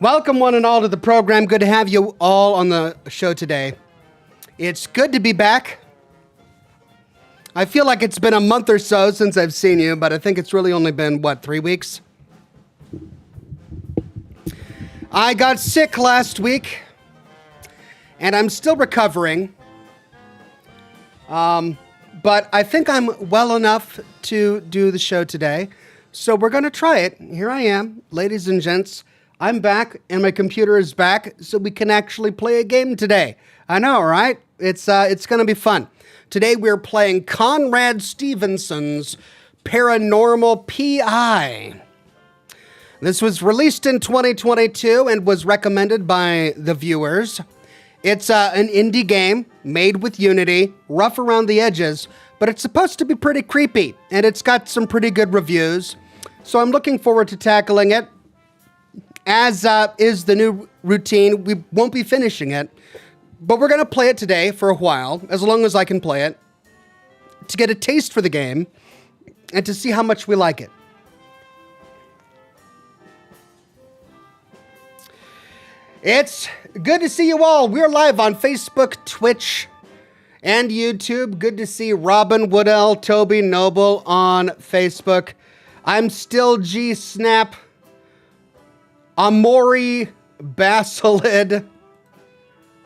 Welcome one and all to the program. Good to have you all on the show today. It's good to be back. I feel like it's been a month or so since I've seen you, but I think it's really only been, 3 weeks? I got sick last week, and I'm still recovering. But I think I'm well enough to do the show today. So we're going to try it. Here I am, ladies and gents. I'm back, and my computer is back, so we can actually play a game today. I know, right? It's going to be fun. Today we're playing Conrad Stevenson's Paranormal PI. This was released in 2022 and was recommended by the viewers. It's an indie game made with Unity, rough around the edges, but it's supposed to be pretty creepy, and it's got some pretty good reviews. So I'm looking forward to tackling it. As is the new routine, we won't be finishing it, but we're going to play it today for a while, as long as I can play it, to get a taste for the game, and to see how much we like it. It's good to see you all. We're live on Facebook, Twitch, and YouTube. Good to see Robin Woodell, Toby Noble on Facebook. I'm still G Snap. Amori Basilid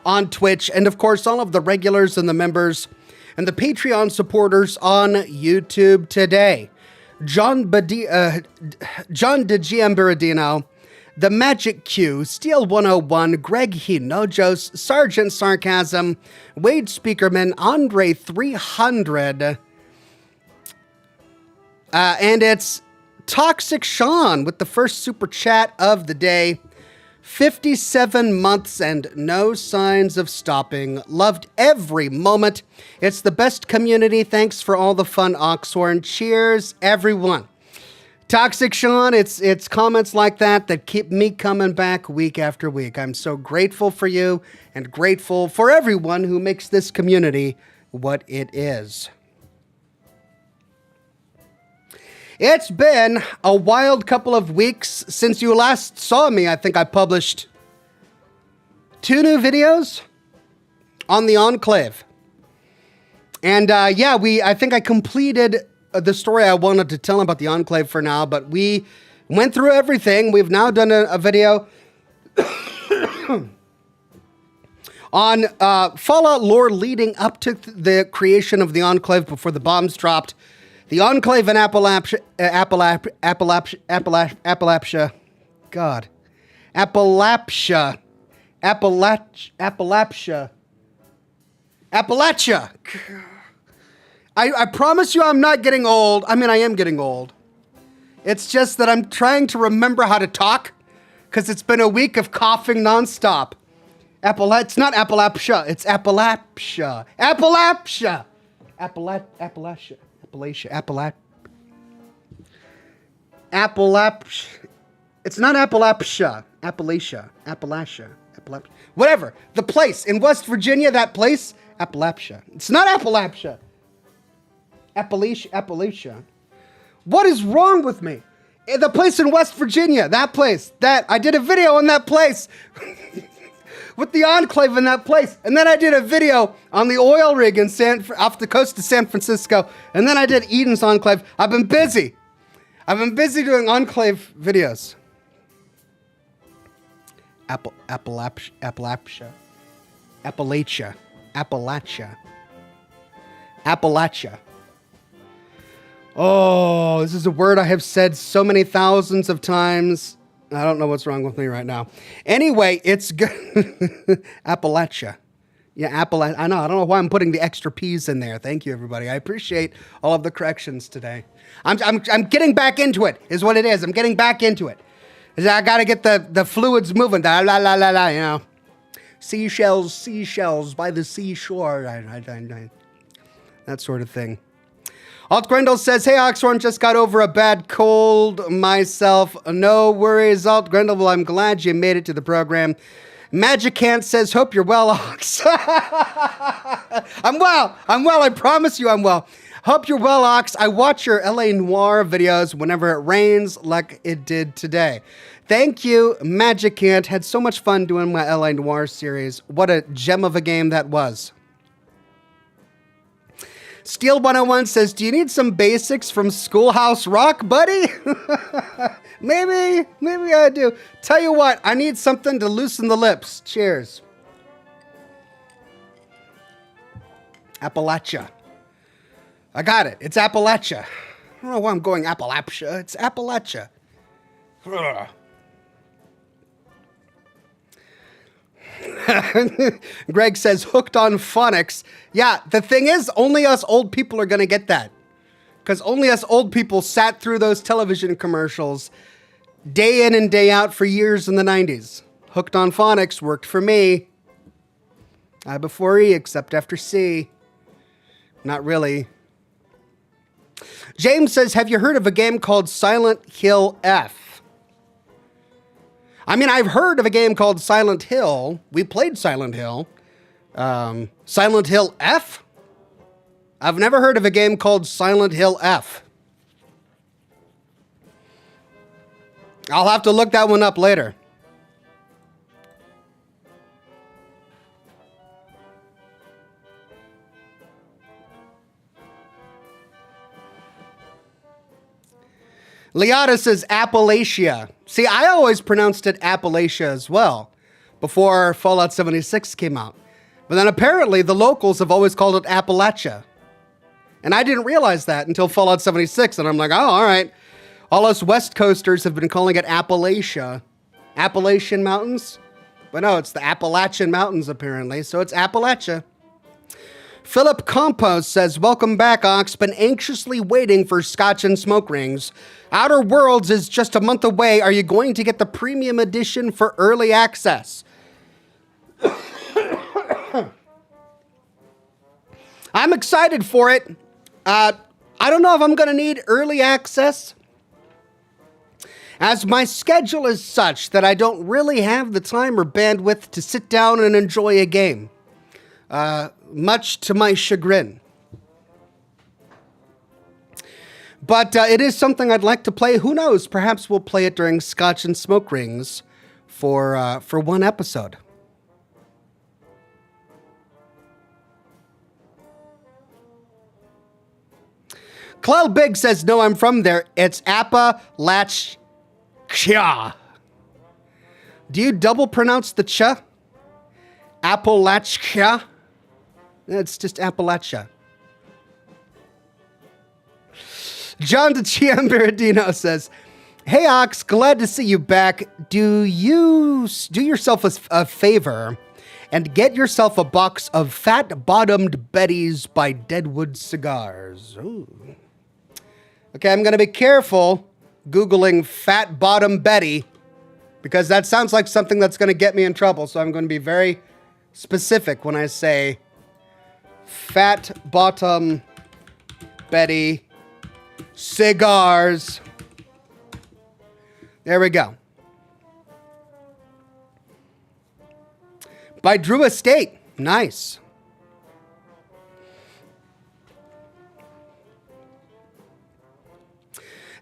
on Twitch, and of course all of the regulars and the members and the Patreon supporters on YouTube today. John DeGiambaradino, The Magic Q, Steel 101, Greg Hinojos, Sergeant Sarcasm, Wade Speakerman, Andre 300, and it's Toxic Sean with the first super chat of the day. 57 months and no signs of stopping. Loved every moment. It's the best community. Thanks for all the fun, Oxhorn. Cheers, everyone. Toxic Sean, it's comments like that keep me coming back week after week. I'm so grateful for you and grateful for everyone who makes this community what it is. It's been a wild couple of weeks since you last saw me. I think I published 2 new videos on the Enclave. And I think I completed the story I wanted to tell about the Enclave for now, but we went through everything. We've now done a video on Fallout lore leading up to the creation of the Enclave before the bombs dropped. The Enclave in Appalachia. God. Appalachia. I promise you I'm not getting old. I mean, I am getting old. It's just that I'm trying to remember how to talk, because it's been a week of coughing nonstop. It's not Appalachia. It's Appalachia. Appalachia. Appalachia. It's not Appalachia. Appalachia. Whatever. The place in West Virginia, that place, Appalachia. It's not Appalachia. Appalachia. What is wrong with me? The place in West Virginia, that place, I did a video on that place. With the Enclave in that place. And then I did a video on the oil rig off the coast of San Francisco. And then I did Eden's Enclave. I've been busy doing Enclave videos. Appalachia. Oh, this is a word I have said so many thousands of times. I don't know what's wrong with me right now. Anyway, it's good. Appalachia. Yeah, Appalachia. I don't know why I'm putting the extra P's in there. Thank you, everybody. I appreciate all of the corrections today. I'm getting back into it, is what it is. I'm getting back into it. I got to get the fluids moving. La, la, la, la, la, you know. Seashells by the seashore. That sort of thing. Alt Grendel says, hey, Oxhorn, just got over a bad cold myself. No worries, Alt Grendel. Well, I'm glad you made it to the program. Magicant says, hope you're well, Ox. I'm well. I promise you I'm well. Hope you're well, Ox. I watch your LA Noire videos whenever it rains like it did today. Thank you, Magic Ant. Had so much fun doing my LA Noire series. What a gem of a game that was. Steel 101 says, do you need some basics from Schoolhouse Rock, buddy? Maybe I do. Tell you what, I need something to loosen the lips. Cheers. Appalachia. I got it. It's Appalachia. I don't know why I'm going Appalachia. It's Appalachia. Ugh. Greg says, hooked on phonics. Yeah, the thing is, only us old people are going to get that. Because only us old people sat through those television commercials day in and day out for years in the 90s. Hooked on phonics worked for me. I before E, except after C. Not really. James says, have you heard of a game called Silent Hill F? I mean, I've heard of a game called Silent Hill. We played Silent Hill. Silent Hill F? I've never heard of a game called Silent Hill F. I'll have to look that one up later. Liata says Appalachia. See, I always pronounced it Appalachia as well before Fallout 76 came out. But then apparently the locals have always called it Appalachia. And I didn't realize that until Fallout 76. And I'm like, oh, all right. All us West Coasters have been calling it Appalachia. Appalachian Mountains? But no, it's the Appalachian Mountains apparently. So it's Appalachia. Philip Compost says, welcome back, Ox. Been anxiously waiting for Scotch and Smoke Rings. Outer Worlds is just a month away. Are you going to get the premium edition for early access? I'm excited for it. I don't know if I'm going to need early access, as my schedule is such that I don't really have the time or bandwidth to sit down and enjoy a game. Much to my chagrin. But it is something I'd like to play. Who knows? Perhaps we'll play it during Scotch and Smoke Rings for one episode. Cloud Big says, no, I'm from there. It's Appalachia. Do you double pronounce the ch? Appalachia? It's just Appalachia. John de Chiamberadino says, hey, Ox, glad to see you back. Do yourself a favor and get yourself a box of Fat-Bottomed Betties by Deadwood Cigars. Ooh. Okay, I'm going to be careful Googling Fat Bottom Betty because that sounds like something that's going to get me in trouble. So I'm going to be very specific when I say Fat Bottom Betty Cigars. There we go. By Drew Estate. Nice.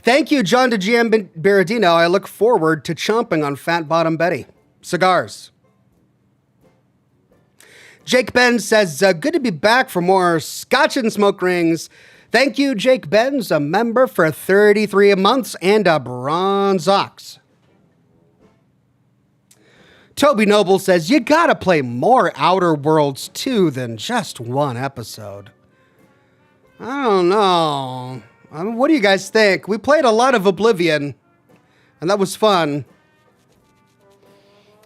Thank you, John de Giamberadino. I look forward to chomping on Fat Bottom Betty cigars. Jake Ben says, good to be back for more Scotch and Smoke Rings. Thank you, Jake Ben's a member for 33 months and a bronze ox. Toby Noble says, you gotta play more Outer Worlds 2 than just one episode. I don't know. What do you guys think? We played a lot of Oblivion, and that was fun.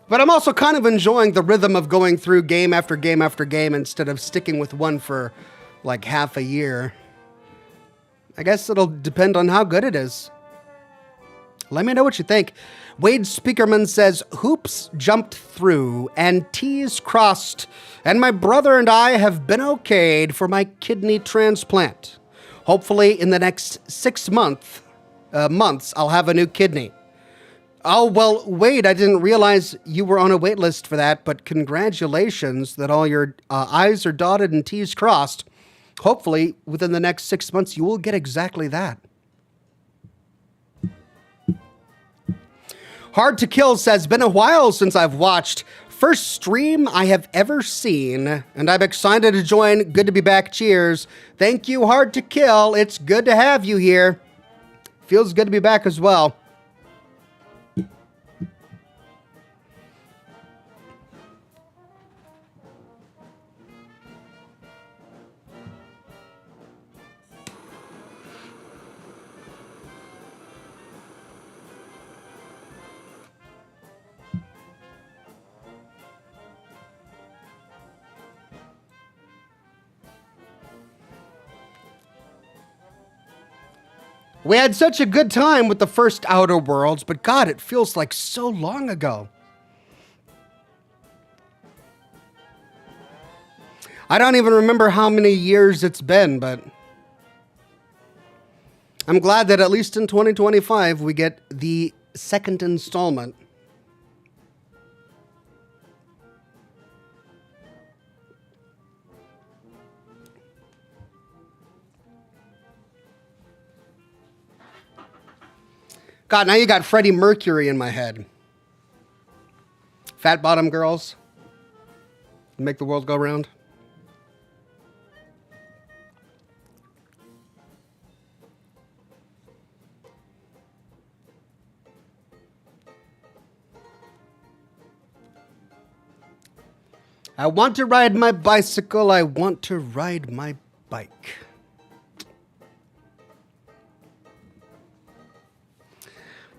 But I'm also kind of enjoying the rhythm of going through game after game after game instead of sticking with one for like half a year. I guess it'll depend on how good it is. Let me know what you think. Wade Speakerman says, hoops jumped through and T's crossed, and my brother and I have been okayed for my kidney transplant. Hopefully in the next 6 months, I'll have a new kidney. Oh, well, Wade, I didn't realize you were on a wait list for that, but congratulations that all your I's are dotted and T's crossed. hopefully within the next 6 months, you will get exactly that. Hard to Kill says, been a while since I've watched. First stream I have ever seen, and I'm excited to join. Good to be back. Cheers. Thank you, Hard to Kill. It's good to have you here. Feels good to be back as well. We had such a good time with the first Outer Worlds, but God, it feels like so long ago. I don't even remember how many years it's been, but I'm glad that at least in 2025 we get the second installment. God, now you got Freddie Mercury in my head. Fat bottom girls. Make the world go round. I want to ride my bicycle. I want to ride my bike.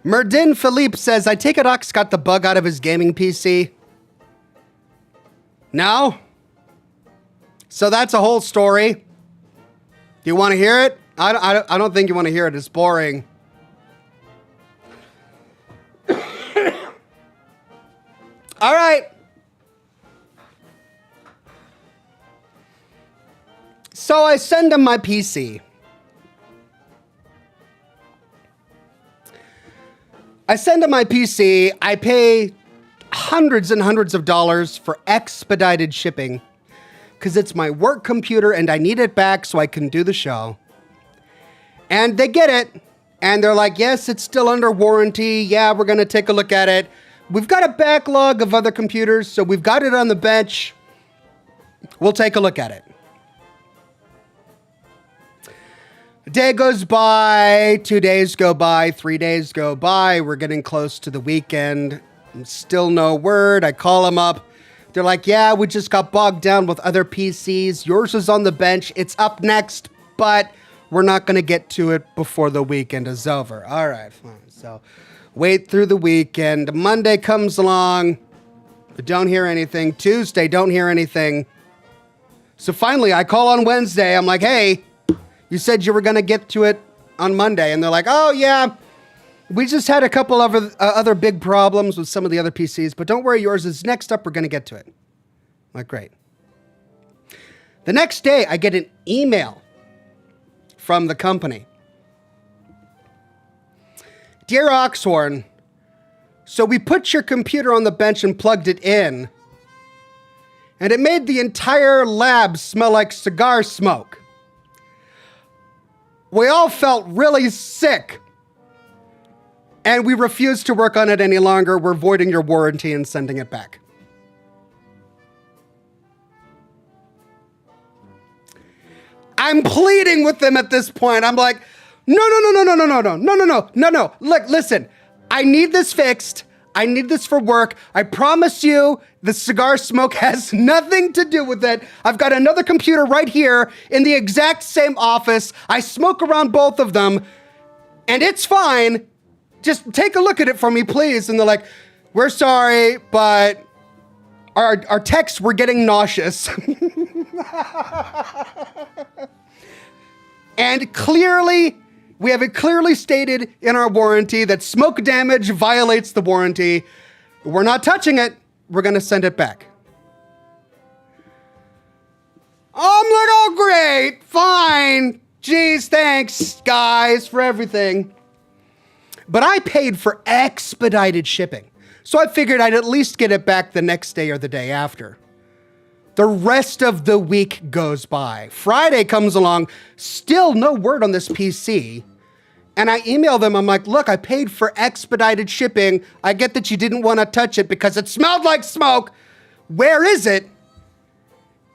Merdin Philippe says, I take it Ox got the bug out of his gaming PC. No? So that's a whole story. Do you want to hear it? I don't think you want to hear it. It's boring. All right. So I send him my PC. I pay hundreds and hundreds of dollars for expedited shipping because it's my work computer and I need it back so I can do the show. And they get it. And they're like, yes, it's still under warranty. Yeah, we're going to take a look at it. We've got a backlog of other computers, so we've got it on the bench. We'll take a look at it. A day goes by, 2 days go by, 3 days go by. We're getting close to the weekend. Still no word. I call them up. They're like, yeah, we just got bogged down with other PCs. Yours is on the bench. It's up next, but we're not going to get to it before the weekend is over. All right, fine. So wait through the weekend. Monday comes along. Don't hear anything. Tuesday, don't hear anything. So finally, I call on Wednesday. I'm like, hey, you said you were going to get to it on Monday. And they're like, oh, yeah, we just had a couple of other big problems with some of the other PCs. But don't worry, yours is next up. We're going to get to it. I'm like, great. The next day, I get an email from the company. Dear Oxhorn, so we put your computer on the bench and plugged it in. And it made the entire lab smell like cigar smoke. We all felt really sick. And we refused to work on it any longer. We're voiding your warranty and sending it back. I'm pleading with them at this point. I'm like, no. Look, listen, I need this fixed. I need this for work. I promise you the cigar smoke has nothing to do with it. I've got another computer right here in the exact same office. I smoke around both of them and it's fine. Just take a look at it for me, please. And they're like, we're sorry, but our techs were getting nauseous. And clearly, we have it clearly stated in our warranty that smoke damage violates the warranty. We're not touching it. We're going to send it back. I'm like, oh, great. Fine. Geez, thanks, guys, for everything. But I paid for expedited shipping. So I figured I'd at least get it back the next day or the day after. The rest of the week goes by. Friday comes along, still no word on this PC. And I email them, I'm like, look, I paid for expedited shipping. I get that you didn't want to touch it because it smelled like smoke. Where is it?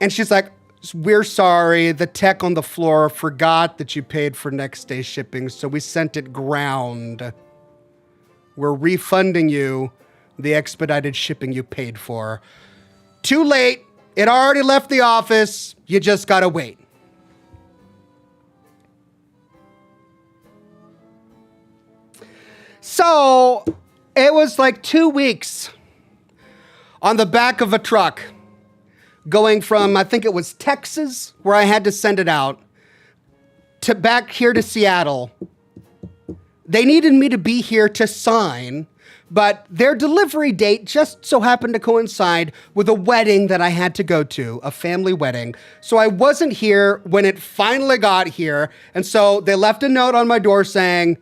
And she's like, we're sorry, the tech on the floor forgot that you paid for next day shipping, so we sent it ground. We're refunding you the expedited shipping you paid for. Too late. It already left the office. You just gotta wait. So it was like 2 weeks on the back of a truck going from, I think it was Texas, where I had to send it out, to back here to Seattle. They needed me to be here to sign, but their delivery date just so happened to coincide with a wedding that I had to go to, a family wedding. So I wasn't here when it finally got here. And so they left a note on my door saying,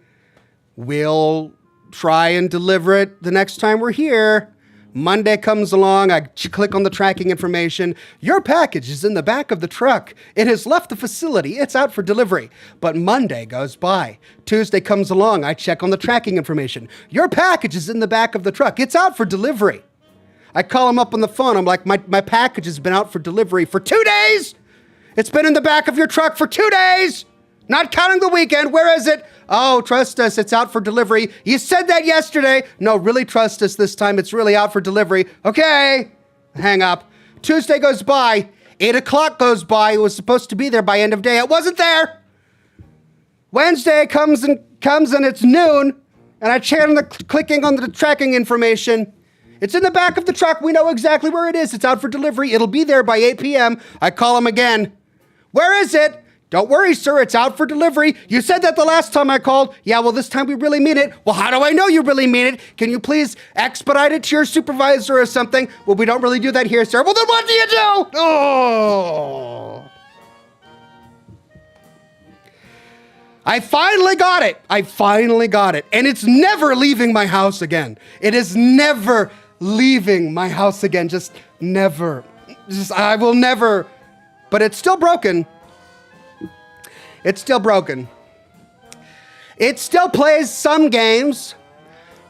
we'll try and deliver it the next time we're here. Monday comes along, I click on the tracking information. Your package is in the back of the truck. It has left the facility. It's out for delivery. But Monday goes by. Tuesday comes along, I check on the tracking information. Your package is in the back of the truck. It's out for delivery. I call him up on the phone. I'm like, my package has been out for delivery for 2 days. It's been in the back of your truck for 2 days. Not counting the weekend. Where is it? Oh, trust us. It's out for delivery. You said that yesterday. No, really trust us this time. It's really out for delivery. Okay. Hang up. Tuesday goes by. 8 o'clock goes by. It was supposed to be there by end of day. It wasn't there. Wednesday comes and it's noon. And I check on clicking on the tracking information. It's in the back of the truck. We know exactly where it is. It's out for delivery. It'll be there by 8 p.m. I call him again. Where is it? Don't worry, sir, it's out for delivery. You said that the last time I called. Yeah, well, this time we really mean it. Well, how do I know you really mean it? Can you please expedite it to your supervisor or something? Well, we don't really do that here, sir. Well, then what do you do? Oh. I finally got it. And it's never leaving my house again. It is never leaving my house again. Just never. I will never. But it's still broken. It's still broken. It still plays some games,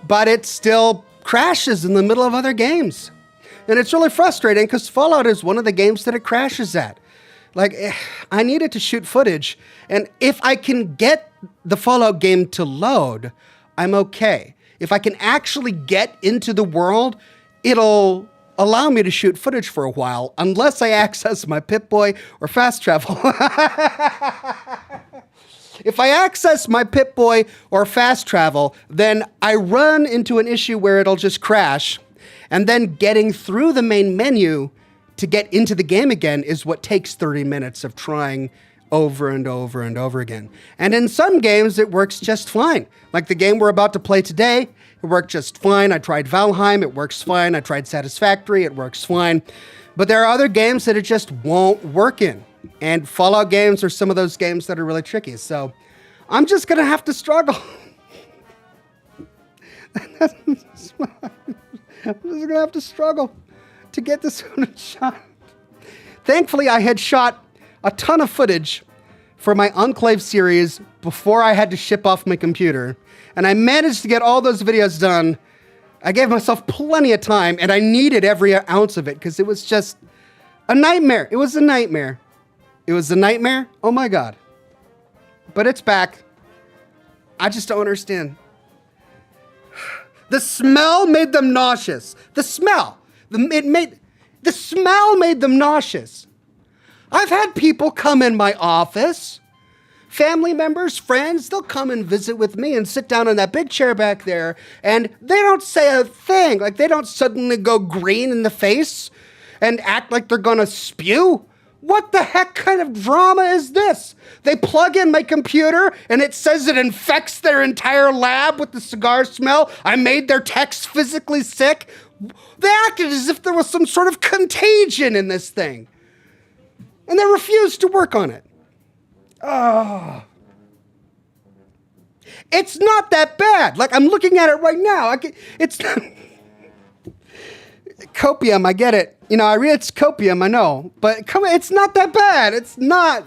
but it still crashes in the middle of other games. And it's really frustrating because Fallout is one of the games that it crashes at. Like, I needed to shoot footage, and if I can get the Fallout game to load, I'm okay. If I can actually get into the world, it'll allow me to shoot footage for a while, unless I access my Pip-Boy or fast travel. If I access my Pip-Boy or fast travel, then I run into an issue where it'll just crash, and then getting through the main menu to get into the game again is what takes 30 minutes of trying over and over and over again. And in some games, it works just fine. Like the game we're about to play today, it worked just fine. I tried Valheim, it works fine. I tried Satisfactory, it works fine. But there are other games that it just won't work in. And Fallout games are some of those games that are really tricky. So I'm just going to have to struggle. I'm just going to have to struggle to get this shot. Thankfully, I had shot a ton of footage for my Enclave series before I had to ship off my computer. And I managed to get all those videos done. I gave myself plenty of time, and I needed every ounce of it because it was just a nightmare. It was a nightmare. It was a nightmare. Oh my God. But it's back. I just don't understand. The smell made them nauseous. The smell. The smell made them nauseous. I've had people come in my office, family members, friends, they'll come and visit with me and sit down in that big chair back there, and they don't say a thing. Like, they don't suddenly go green in the face and act like they're gonna spew. What the heck kind of drama is this? They plug in my computer and it says it infects their entire lab with the cigar smell. I made their techs physically sick. They acted as if there was some sort of contagion in this thing. And they refused to work on it. Oh. It's not that bad. Like, I'm looking at it right now. Copium, I get it. You know, I read it's copium, I know. But come on, it's not that bad. It's not.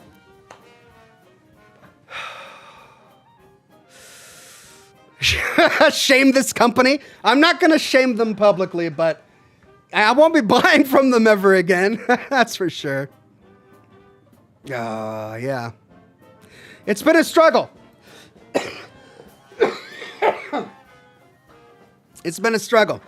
Shame this company. I'm not going to shame them publicly, but I won't be buying from them ever again. That's for sure. Yeah. It's been a struggle. It's been a struggle.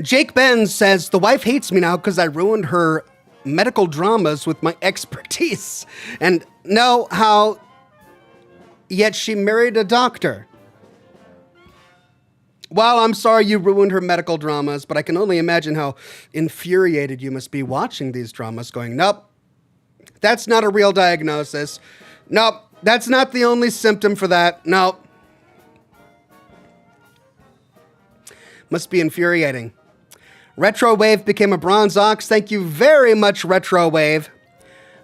Jake Benz says, the wife hates me now because I ruined her medical dramas with my expertise. And know how, yet she married a doctor. Well, I'm sorry you ruined her medical dramas, but I can only imagine how infuriated you must be watching these dramas going, nope, that's not a real diagnosis. Nope, that's not the only symptom for that. Nope. Must be infuriating. Retro Wave became a bronze ox. Thank you very much, Retro Wave.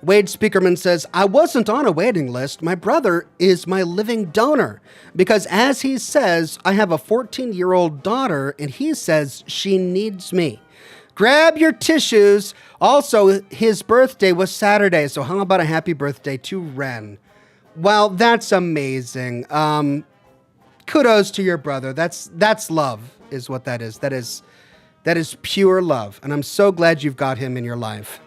Wade Speakerman says, I wasn't on a waiting list. My brother is my living donor because, as he says, I have a 14-year-old daughter and he says she needs me. Grab your tissues. Also, his birthday was Saturday, so how about a happy birthday to Ren? Well, that's amazing. Kudos to your brother. That's love is what that is. That is pure love, and I'm so glad you've got him in your life.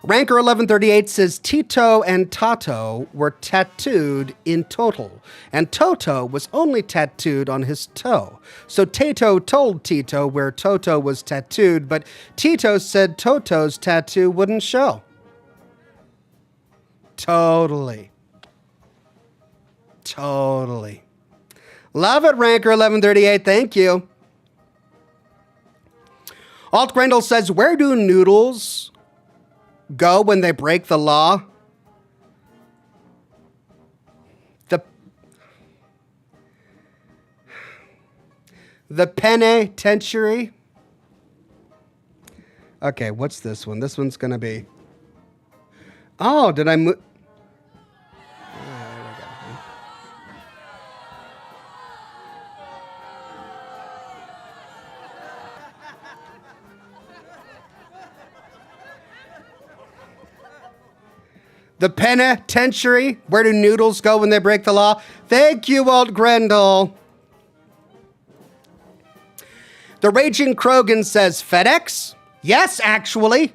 Ranker 1138 says Tito and Tato were tattooed in total, and Toto was only tattooed on his toe. So Tato told Tito where Toto was tattooed, but Tito said Toto's tattoo wouldn't show. Totally. Love it, Ranker 1138. Thank you. Alt Grendel says, where do noodles go when they break the law? The penitentiary. Okay, what's this one? This one's going to be... Oh, did I move... The penitentiary. Where do noodles go when they break the law? Thank you, Alt Grendel. The Raging Krogan says FedEx. Yes, actually.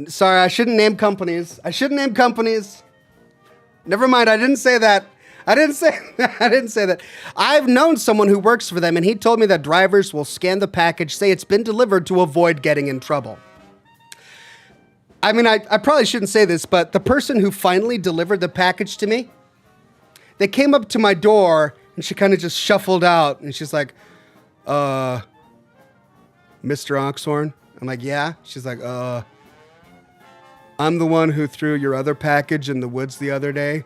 Sorry, I shouldn't name companies. Never mind, I didn't say that. I didn't say that. I've known someone who works for them, and he told me that drivers will scan the package, say it's been delivered to avoid getting in trouble. I mean, I probably shouldn't say this, but the person who finally delivered the package to me, they came up to my door and she kind of just shuffled out and she's like, Mr. Oxhorn? I'm like, yeah. She's like, I'm the one who threw your other package in the woods the other day.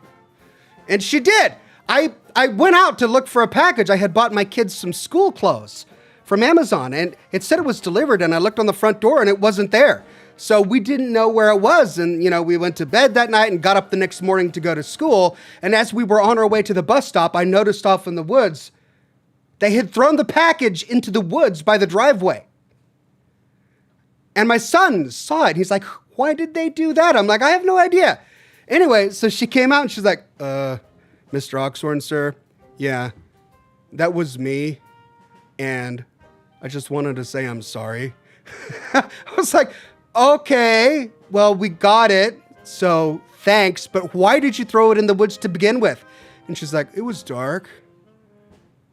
And she did. I went out to look for a package. I had bought my kids some school clothes from Amazon and it said it was delivered and I looked on the front door and it wasn't there. So we didn't know where it was. And, you know, we went to bed that night and got up the next morning to go to school. And as we were on our way to the bus stop, I noticed off in the woods, they had thrown the package into the woods by the driveway. And my son saw it. He's like, why did they do that? I'm like, I have no idea. Anyway, so she came out and she's like, Mr. Oxhorn, sir. Yeah, that was me. And I just wanted to say I'm sorry. I was like, okay, well, we got it, so thanks, but why did you throw it in the woods to begin with? And she's like, it was dark,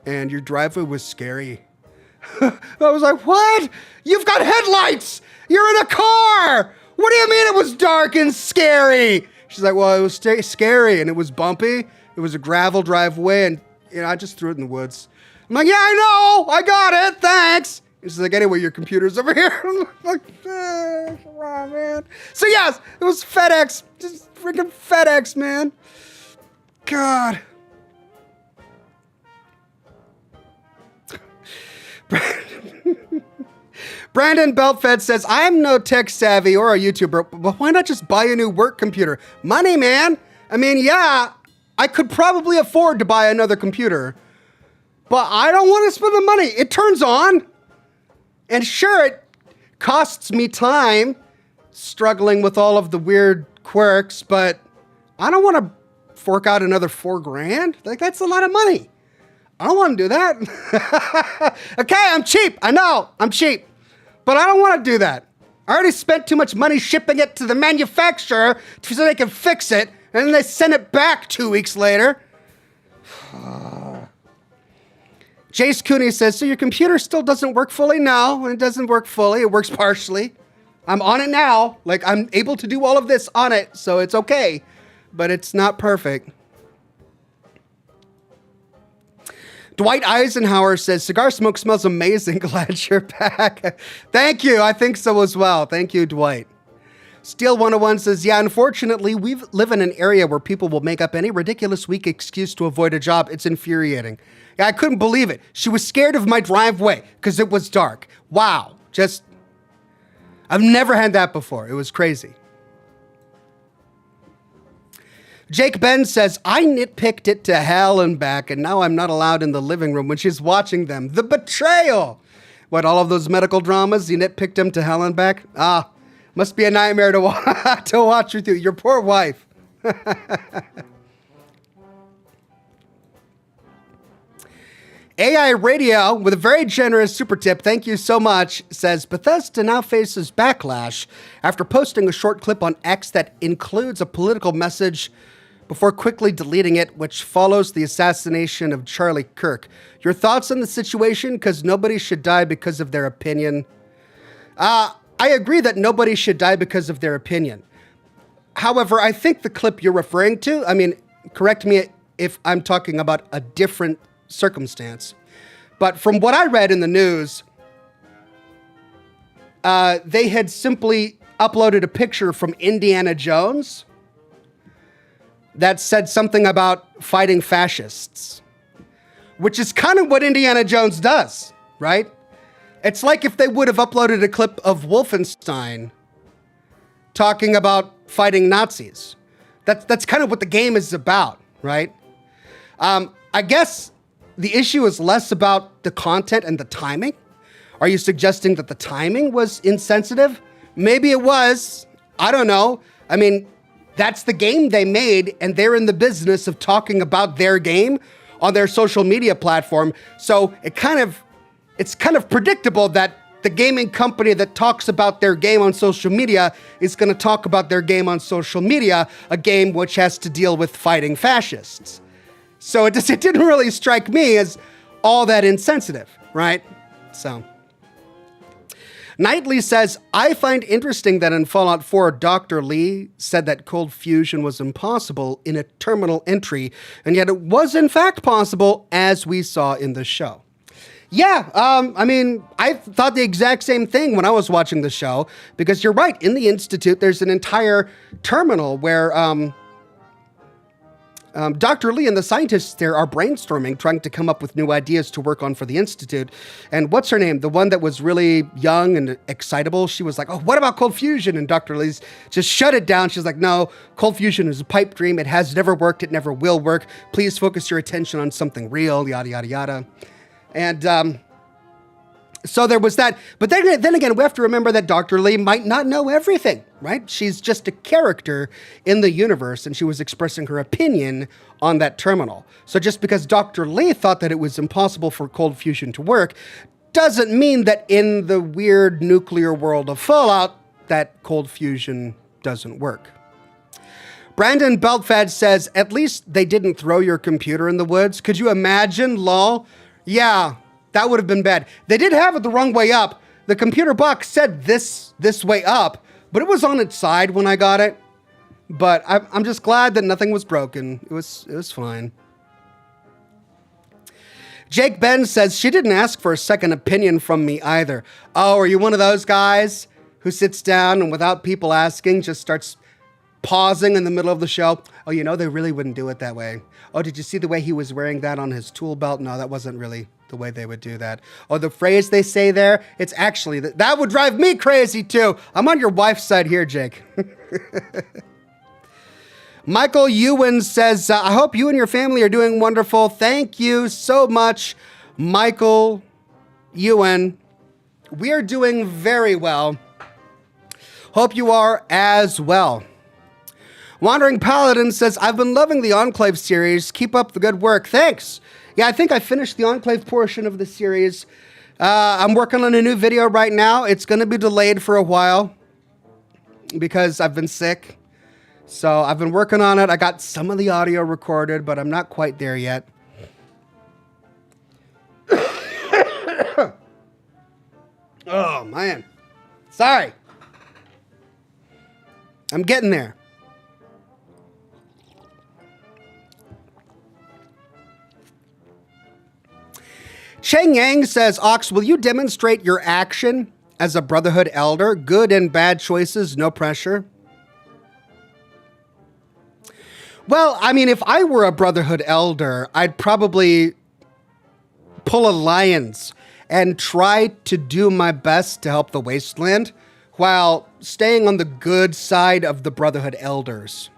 and your driveway was scary. I was like, what? You've got headlights! You're in a car! What do you mean it was dark and scary? She's like, well, it was scary, and it was bumpy. It was a gravel driveway, and I just threw it in the woods. I'm like, yeah, I know! I got it, thanks! She's like, anyway, your computer's over here. I'm like, come on, man. So yes, it was FedEx. Just freaking FedEx, man. God. Brandon Beltfed says, I'm no tech savvy or a YouTuber, but why not just buy a new work computer? Money, man. I mean, yeah, I could probably afford to buy another computer, but I don't want to spend the money. It turns on. And sure, it costs me time struggling with all of the weird quirks, but I don't want to fork out another $4,000. Like, that's a lot of money. I don't want to do that. Okay, I'm cheap. I know, I'm cheap. But I don't want to do that. I already spent too much money shipping it to the manufacturer so they can fix it, and then they send it back 2 weeks later. Jace Cooney says, so your computer still doesn't work fully? No, it doesn't work fully. It works partially. I'm on it now. Like, I'm able to do all of this on it, so it's okay. But it's not perfect. Dwight Eisenhower says, cigar smoke smells amazing. Glad you're back. Thank you. I think so as well. Thank you, Dwight. Steel 101 says, yeah, unfortunately, we live in an area where people will make up any ridiculous weak excuse to avoid a job. It's infuriating. Yeah, I couldn't believe it. She was scared of my driveway because it was dark. Wow. I've never had that before. It was crazy. Jake Ben says, I nitpicked it to hell and back, and now I'm not allowed in the living room when she's watching them. The betrayal. What, all of those medical dramas, you nitpicked them to hell and back? Must be a nightmare to watch you through. Your poor wife. AI Radio, with a very generous super tip, thank you so much, says, Bethesda now faces backlash after posting a short clip on X that includes a political message before quickly deleting it, which follows the assassination of Charlie Kirk. Your thoughts on the situation? Because nobody should die because of their opinion. I agree that nobody should die because of their opinion. However, I think the clip you're referring to, I mean, correct me if I'm talking about a different circumstance, but from what I read in the news, they had simply uploaded a picture from Indiana Jones that said something about fighting fascists, which is kind of what Indiana Jones does, right? It's like if they would have uploaded a clip of Wolfenstein talking about fighting Nazis. That's kind of what the game is about, right? I guess the issue is less about the content and the timing. Are you suggesting that the timing was insensitive? Maybe it was. I don't know. I mean, that's the game they made, and they're in the business of talking about their game on their social media platform. So it's kind of predictable that the gaming company that talks about their game on social media is going to talk about their game on social media, a game which has to deal with fighting fascists. So it didn't really strike me as all that insensitive, right? So Knightley says, I find interesting that in Fallout 4, Dr. Lee said that cold fusion was impossible in a terminal entry, and yet it was in fact possible, as we saw in the show. Yeah, I mean, I thought the exact same thing when I was watching the show, because you're right, in the Institute, there's an entire terminal where Dr. Lee and the scientists there are brainstorming, trying to come up with new ideas to work on for the Institute. And what's her name? The one that was really young and excitable. She was like, oh, what about cold fusion? And Dr. Lee's just shut it down. She's like, no, cold fusion is a pipe dream. It has never worked. It never will work. Please focus your attention on something real, yada, yada, yada. And so there was that. But then again, we have to remember that Dr. Lee might not know everything, right? She's just a character in the universe, and she was expressing her opinion on that terminal. So just because Dr. Lee thought that it was impossible for cold fusion to work, doesn't mean that in the weird nuclear world of Fallout, that cold fusion doesn't work. Brandon Beltfad says, at least they didn't throw your computer in the woods. Could you imagine, lol? Yeah. That would have been bad. They did have it the wrong way up. The computer box said this way up, but it was on its side when I got it. But I'm just glad that nothing was broken. It was fine. Jake Ben says, she didn't ask for a second opinion from me either. Oh, are you one of those guys who sits down and without people asking just starts pausing in the middle of the show? Oh, you know, they really wouldn't do it that way. Oh, did you see the way he was wearing that on his tool belt? No, that wasn't really the way they would do that. Oh, the phrase they say there, it's actually, that would drive me crazy too. I'm on your wife's side here, Jake. Michael Ewan says, I hope you and your family are doing wonderful. Thank you so much, Michael Ewan. We are doing very well. Hope you are as well. Wandering Paladin says, I've been loving the Enclave series. Keep up the good work. Thanks. Yeah, I think I finished the Enclave portion of the series. I'm working on a new video right now. It's going to be delayed for a while because I've been sick. So I've been working on it. I got some of the audio recorded, but I'm not quite there yet. Oh, man. Sorry. I'm getting there. Cheng Yang says, Ox, will you demonstrate your action as a Brotherhood elder? Good and bad choices, no pressure. Well, I mean, if I were a Brotherhood elder, I'd probably pull alliance and try to do my best to help the Wasteland while staying on the good side of the Brotherhood elders.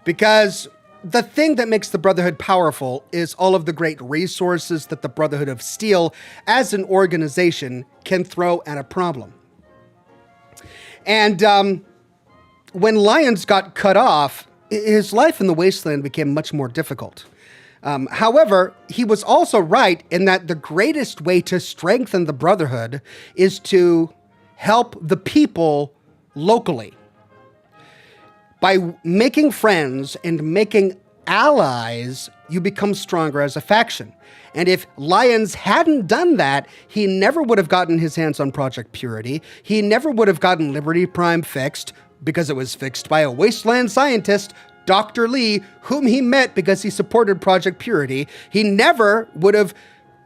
Because the thing that makes the Brotherhood powerful is all of the great resources that the Brotherhood of Steel, as an organization, can throw at a problem. And when Lyons got cut off, his life in the Wasteland became much more difficult. However, he was also right in that the greatest way to strengthen the Brotherhood is to help the people locally. By making friends and making allies, you become stronger as a faction. And if Lyons hadn't done that, he never would have gotten his hands on Project Purity. He never would have gotten Liberty Prime fixed, because it was fixed by a Wasteland scientist, Dr. Lee, whom he met because he supported Project Purity. He never would have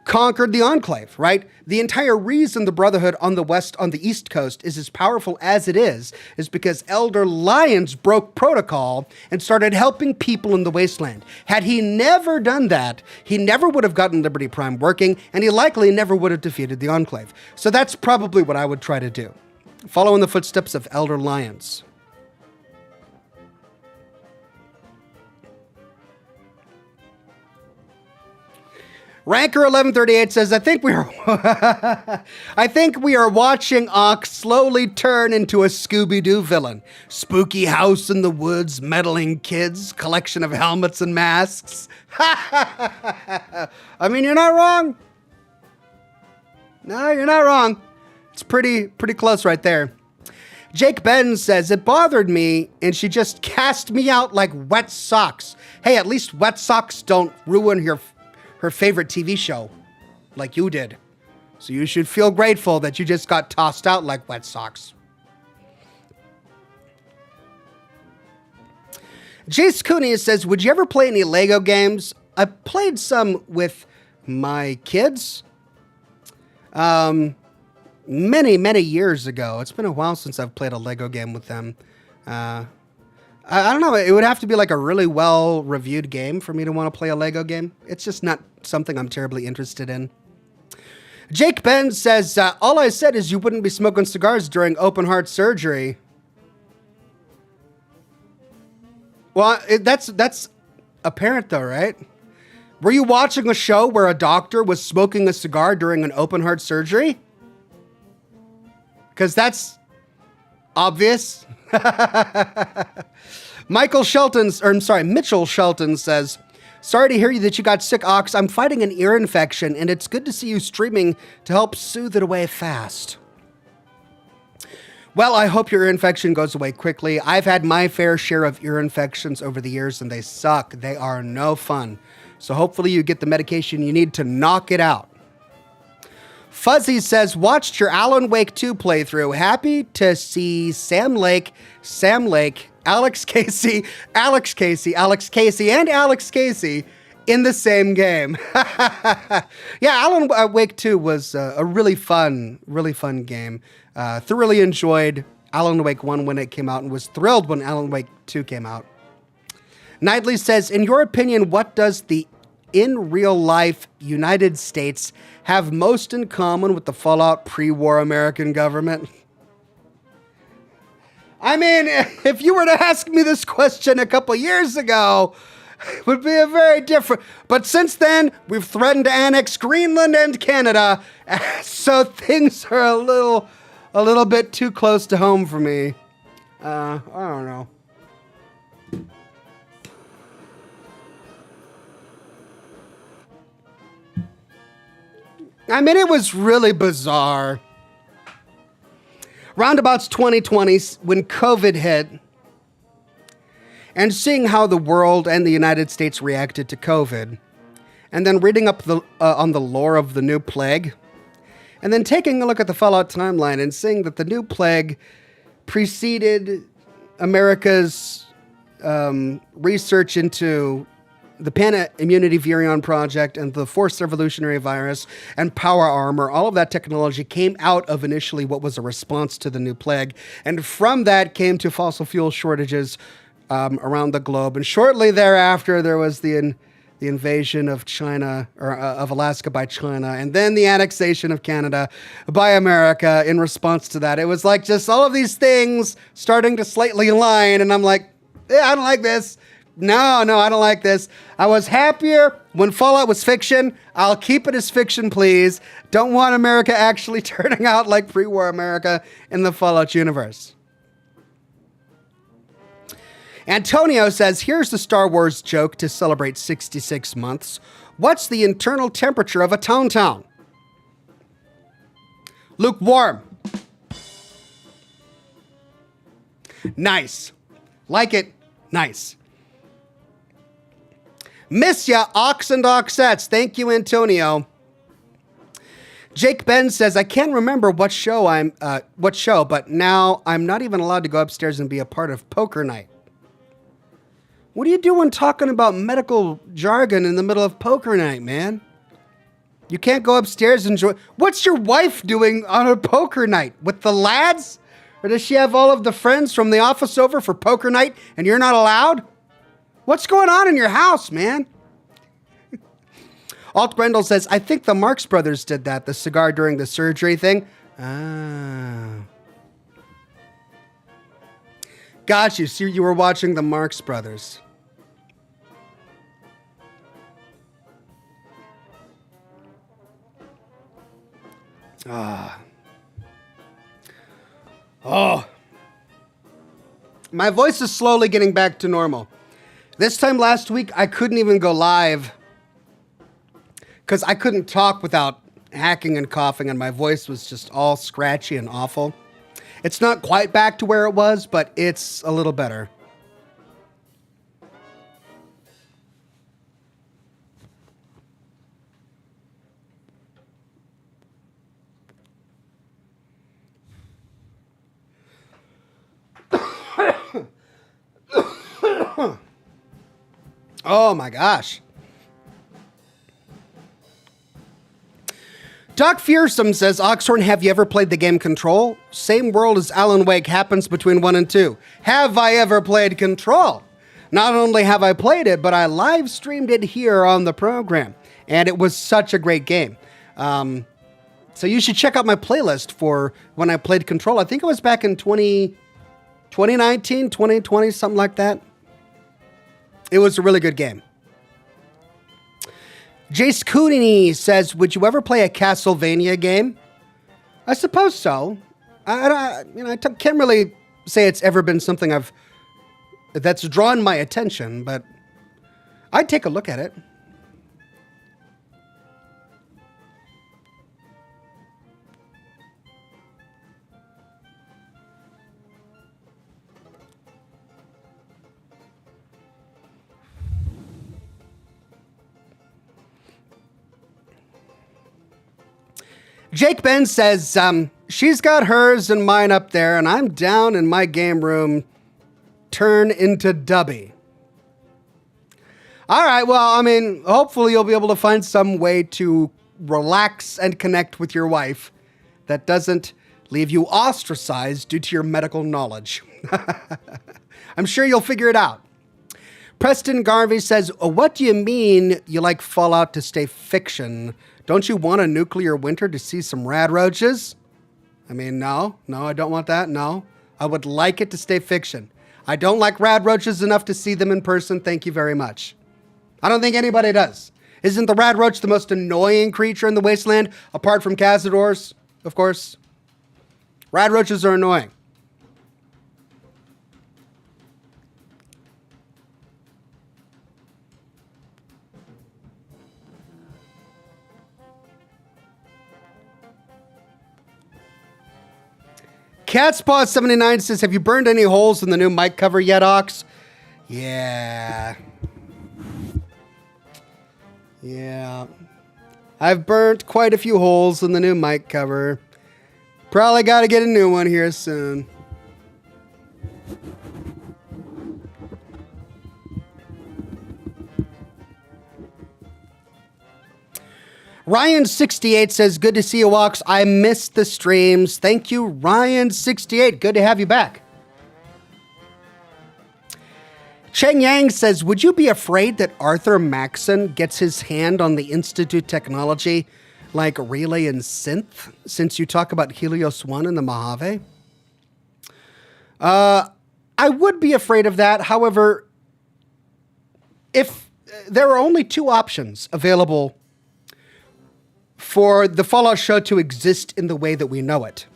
conquered the Enclave, right? The entire reason the Brotherhood on the East Coast is as powerful as it is because Elder Lyons broke protocol and started helping people in the Wasteland. Had he never done that, he never would have gotten Liberty Prime working, and he likely never would have defeated the Enclave. So that's probably what I would try to do. Follow in the footsteps of Elder Lyons. Ranker 1138 says, I think we are watching Ox slowly turn into a Scooby-Doo villain. Spooky house in the woods, meddling kids, collection of helmets and masks. I mean, you're not wrong. No, you're not wrong. It's pretty close right there. Jake Ben says, it bothered me and she just cast me out like wet socks. Hey, at least wet socks don't ruin her favorite TV show like you did. So you should feel grateful that you just got tossed out like wet socks. Jace Cooney says, would you ever play any Lego games? I played some with my kids. Many years ago. It's been a while since I've played a Lego game with them. I don't know. It would have to be like a really well-reviewed game for me to want to play a Lego game. It's just not something I'm terribly interested in. Jake Ben says, all I said is you wouldn't be smoking cigars during open heart surgery. Well, that's apparent though, right? Were you watching a show where a doctor was smoking a cigar during an open heart surgery? Because that's obvious. Mitchell Shelton says, sorry to hear that you got sick, Ox. I'm fighting an ear infection, and it's good to see you streaming to help soothe it away fast. Well, I hope your ear infection goes away quickly. I've had my fair share of ear infections over the years, and they suck. They are no fun. So hopefully you get the medication you need to knock it out. Fuzzy says, watched your Alan Wake 2 playthrough. Happy to see Sam Lake, Alex Casey, and Alex Casey in the same game. Yeah, Alan Wake 2 was a really fun game. Thoroughly enjoyed Alan Wake 1 when it came out and was thrilled when Alan Wake 2 came out. Knightley says, in your opinion, what does the in real life United States have most in common with the Fallout pre-war American government? I mean, if you were to ask me this question a couple years ago, it would be a very different. But since then, we've threatened to annex Greenland and Canada, so things are a little bit too close to home for me. I don't know. I mean, it was really bizarre. Roundabouts 2020, when COVID hit, and seeing how the world and the United States reacted to COVID, and then reading up on the lore of the new plague, and then taking a look at the Fallout timeline and seeing that the new plague preceded America's research into the Pan-Immunity Virion Project and the Forced Evolutionary Virus and Power Armor. All of that technology came out of initially what was a response to the new plague. And from that came to fossil fuel shortages around the globe. And shortly thereafter, there was the invasion of China, or of Alaska by China, and then the annexation of Canada by America in response to that. It was like just all of these things starting to slightly align, and I'm like, yeah, I don't like this. No, I don't like this. I was happier when Fallout was fiction. I'll keep it as fiction, please. Don't want America actually turning out like pre-war America in the Fallout universe. Antonio says, here's the Star Wars joke to celebrate 66 months. What's the internal temperature of a town? Lukewarm. Nice. Like it. Nice. Miss ya, Ox and Oxettes. Thank you, Antonio. Jake Ben says, I can't remember what show, but now I'm not even allowed to go upstairs and be a part of poker night. What are you doing talking about medical jargon in the middle of poker night, man? You can't go upstairs and enjoy. What's your wife doing on a poker night? With the lads? Or does she have all of the friends from the office over for poker night and you're not allowed? What's going on in your house, man? Alt Grendel says, I think the Marx Brothers did that, the cigar during the surgery thing. Ah. Got you. See, you were watching the Marx Brothers. Ah. Oh. My voice is slowly getting back to normal. This time last week, I couldn't even go live because I couldn't talk without hacking and coughing, and my voice was just all scratchy and awful. It's not quite back to where it was, but it's a little better. Oh my gosh. Doc Fearsome says, Oxhorn, have you ever played the game Control? Same world as Alan Wake happens between 1 and 2. Have I ever played Control? Not only have I played it, but I live streamed it here on the program. And it was such a great game. So you should check out my playlist for when I played Control. I think it was back in 2019, 2020, something like that. It was a really good game. Jace Cooney says, would you ever play a Castlevania game? I suppose so. I can't really say it's ever been something that's drawn my attention, but I'd take a look at it. Jake Ben says, she's got hers and mine up there, and I'm down in my game room, turn into Dubby. All right, well, I mean, hopefully you'll be able to find some way to relax and connect with your wife that doesn't leave you ostracized due to your medical knowledge. I'm sure you'll figure it out. Preston Garvey says, what do you mean you like Fallout to stay fiction? Don't you want a nuclear winter to see some rad roaches? I mean, no, I don't want that. No, I would like it to stay fiction. I don't like rad roaches enough to see them in person. Thank you very much. I don't think anybody does. Isn't the rad roach the most annoying creature in the wasteland, apart from cazadors, of course? Rad roaches are annoying. Catspaw79 says, have you burned any holes in the new mic cover yet, Ox? Yeah. I've burnt quite a few holes in the new mic cover. Probably got to get a new one here soon. Ryan68 says, good to see you, Walks. I missed the streams. Thank you, Ryan68. Good to have you back. Cheng Yang says, would you be afraid that Arthur Maxon gets his hand on the Institute technology like Relay and Synth, since you talk about Helios 1 and the Mojave? I would be afraid of that. However, if there are only two options available for the Fallout show to exist in the way that we know it.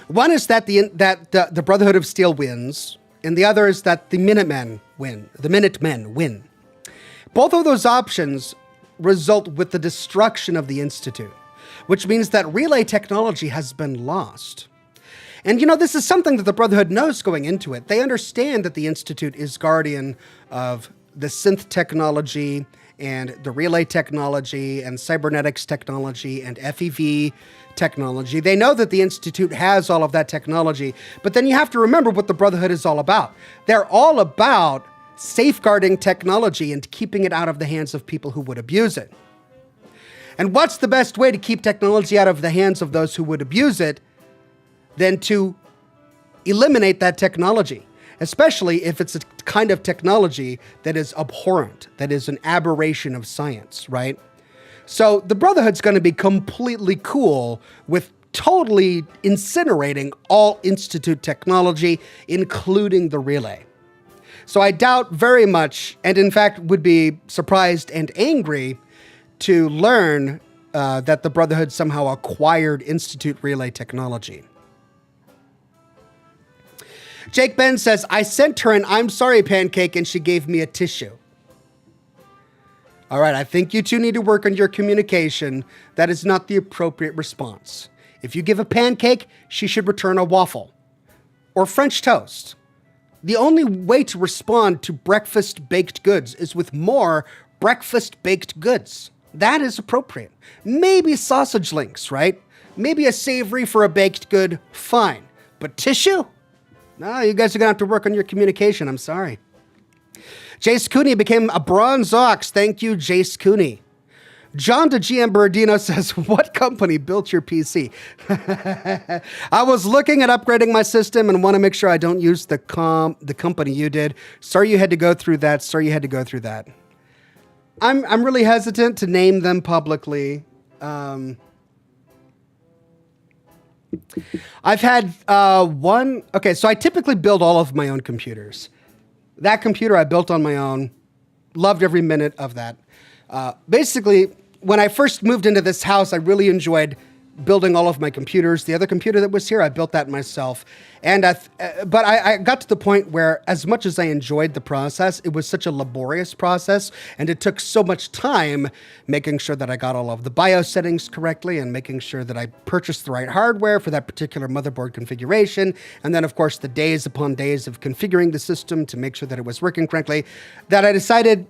One is that the Brotherhood of Steel wins, and the other is that the Minutemen win. Both of those options result with the destruction of the Institute, which means that relay technology has been lost. And, this is something that the Brotherhood knows going into it. They understand that the Institute is guardian of the synth technology and the relay technology and cybernetics technology and FEV technology. They know that the Institute has all of that technology, but then you have to remember what the Brotherhood is all about. They're all about safeguarding technology and keeping it out of the hands of people who would abuse it. And what's the best way to keep technology out of the hands of those who would abuse it than to eliminate that technology? Especially if it's a kind of technology that is abhorrent, that is an aberration of science, right? So the Brotherhood's going to be completely cool with totally incinerating all Institute technology, including the relay. So I doubt very much, and in fact would be surprised and angry to learn that the Brotherhood somehow acquired Institute relay technology. Jake Ben says, I sent her an I'm sorry pancake and she gave me a tissue. All right, I think you two need to work on your communication. That is not the appropriate response. If you give a pancake, she should return a waffle or French toast. The only way to respond to breakfast baked goods is with more breakfast baked goods. That is appropriate. Maybe sausage links, right? Maybe a savory for a baked good, fine. But tissue? No, you guys are going to have to work on your communication. I'm sorry. Jace Cooney became a bronze ox. Thank you, Jace Cooney. John de Giambardino says, what company built your PC? I was looking at upgrading my system and want to make sure I don't use the company you did. Sorry you had to go through that. I'm really hesitant to name them publicly. I've had one. Okay, so I typically build all of my own computers. That computer I built on my own. Loved every minute of that. Basically, when I first moved into this house, I really enjoyed building all of my computers. The other computer that was here, I built that myself. And but I got to the point where, as much as I enjoyed the process, it was such a laborious process, and it took so much time making sure that I got all of the BIOS settings correctly and making sure that I purchased the right hardware for that particular motherboard configuration. And then, of course, the days upon days of configuring the system to make sure that it was working correctly, that I decided,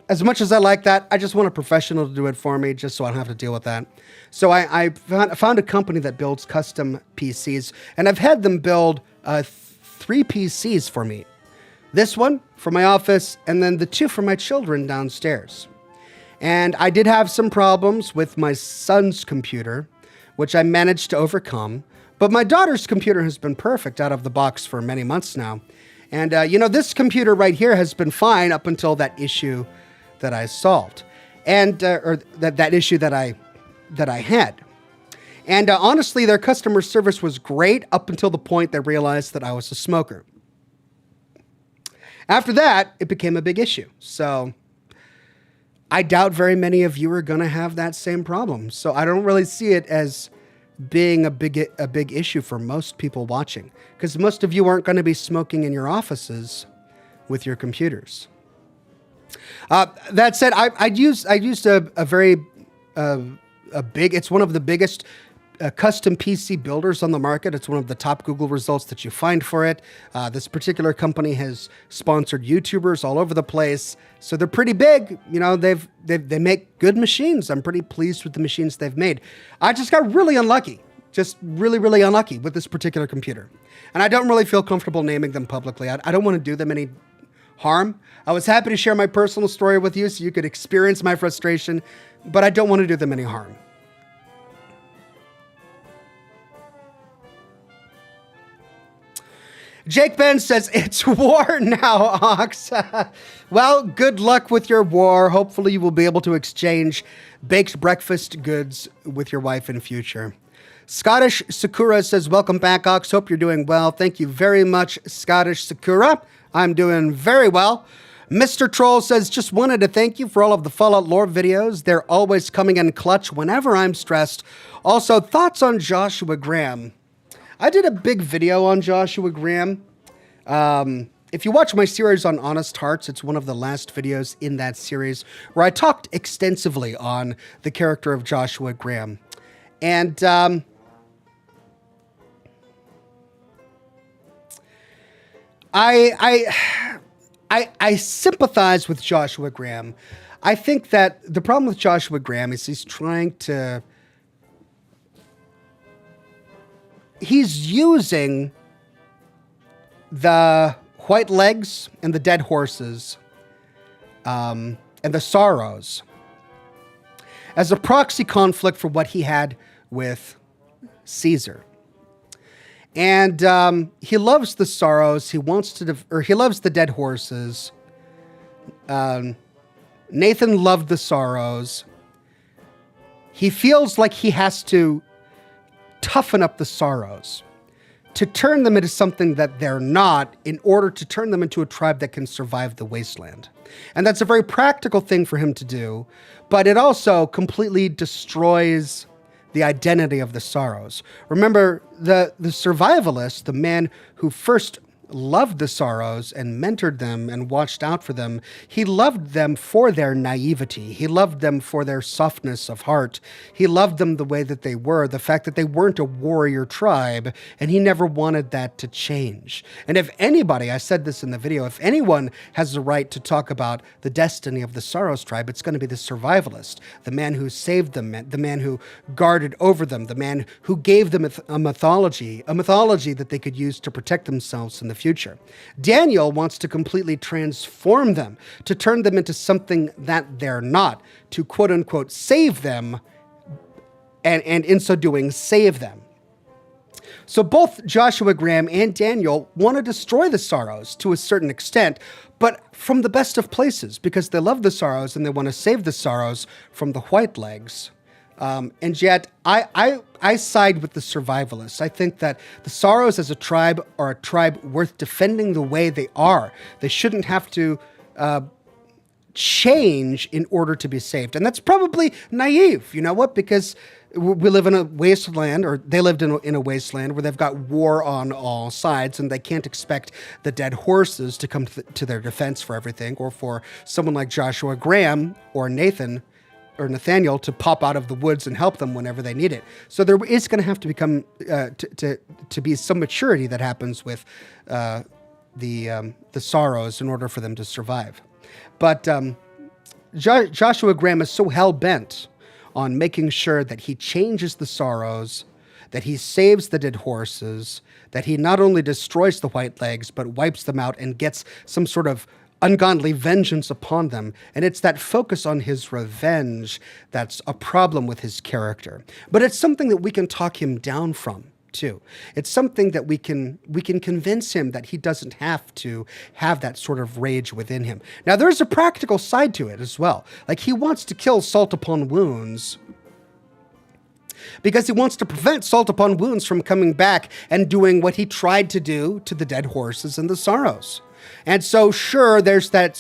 as much as I like that, I just want a professional to do it for me, just so I don't have to deal with that. So I found a company that builds custom PCs, and I've had them build 3 PCs for me. This one for my office, and then the 2 for my children downstairs. And I did have some problems with my son's computer, which I managed to overcome. But my daughter's computer has been perfect out of the box for many months now. And, this computer right here has been fine up until that issue that I solved. And, or that issue that I had. And honestly, their customer service was great up until the point they realized that I was a smoker. After that, it became a big issue. So I doubt very many of you are going to have that same problem. So I don't really see it as being a big issue for most people watching, because most of you aren't going to be smoking in your offices with your computers. That said, I used a very big. It's one of the biggest custom PC builders on the market. It's one of the top Google results that you find for it. This particular company has sponsored YouTubers all over the place, so they're pretty big. They make good machines. I'm pretty pleased with the machines they've made. I just got really unlucky, just really, really unlucky with this particular computer, and I don't really feel comfortable naming them publicly. I don't want to do them any harm. I was happy to share my personal story with you so you could experience my frustration, but I don't want to do them any harm. Jake Ben says, it's war now, Ox. Well, good luck with your war. Hopefully you will be able to exchange baked breakfast goods with your wife in future. Scottish Sakura says, welcome back, Ox. Hope you're doing well. Thank you very much, Scottish Sakura. I'm doing very well. Mr. Troll says, just wanted to thank you for all of the Fallout lore videos. They're always coming in clutch whenever I'm stressed. Also, thoughts on Joshua Graham. I did a big video on Joshua Graham. If you watch my series on Honest Hearts, it's one of the last videos in that series where I talked extensively on the character of Joshua Graham. And I sympathize with Joshua Graham. I think that the problem with Joshua Graham is he's using the white legs and the dead horses and the sorrows as a proxy conflict for what he had with Caesar. And he loves the sorrows. He loves the dead horses. Nathan loved the sorrows. He feels like he has to toughen up the sorrows to turn them into something that they're not, in order to turn them into a tribe that can survive the wasteland. And that's a very practical thing for him to do, but it also completely destroys the identity of the sorrows. Remember, the survivalist, the man who first loved the sorrows and mentored them and watched out for them, he loved them for their naivety. He loved them for their softness of heart. He loved them the way that they were, the fact that they weren't a warrior tribe, and he never wanted that to change. And if anybody, I said this in the video, if anyone has the right to talk about the destiny of the Sorrows tribe, it's going to be the survivalist, the man who saved them, the man who guarded over them, the man who gave them a mythology that they could use to protect themselves in the future. Daniel wants to completely transform them, to turn them into something that they're not, to quote unquote save them, and in so doing save them. So both Joshua Graham and Daniel want to destroy the Sorrows to a certain extent, but from the best of places, because they love the Sorrows and they want to save the Sorrows from the White Legs. And yet, I side with the survivalists. I think that the Sorrows as a tribe are a tribe worth defending the way they are. They shouldn't have to change in order to be saved. And that's probably naive, you know what? Because we live in a wasteland, or they lived in a wasteland where they've got war on all sides, and they can't expect the dead horses to come to their defense for everything, or for someone like Joshua Graham or Nathan or Nathaniel to pop out of the woods and help them whenever they need it. So there is going to have to become to be some maturity that happens with the Sorrows in order for them to survive. But Joshua Graham is so hell-bent on making sure that he changes the Sorrows, that he saves the dead horses, that he not only destroys the White Legs, but wipes them out and gets some sort of ungodly vengeance upon them. And it's that focus on his revenge that's a problem with his character. But it's something that we can talk him down from, too. It's something that we can convince him that he doesn't have to have that sort of rage within him. Now, there's a practical side to it as well. Like, he wants to kill Salt Upon Wounds because he wants to prevent Salt Upon Wounds from coming back and doing what he tried to do to the dead horses and the sorrows. And so, sure, there's that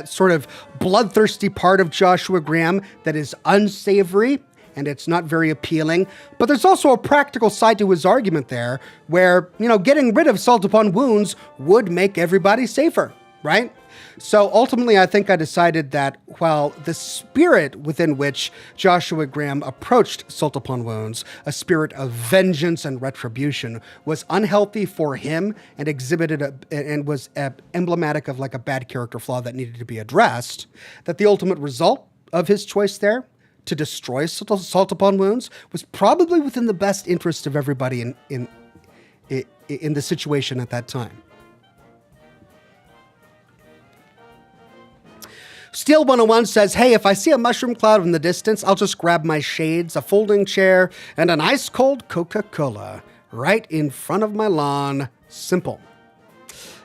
sort of bloodthirsty part of Joshua Graham that is unsavory, and it's not very appealing. But there's also a practical side to his argument there, where, getting rid of Salt Upon Wounds would make everybody safer, right? So ultimately, I think I decided that while the spirit within which Joshua Graham approached Salt Upon Wounds, a spirit of vengeance and retribution, was unhealthy for him and was emblematic of like a bad character flaw that needed to be addressed, that the ultimate result of his choice there to destroy Salt Upon Wounds was probably within the best interest of everybody in the situation at that time. Steel 101 says, hey, if I see a mushroom cloud in the distance, I'll just grab my shades, a folding chair, and an ice-cold Coca-Cola right in front of my lawn. Simple.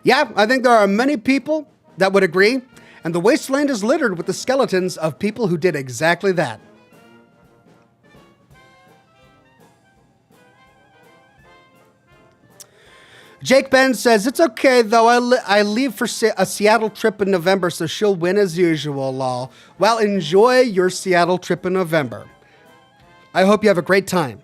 Yeah, I think there are many people that would agree, and the wasteland is littered with the skeletons of people who did exactly that. Jake Ben says, it's okay, though. I leave for a Seattle trip in November, so she'll win as usual, lol. Well, enjoy your Seattle trip in November. I hope you have a great time.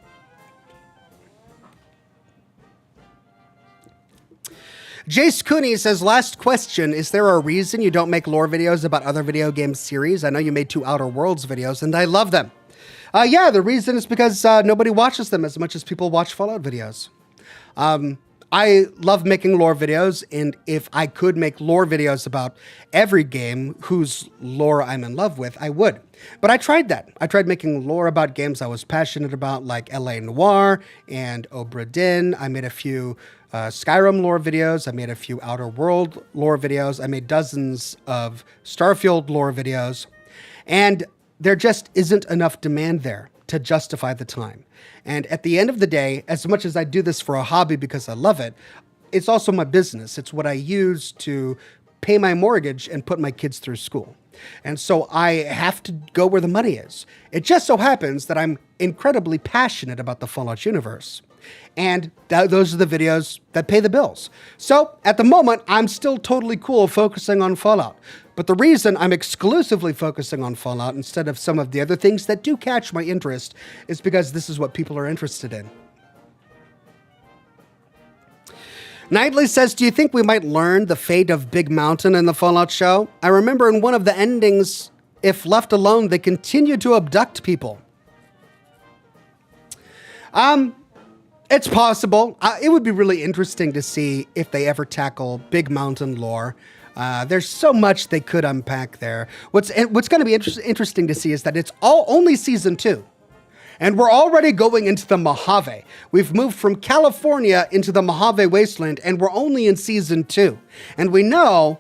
Jace Cooney says, last question. Is there a reason you don't make lore videos about other video game series? I know you made 2 Outer Worlds videos, and I love them. Yeah, the reason is because nobody watches them as much as people watch Fallout videos. I love making lore videos, and if I could make lore videos about every game whose lore I'm in love with, I would. But I tried that. I tried making lore about games I was passionate about, like L.A. Noire and Obra Dinn. I made a few Skyrim lore videos. I made a few Outer World lore videos. I made dozens of Starfield lore videos. And there just isn't enough demand there to justify the time. And at the end of the day, as much as I do this for a hobby because I love it, it's also my business. It's what I use to pay my mortgage and put my kids through school. And so I have to go where the money is. It just so happens that I'm incredibly passionate about the Fallout universe. And those are the videos that pay the bills. So at the moment, I'm still totally cool focusing on Fallout. But the reason I'm exclusively focusing on Fallout instead of some of the other things that do catch my interest is because this is what people are interested in. Knightley says, do you think we might learn the fate of Big Mountain in the Fallout show? I remember in one of the endings, if left alone, they continue to abduct people. It's possible. It would be really interesting to see if they ever tackle Big Mountain lore. There's so much they could unpack there. What's going to be interesting to see is that it's only season 2. And we're already going into the Mojave. We've moved from California into the Mojave Wasteland, and we're only in season 2. And we know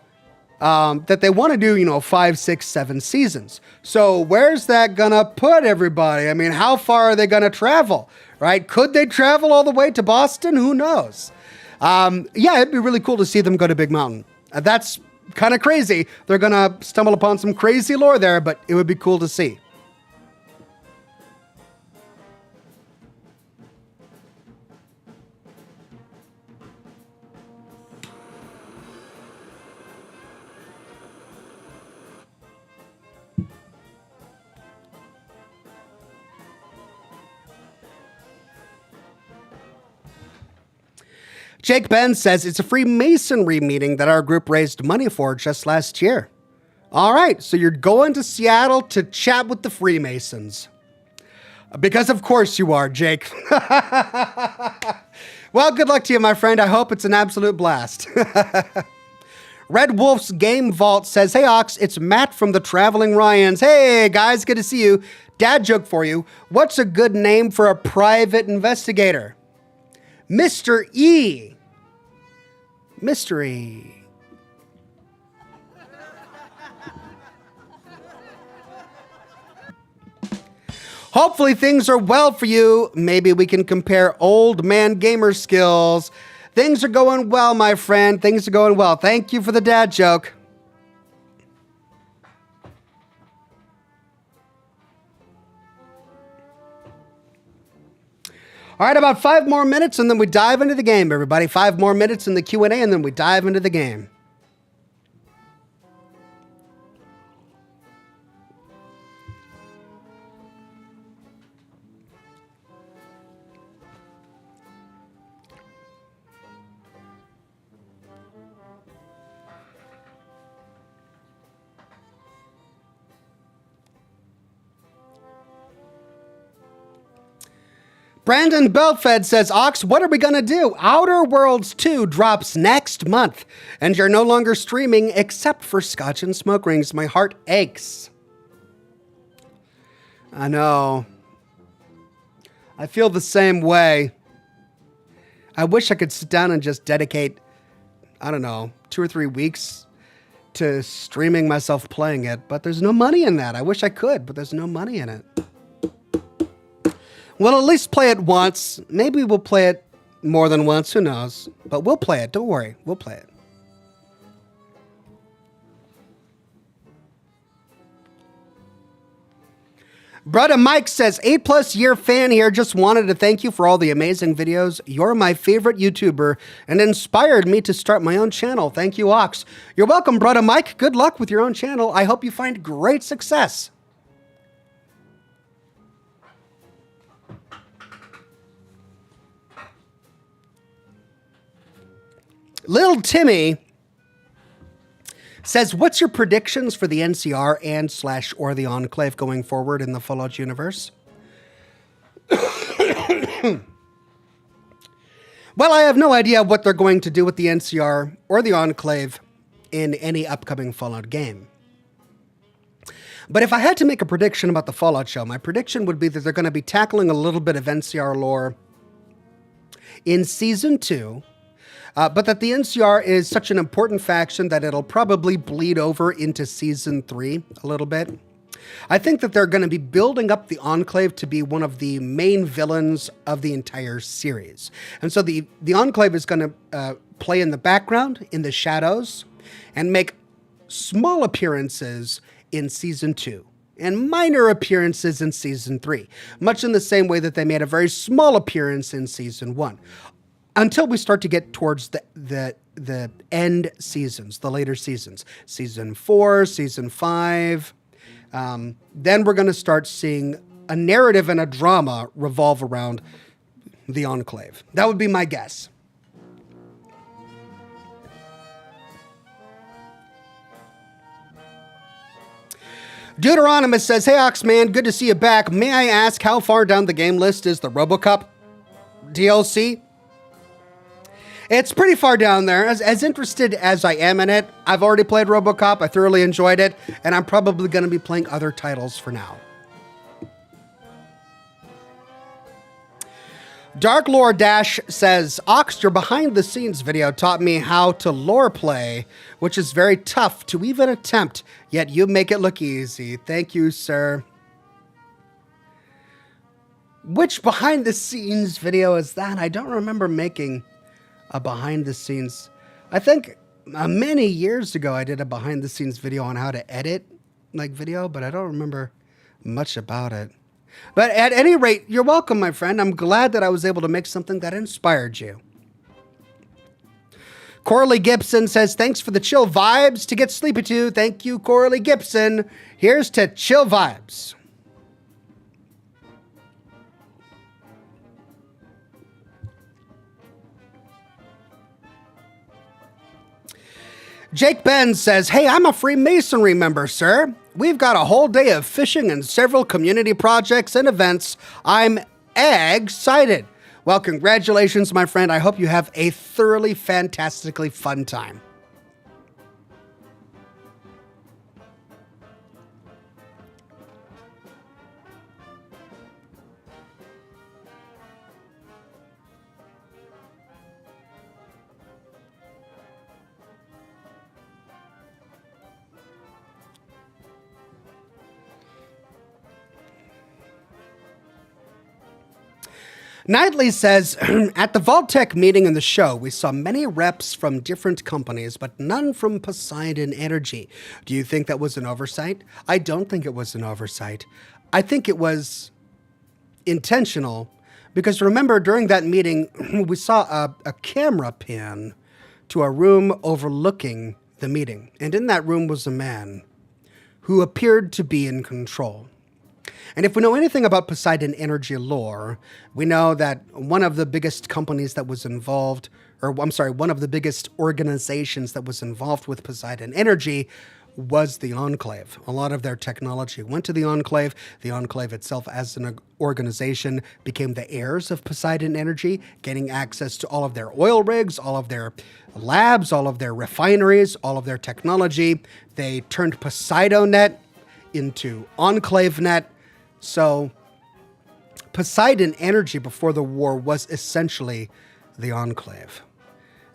that they want to do, 5, 6, 7 seasons. So where's that going to put everybody? I mean, how far are they going to travel, right? Could they travel all the way to Boston? Who knows? Yeah, it'd be really cool to see them go to Big Mountain. That's kind of crazy. They're going to stumble upon some crazy lore there, but it would be cool to see. Jake Ben says it's a Freemasonry meeting that our group raised money for just last year. All right, so you're going to Seattle to chat with the Freemasons. Because of course you are, Jake. Well, good luck to you, my friend. I hope it's an absolute blast. Red Wolf's Game Vault says, hey, Ox, it's Matt from the Traveling Ryans. Hey, guys, good to see you. Dad joke for you. What's a good name for a private investigator? Mr. E. Mystery. Hopefully things are well for you. Maybe we can compare old man gamer skills. Things are going well, my friend. Things are going well. Thank you for the dad joke. All right, about 5 more minutes and then we dive into the game, everybody. 5 more minutes in the Q&A and then we dive into the game. Brandon Belfed says, Ox, what are we going to do? Outer Worlds 2 drops next month, and you're no longer streaming except for Scotch and Smoke Rings. My heart aches. I know. I feel the same way. I wish I could sit down and just dedicate, I don't know, 2 or 3 weeks to streaming myself playing it, but there's no money in that. I wish I could, but there's no money in it. We'll at least play it once. Maybe we'll play it more than once. Who knows? But we'll play it. Don't worry. We'll play it. Brother Mike says, 8+ year fan here. Just wanted to thank you for all the amazing videos. You're my favorite YouTuber and inspired me to start my own channel. Thank you, Ox. You're welcome, Brother Mike. Good luck with your own channel. I hope you find great success. Little Timmy says, what's your predictions for the NCR and / or the Enclave going forward in the Fallout universe? Well, I have no idea what they're going to do with the NCR or the Enclave in any upcoming Fallout game. But if I had to make a prediction about the Fallout show, my prediction would be that they're going to be tackling a little bit of NCR lore in Season 2, but that the NCR is such an important faction that it'll probably bleed over into Season 3 a little bit. I think that they're going to be building up the Enclave to be one of the main villains of the entire series. And so the Enclave is going to play in the background, in the shadows, and make small appearances in Season 2 and minor appearances in Season 3, much in the same way that they made a very small appearance in Season 1. Until we start to get towards the end seasons, the later seasons, Season 4, Season 5, then we're going to start seeing a narrative and a drama revolve around the Enclave. That would be my guess. Deuteronomous says, hey, Oxman, good to see you back. May I ask how far down the game list is the RoboCop DLC? It's pretty far down there. As interested as I am in it, I've already played RoboCop. I thoroughly enjoyed it, and I'm probably going to be playing other titles for now. Dark Lore Dash says, Ox, your behind-the-scenes video taught me how to lore play, which is very tough to even attempt, yet you make it look easy. Thank you, sir. Which behind-the-scenes video is that? I don't remember making a behind-the-scenes. I think many years ago I did a behind-the-scenes video on how to edit video, but I don't remember much about it. But at any rate, you're welcome, my friend. I'm glad that I was able to make something that inspired you. Corley Gibson says, thanks for the chill vibes to get sleepy to. Thank you, Corley Gibson. Here's to chill vibes. Jake Ben says, hey, I'm a Freemasonry member, sir. We've got a whole day of fishing and several community projects and events. I'm excited. Well, congratulations, my friend. I hope you have a thoroughly, fantastically fun time. Knightley says, at the Vault-Tec meeting in the show, we saw many reps from different companies, but none from Poseidon Energy. Do you think that was an oversight? I don't think it was an oversight. I think it was intentional, because remember, during that meeting, we saw a camera pan to a room overlooking the meeting. And in that room was a man who appeared to be in control. And if we know anything about Poseidon Energy lore, we know that one of the biggest companies that was involved, one of the biggest organizations that was involved with Poseidon Energy was the Enclave. A lot of their technology went to the Enclave. The Enclave itself, as an organization, became the heirs of Poseidon Energy, gaining access to all of their oil rigs, all of their labs, all of their refineries, all of their technology. They turned PoseidoNet into EnclaveNet. So Poseidon Energy before the war was essentially the Enclave.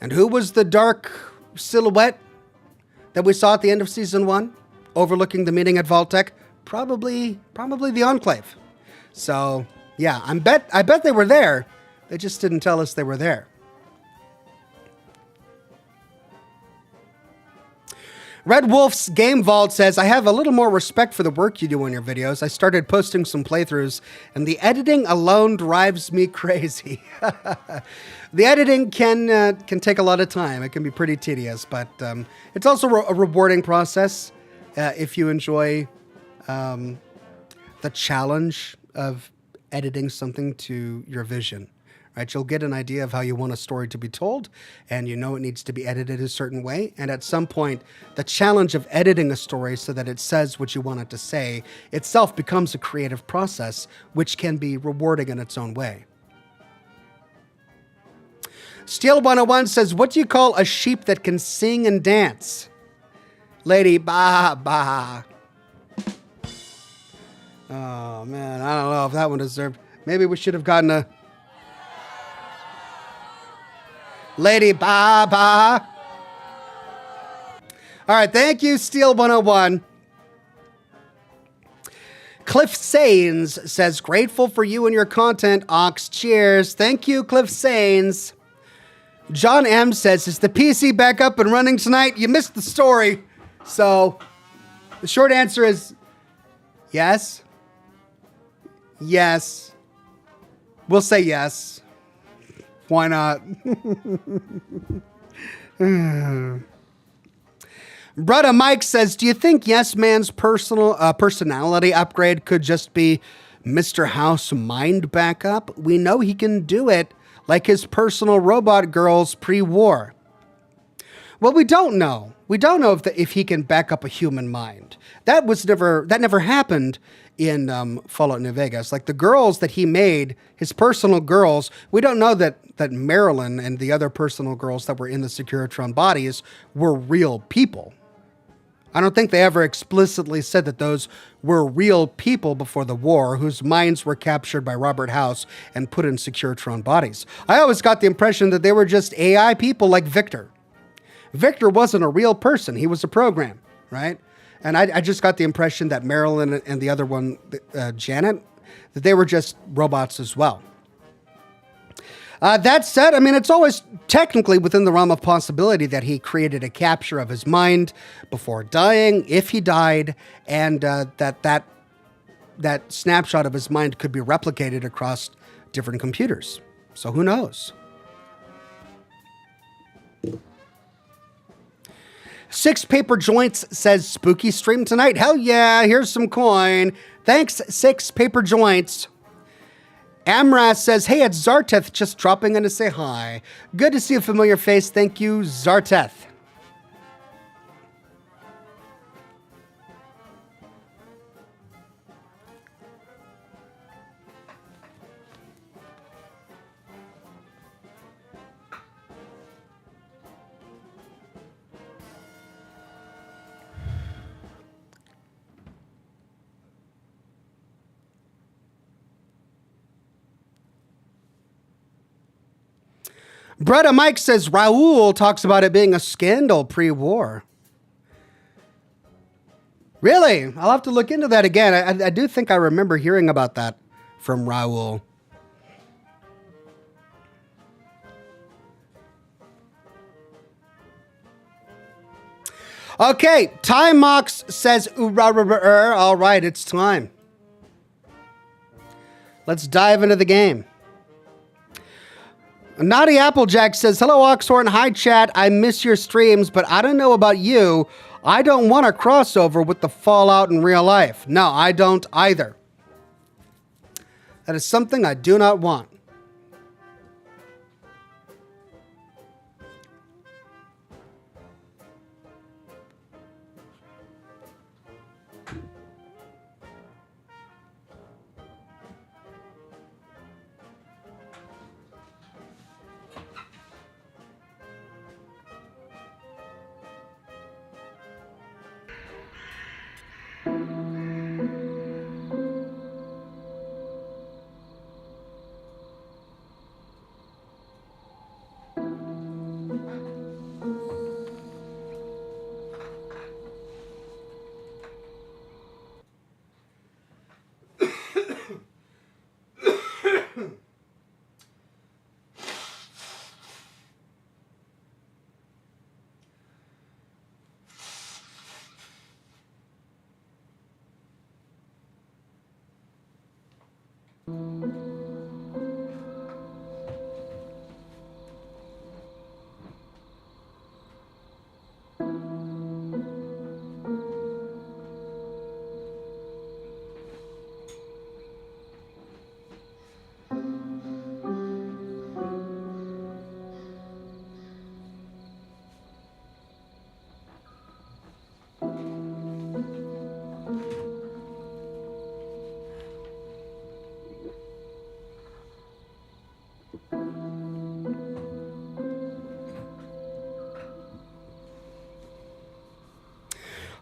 And who was the dark silhouette that we saw at the end of season 1, overlooking the meeting at Vault-Tec? Probably the Enclave. So yeah, I bet they were there. They just didn't tell us they were there. Red Wolf's Game Vault says, I have a little more respect for the work you do on your videos. I started posting some playthroughs, and the editing alone drives me crazy. The editing can take a lot of time. It can be pretty tedious, but it's also a rewarding process if you enjoy the challenge of editing something to your vision. Right, you'll get an idea of how you want a story to be told, and you know it needs to be edited a certain way. And at some point, the challenge of editing a story so that it says what you want it to say itself becomes a creative process, which can be rewarding in its own way. Steel 101 says, what do you call a sheep that can sing and dance? Lady Bah Bah. Oh, man, I don't know if that one deserved. Maybe we should have gotten a Lady Baba. All right, thank you, Steel 101. Cliff Sains says, grateful for you and your content, Ox. Cheers. Thank you, Cliff Sains. John M says, is the PC back up and running tonight? You missed the story. So the short answer is yes. Yes. We'll say yes. Why not? Brother Mike says, do you think Yes Man's personality upgrade could just be Mr. House mind backup? We know he can do it like his personal robot girls pre-war. Well, we don't know. We don't know if he can back up a human mind. That never happened in Fallout New Vegas. Like the girls that he made, his personal girls, we don't know that Marilyn and the other personal girls that were in the Securitron bodies were real people. I don't think they ever explicitly said that those were real people before the war whose minds were captured by Robert House and put in Securitron bodies. I always got the impression that they were just AI people like Victor. Victor wasn't a real person. He was a program, right? And I just got the impression that Marilyn and the other one, Janet, that they were just robots as well. That said, I mean, it's always technically within the realm of possibility that he created a capture of his mind before dying, if he died, and that snapshot of his mind could be replicated across different computers. So who knows? Six Paper Joints says, spooky stream tonight. Hell yeah, here's some coin. Thanks, Six Paper Joints. Amras says, hey, it's Zarteth just dropping in to say hi. Good to see a familiar face. Thank you, Zarteth. Bretta Mike says Raul talks about it being a scandal pre-war. Really? I'll have to look into that again. I do think I remember hearing about that from Raul. Okay, Time Mox says, all right, it's time. Let's dive into the game. Naughty Applejack says, hello, Oxhorn. Hi, chat. I miss your streams, but I don't know about you. I don't want a crossover with the Fallout in real life. No, I don't either. That is something I do not want.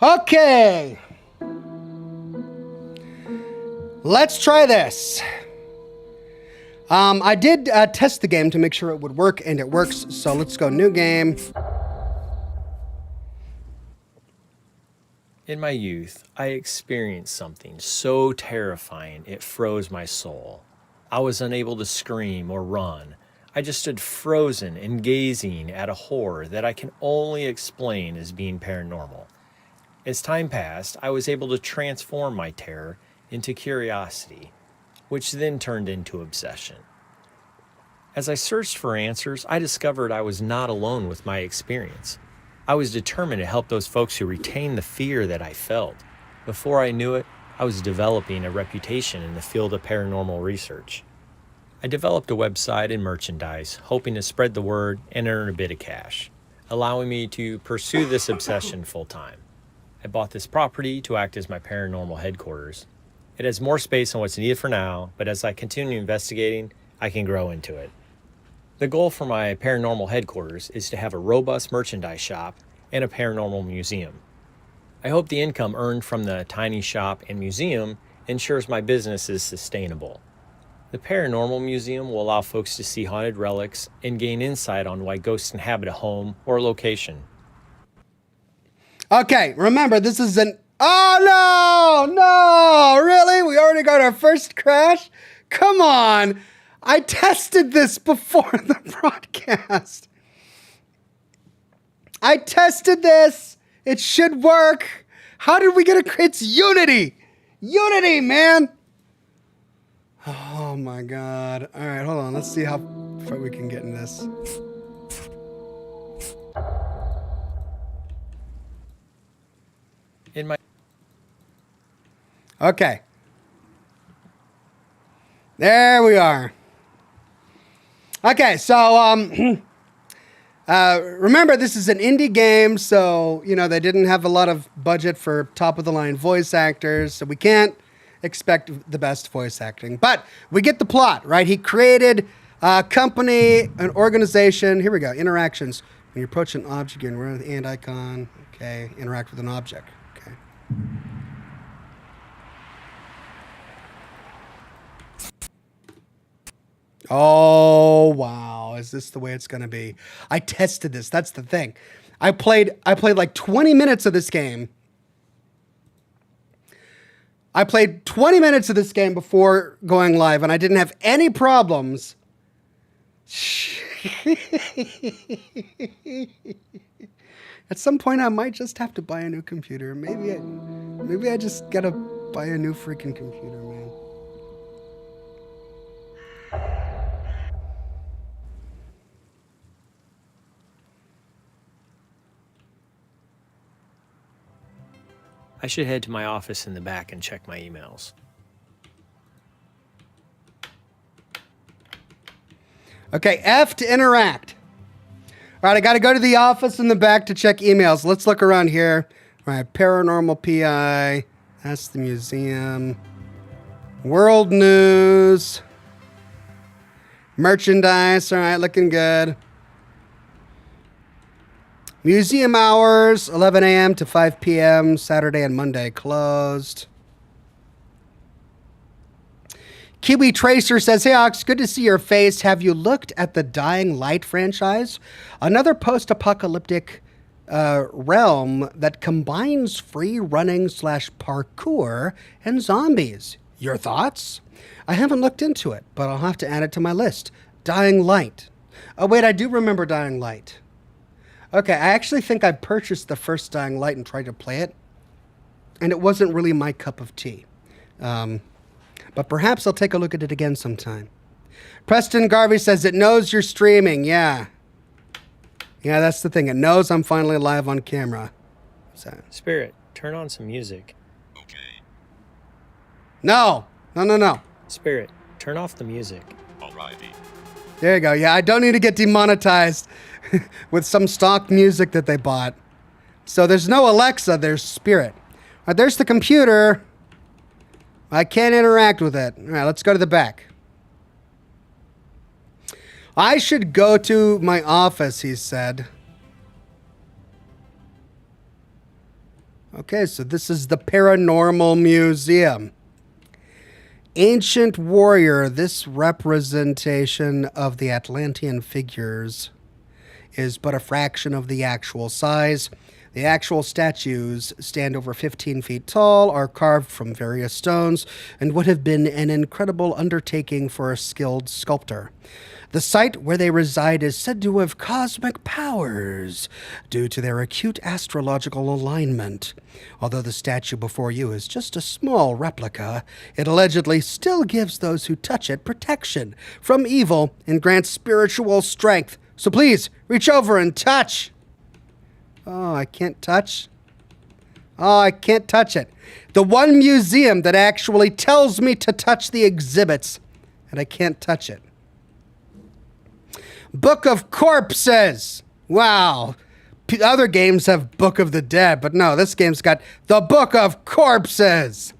Okay. Let's try this. I did test the game to make sure it would work, and it works. So let's go new game. In my youth, I experienced something so terrifying it froze my soul. I was unable to scream or run. I just stood frozen and gazing at a horror that I can only explain as being paranormal. As time passed, I was able to transform my terror into curiosity, which then turned into obsession. As I searched for answers, I discovered I was not alone with my experience. I was determined to help those folks who retained the fear that I felt. Before I knew it, I was developing a reputation in the field of paranormal research. I developed a website and merchandise, hoping to spread the word and earn a bit of cash, allowing me to pursue this obsession full time. I bought this property to act as my paranormal headquarters. It has more space than what's needed for now, but as I continue investigating, I can grow into it. The goal for my paranormal headquarters is to have a robust merchandise shop and a paranormal museum. I hope the income earned from the tiny shop and museum ensures my business is sustainable. The Paranormal Museum will allow folks to see haunted relics and gain insight on why ghosts inhabit a home or location. Okay, remember, this is an... Oh, no, really? We already got our first crash? Come on. I tested this before the broadcast. I tested this. It should work. How did we get a... It's Unity. Unity, man. Oh, my God. All right, hold on. Let's see how far we can get in this. Okay. There we are. Okay, so remember, this is an indie game, so, you know, they didn't have a lot of budget for top-of-the-line voice actors, so we can't expect the best voice acting. But we get the plot, right? He created a company, an organization. Here we go, interactions. When you approach an object, you're in the hand icon. Okay, interact with an object. Okay. Oh, wow. Is this the way it's going to be? I tested this. That's the thing. I played like 20 minutes of this game. I played 20 minutes of this game before going live, and I didn't have any problems. At some point, I might just have to buy a new computer. Maybe I just gotta buy a new freaking computer, man. I should head to my office in the back and check my emails. Okay, F to interact. All right, I got to go to the office in the back to check emails. Let's look around here. All right, Paranormal PI. That's the museum. World news. Merchandise. All right, looking good. Museum hours, 11 a.m. to 5 p.m. Saturday and Monday closed. Kiwi Tracer says, "Hey Ox, good to see your face. Have you looked at the Dying Light franchise? Another post-apocalyptic realm that combines free running / parkour and zombies. Your thoughts? I haven't looked into it, but I'll have to add it to my list. Dying Light. Oh wait, I do remember Dying Light. Okay, I actually think I purchased the first Dying Light and tried to play it, and it wasn't really my cup of tea. But perhaps I'll take a look at it again sometime." Preston Garvey says, "It knows you're streaming." Yeah. Yeah, that's the thing. It knows I'm finally live on camera. So. Spirit, turn on some music. Okay. No. Spirit, turn off the music. Alrighty. There you go. Yeah, I don't need to get demonetized with some stock music that they bought. So there's no Alexa, there's Spirit. All right, there's the computer. I can't interact with it. All right, let's go to the back. I should go to my office, he said. Okay, so this is the Paranormal Museum. Ancient warrior, this representation of the Atlantean figures is but a fraction of the actual size. The actual statues stand over 15 feet tall, are carved from various stones, and would have been an incredible undertaking for a skilled sculptor. The site where they reside is said to have cosmic powers due to their acute astrological alignment. Although the statue before you is just a small replica, it allegedly still gives those who touch it protection from evil and grants spiritual strength. So please, reach over and touch. Oh, I can't touch. Oh, I can't touch it. The one museum that actually tells me to touch the exhibits, and I can't touch it. Book of Corpses. Wow. Other games have Book of the Dead, but no, this game's got the Book of Corpses.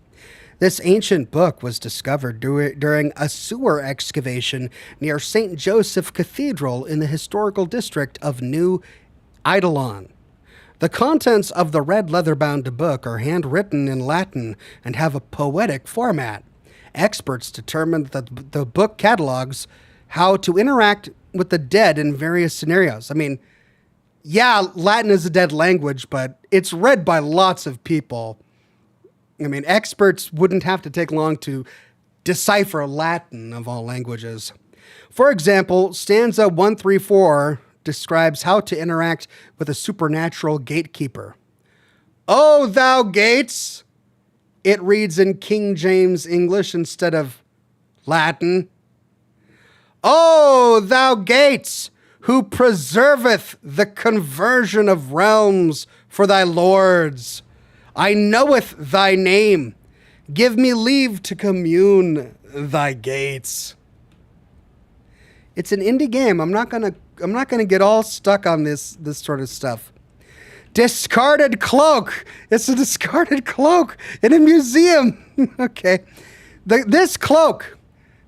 This ancient book was discovered during a sewer excavation near St. Joseph Cathedral in the historical district of New Eidolon. The contents of the red leather-bound book are handwritten in Latin and have a poetic format. Experts determined that the book catalogs how to interact with the dead in various scenarios. I mean, yeah, Latin is a dead language, but it's read by lots of people. I mean, experts wouldn't have to take long to decipher Latin of all languages. For example, stanza 134 describes how to interact with a supernatural gatekeeper. "O thou gates!" It reads in King James English instead of Latin. "O thou gates, who preserveth the conversion of realms for thy lords, I knoweth thy name. Give me leave to commune thy gates." It's an indie game. I'm not gonna get all stuck on this sort of stuff. Discarded cloak. It's a discarded cloak in a museum. Okay. This cloak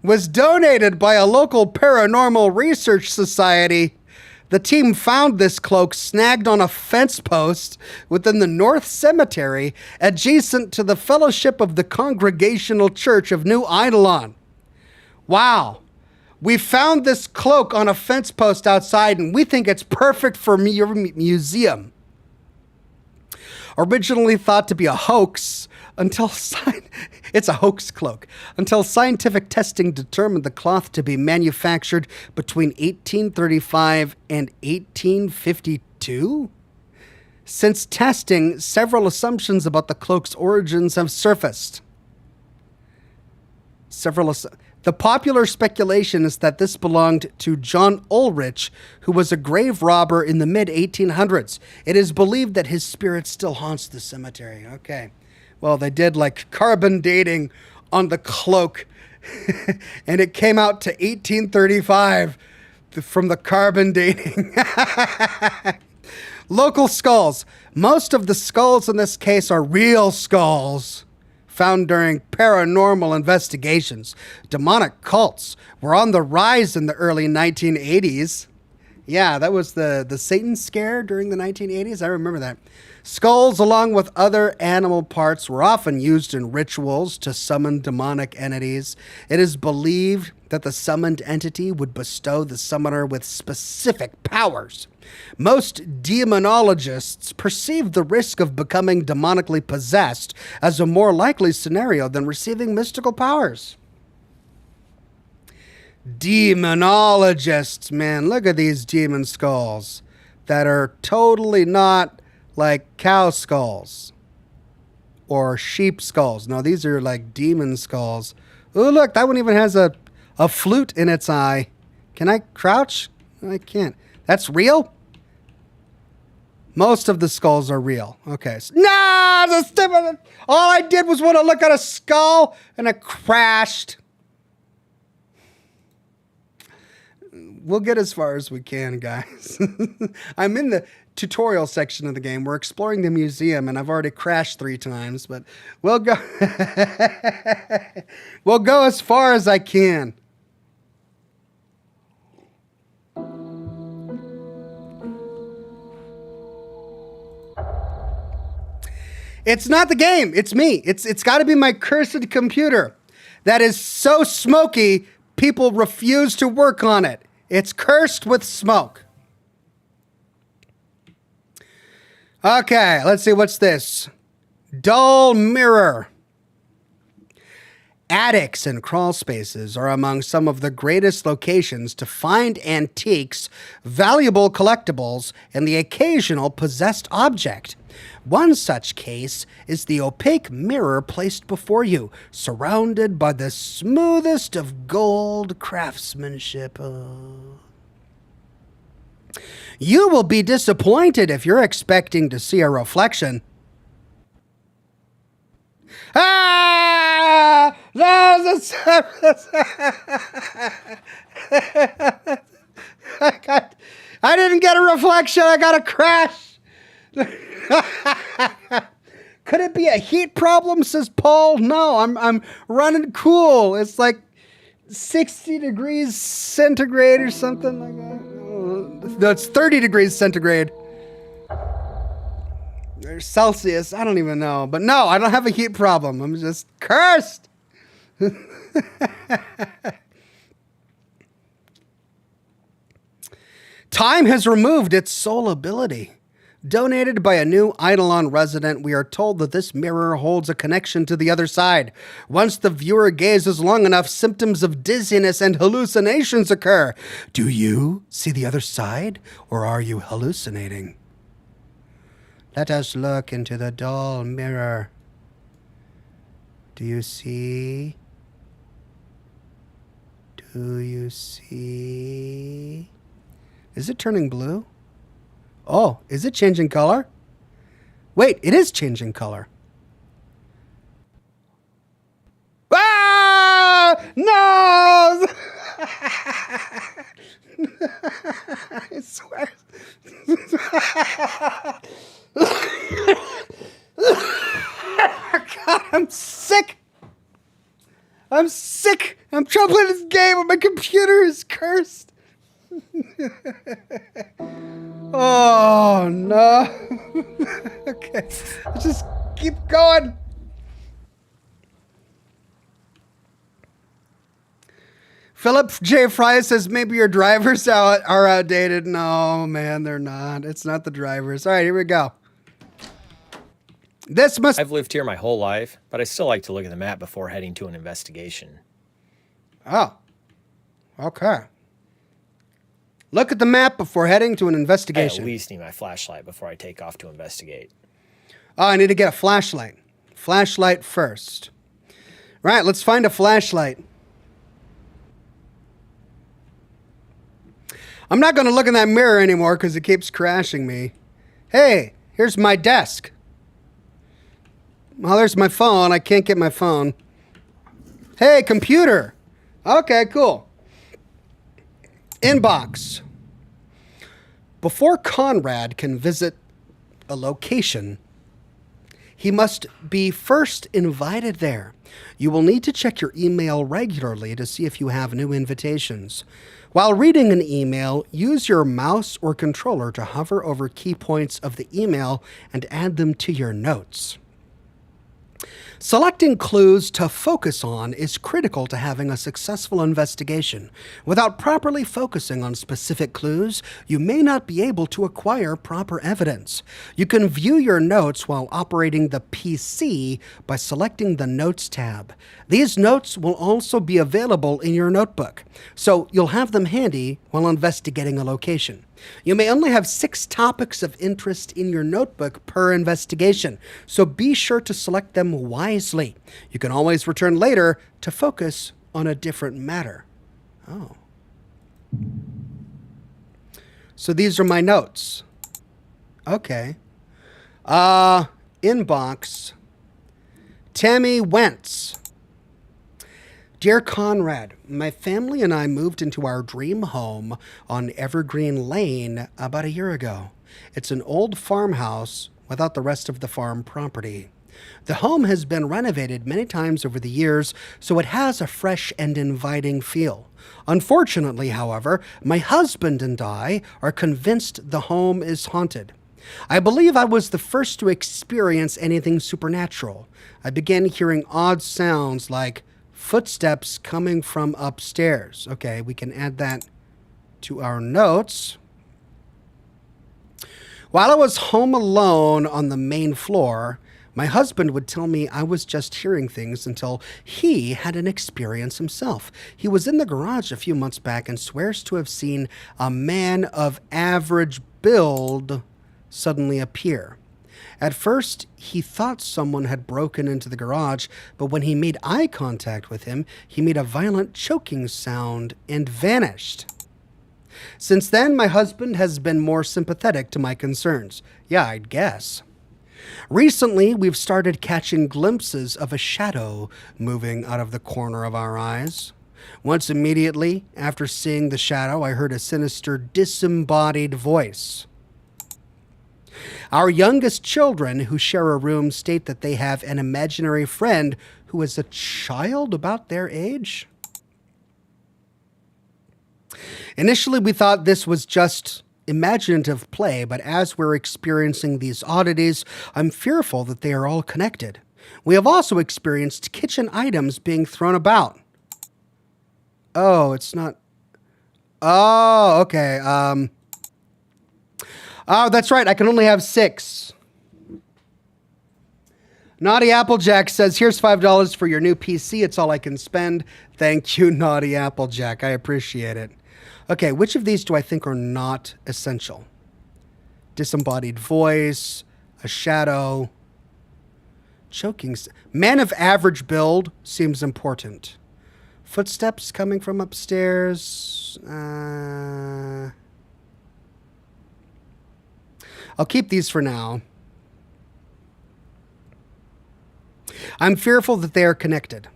was donated by a local paranormal research society. The team found this cloak snagged on a fence post within the North Cemetery, adjacent to the Fellowship of the Congregational Church of New Eidolon. Wow. We found this cloak on a fence post outside, and we think it's perfect for your museum. Originally thought to be a hoax, it's a hoax cloak, until scientific testing determined the cloth to be manufactured between 1835 and 1852. Since testing, several assumptions about the cloak's origins have surfaced. The popular speculation is that this belonged to John Ulrich, who was a grave robber in the mid-1800s. It is believed that his spirit still haunts the cemetery. Okay. Well, they did like carbon dating on the cloak, and it came out to 1835 from the carbon dating. Local skulls. Most of the skulls in this case are real skulls found during paranormal investigations. Demonic cults were on the rise in the early 1980s. Yeah, that was the Satan scare during the 1980s. I remember that. Skulls, along with other animal parts, were often used in rituals to summon demonic entities. It is believed that the summoned entity would bestow the summoner with specific powers. Most demonologists perceive the risk of becoming demonically possessed as a more likely scenario than receiving mystical powers. Demonologists, man, look at these demon skulls that are totally not like cow skulls or sheep skulls. No, these are like demon skulls. Oh, look, that one even has a flute in its eye. Can I crouch? I can't. That's real? Most of the skulls are real. Okay. All I did was want to look at a skull and it crashed. We'll get as far as we can, guys. I'm in the tutorial section of the game. We're exploring the museum, and I've already crashed 3 times, but we'll go. We'll go as far as I can. It's not the game. It's me. It's got to be my cursed computer that is so smoky, people refuse to work on it. It's cursed with smoke. Okay, let's see. What's this? Dull mirror. Attics and crawl spaces are among some of the greatest locations to find antiques, valuable collectibles, and the occasional possessed object. One such case is the opaque mirror placed before you, surrounded by the smoothest of gold craftsmanship. You will be disappointed if you're expecting to see a reflection. Ah! No, I didn't get a reflection. I got a crash. Could it be a heat problem, says Paul? No, I'm running cool. It's like 60 degrees centigrade or something like that. No, it's 30 degrees centigrade. Or Celsius, I don't even know. But no, I don't have a heat problem. I'm just cursed. Time has removed its sole ability. Donated by a new Eidolon resident, we are told that this mirror holds a connection to the other side. Once the viewer gazes long enough, symptoms of dizziness and hallucinations occur. Do you see the other side, or are you hallucinating? Let us look into the dull mirror. Do you see? Do you see? Is it turning blue? Oh, is it changing color? Wait, it is changing color. Ah! No! I swear. God, I'm sick. I'm sick. I'm trying to play this game and my computer is cursed. Oh, no. Okay. Let's just keep going. Philip J. Fry says maybe your drivers are outdated. No, man, they're not. It's not the drivers. All right, here we go. I've lived here my whole life, but I still like to look at the map before heading to an investigation. Oh, okay. Look at the map before heading to an I investigation. at least need my flashlight before I take off to investigate. Oh, I need to get a flashlight. Flashlight first. Right, let's find a flashlight. I'm not going to look in that mirror anymore because it keeps crashing me. Hey, here's my desk. Well, there's my phone. I can't get my phone. Hey, computer. Okay, cool. Inbox. Before Conrad can visit a location, he must be first invited there. You will need to check your email regularly to see if you have new invitations. While reading an email, use your mouse or controller to hover over key points of the email and add them to your notes. Selecting clues to focus on is critical to having a successful investigation. Without properly focusing on specific clues, you may not be able to acquire proper evidence. You can view your notes while operating the PC by selecting the Notes tab. These notes will also be available in your notebook, so you'll have them handy while investigating a location. You may only have 6 topics of interest in your notebook per investigation, so be sure to select them wisely. You can always return later to focus on a different matter. Oh. So these are my notes. Okay. Inbox. Tammy Wentz. Dear Conrad, my family and I moved into our dream home on Evergreen Lane about a year ago. It's an old farmhouse without the rest of the farm property. The home has been renovated many times over the years, so it has a fresh and inviting feel. Unfortunately, however, my husband and I are convinced the home is haunted. I believe I was the first to experience anything supernatural. I began hearing odd sounds like footsteps coming from upstairs. Okay, we can add that to our notes. While I was home alone on the main floor, my husband would tell me I was just hearing things until he had an experience himself. He was in the garage a few months back and swears to have seen a man of average build suddenly appear. At first, he thought someone had broken into the garage, but when he made eye contact with him, he made a violent choking sound and vanished. Since then, my husband has been more sympathetic to my concerns. Yeah, I'd guess. Recently, we've started catching glimpses of a shadow moving out of the corner of our eyes. Once immediately after seeing the shadow, I heard a sinister, disembodied voice. Our youngest children, who share a room, state that they have an imaginary friend who is a child about their age. Initially, we thought this was just imaginative play, but as we're experiencing these oddities, I'm fearful that they are all connected. We have also experienced kitchen items being thrown about. Oh, it's not... Oh, okay. Oh, that's right. I can only have 6. Naughty Applejack says, here's $5 for your new PC. It's all I can spend. Thank you, Naughty Applejack. I appreciate it. Okay, which of these do I think are not essential? Disembodied voice, a shadow, choking. Man of average build seems important. Footsteps coming from upstairs. I'll keep these for now. I'm fearful that they are connected.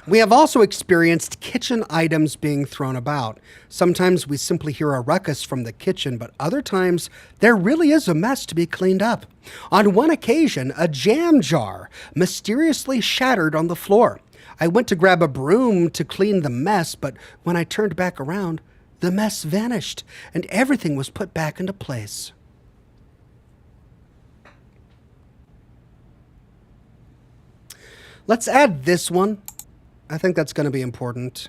We have also experienced kitchen items being thrown about. Sometimes we simply hear a ruckus from the kitchen, but other times there really is a mess to be cleaned up. On one occasion, a jam jar mysteriously shattered on the floor. I went to grab a broom to clean the mess, but when I turned back around, the mess vanished and everything was put back into place. Let's add this one. I think that's going to be important.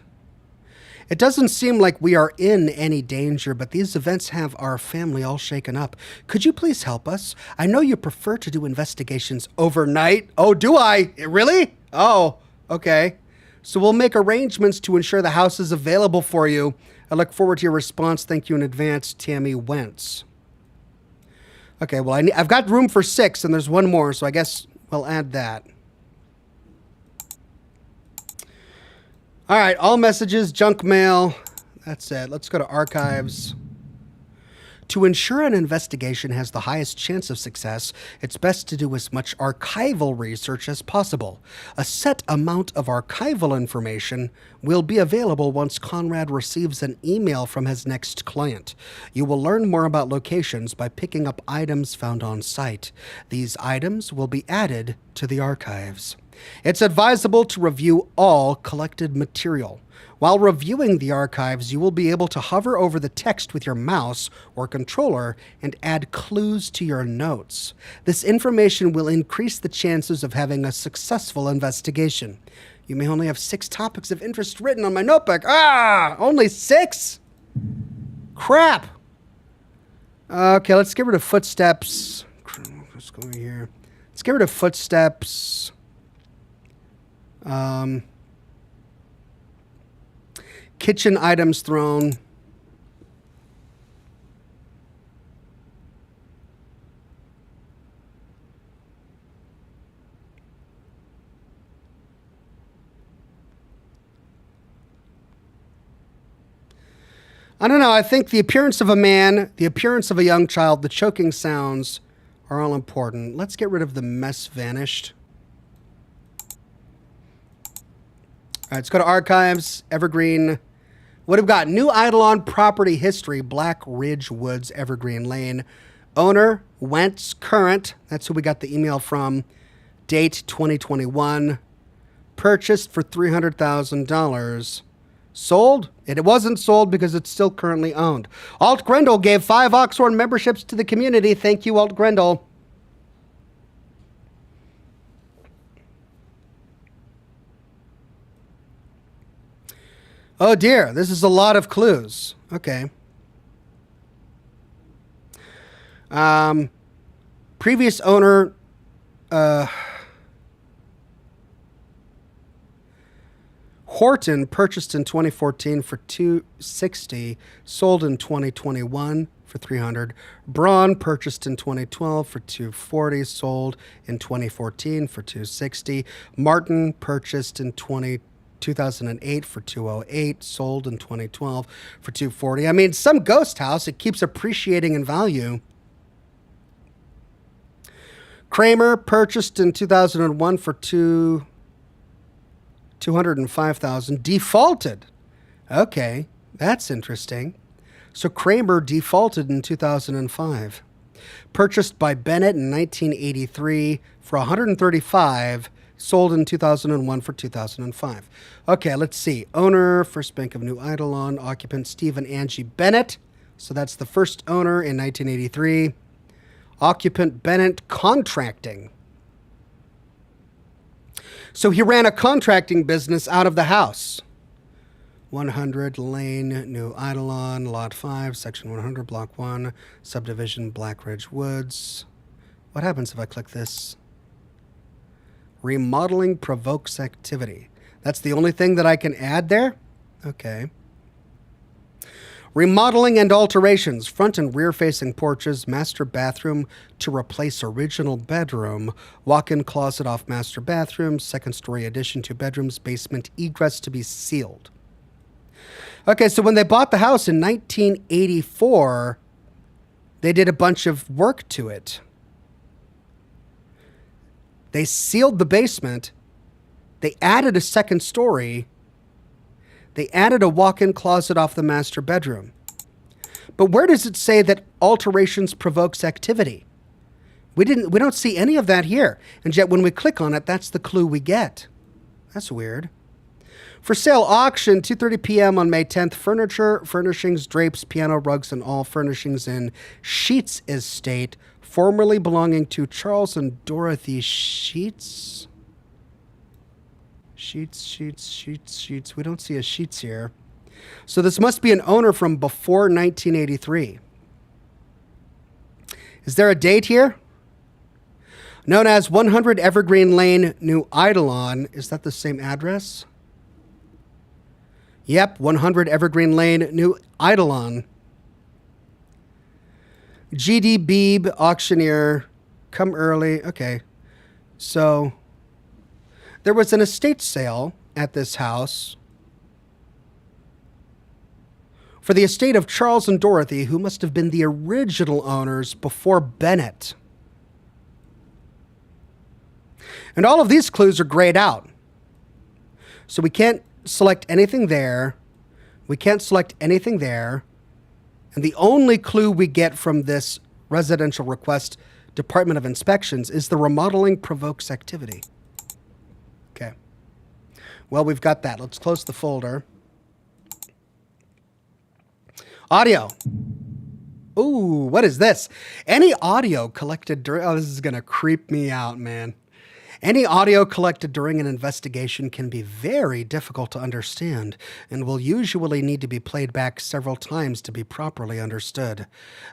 It doesn't seem like we are in any danger, but these events have our family all shaken up. Could you please help us? I know you prefer to do investigations overnight. Oh, do I? Really? Oh, okay. So we'll make arrangements to ensure the house is available for you. I look forward to your response. Thank you in advance, Tammy Wentz. Okay, well, I've got room for 6, and there's one more, so I guess we'll add that. All right, all messages, junk mail. That's it. Let's go to archives. To ensure an investigation has the highest chance of success, it's best to do as much archival research as possible. A set amount of archival information will be available once Conrad receives an email from his next client. You will learn more about locations by picking up items found on site. These items will be added to the archives. It's advisable to review all collected material. While reviewing the archives, you will be able to hover over the text with your mouse or controller and add clues to your notes. This information will increase the chances of having a successful investigation. You may only have 6 topics of interest written on my notebook. Only 6? Crap. Okay, let's get rid of footsteps. Let's go over here. Let's get rid of footsteps. Kitchen items thrown. I don't know. I think the appearance of a man, the appearance of a young child, the choking sounds are all important. Let's get rid of the mess vanished. All right, let's go to archives, Evergreen. What have we got? New Eidolon property history, Black Ridge Woods, Evergreen Lane. Owner, Wentz, current. That's who we got the email from. Date, 2021. Purchased for $300,000. Sold? It wasn't sold because it's still currently owned. Alt Grendel gave 5 Oxhorn memberships to the community. Thank you, Alt Grendel. Oh dear, this is a lot of clues. Okay. Previous owner, Horton, purchased in 2014 for $260, sold in 2021 for $300. Braun, purchased in 2012 for $240, sold in 2014 for $260. Martin, purchased in 2008 for $208, sold in 2012 for $240. I mean, some ghost house, it keeps appreciating in value. Kramer, purchased in 2001 for $205,000, defaulted. Okay, that's interesting. So Kramer defaulted in 2005. Purchased by Bennett in 1983 for $135, sold in 2001 for $2,005. Okay, let's see. Owner, First Bank of New Eidolon. Occupant, Steve and Angie Bennett. So that's the first owner in 1983. Occupant, Bennett Contracting. So he ran a contracting business out of the house. 100 Lane, New Eidolon, Lot 5, Section 100, Block 1, Subdivision, Black Ridge Woods. What happens if I click this? Remodeling provokes activity. That's the only thing that I can add there? Okay. Remodeling and alterations. Front and rear facing porches. Master bathroom to replace original bedroom. Walk-in closet off master bathroom. Second story addition to bedrooms. Basement egress to be sealed. Okay, so when they bought the house in 1984, they did a bunch of work to it. They sealed the basement. They added a second story. They added a walk-in closet off the master bedroom. But where does it say that alterations provokes activity? We don't see any of that here. And yet when we click on it, that's the clue we get. That's weird. For sale auction, 2:30 p.m. on May 10th. Furniture, furnishings, drapes, piano rugs, and all furnishings in Sheets Estate, formerly belonging to Charles and Dorothy Sheets. Sheets. We don't see a Sheets here. So this must be an owner from before 1983. Is there a date here? Known as 100 Evergreen Lane, New Eidolon. Is that the same address? Yep, 100 Evergreen Lane, New Eidolon. GD Beeb, auctioneer, come early. Okay. So there was an estate sale at this house for the estate of Charles and Dorothy, who must have been the original owners before Bennett. And all of these clues are grayed out. So we can't select anything there. We can't select anything there. And the only clue we get from this residential request Department of Inspections is the remodeling provokes activity. Okay. Well, we've got that. Let's close the folder. Audio. Ooh, what is this? Any audio collected during... Oh, this is going to creep me out, man. Any audio collected during an investigation can be very difficult to understand and will usually need to be played back several times to be properly understood.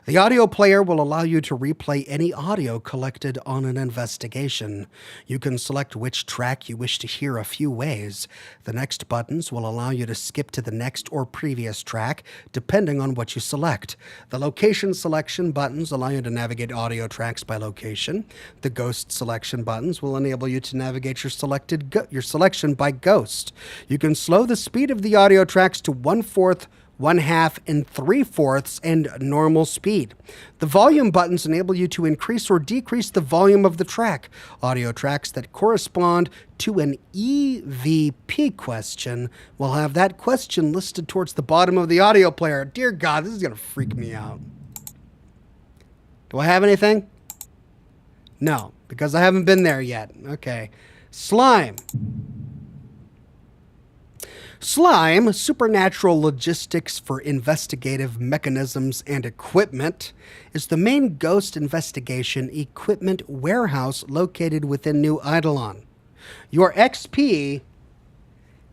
The audio player will allow you to replay any audio collected on an investigation. You can select which track you wish to hear a few ways. The next buttons will allow you to skip to the next or previous track, depending on what you select. The location selection buttons allow you to navigate audio tracks by location. The ghost selection buttons will enable you to navigate your selection by ghost. You can slow the speed of the audio tracks to 1/4, 1/2, and 3/4 and normal speed. The volume buttons enable you to increase or decrease the volume of the track. Audio tracks that correspond to an EVP question will have that question listed towards the bottom of the audio player. Dear God, this is going to freak me out. Do I have anything? No, because I haven't been there yet. Okay. Slime. Slime, supernatural logistics for investigative mechanisms and equipment, is the main ghost investigation equipment warehouse located within New Eidolon. Your XP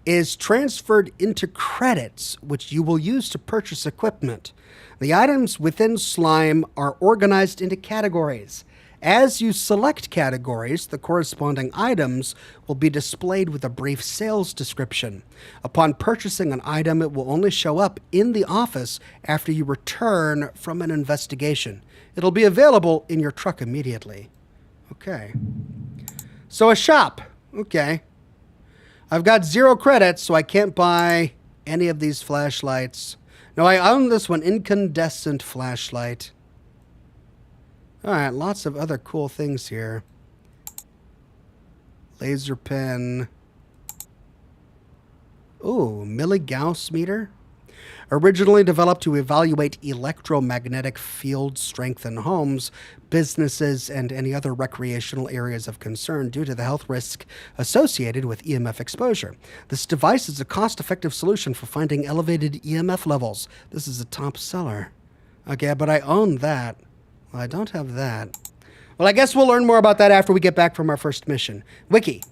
is transferred into credits, which you will use to purchase equipment. The items within Slime are organized into categories. As you select categories, the corresponding items will be displayed with a brief sales description. Upon purchasing an item, it will only show up in the office after you return from an investigation. It'll be available in your truck immediately. Okay. So a shop. Okay. I've got 0 credits, so I can't buy any of these flashlights. No, I own this one, incandescent flashlight. All right, lots of other cool things here. Laser pen. Ooh, milligauss meter. Originally developed to evaluate electromagnetic field strength in homes, businesses, and any other recreational areas of concern due to the health risk associated with EMF exposure. This device is a cost-effective solution for finding elevated EMF levels. This is a top seller. Okay, but I own that. Well, I don't have that. Well, I guess we'll learn more about that after we get back from our first mission. Wiki.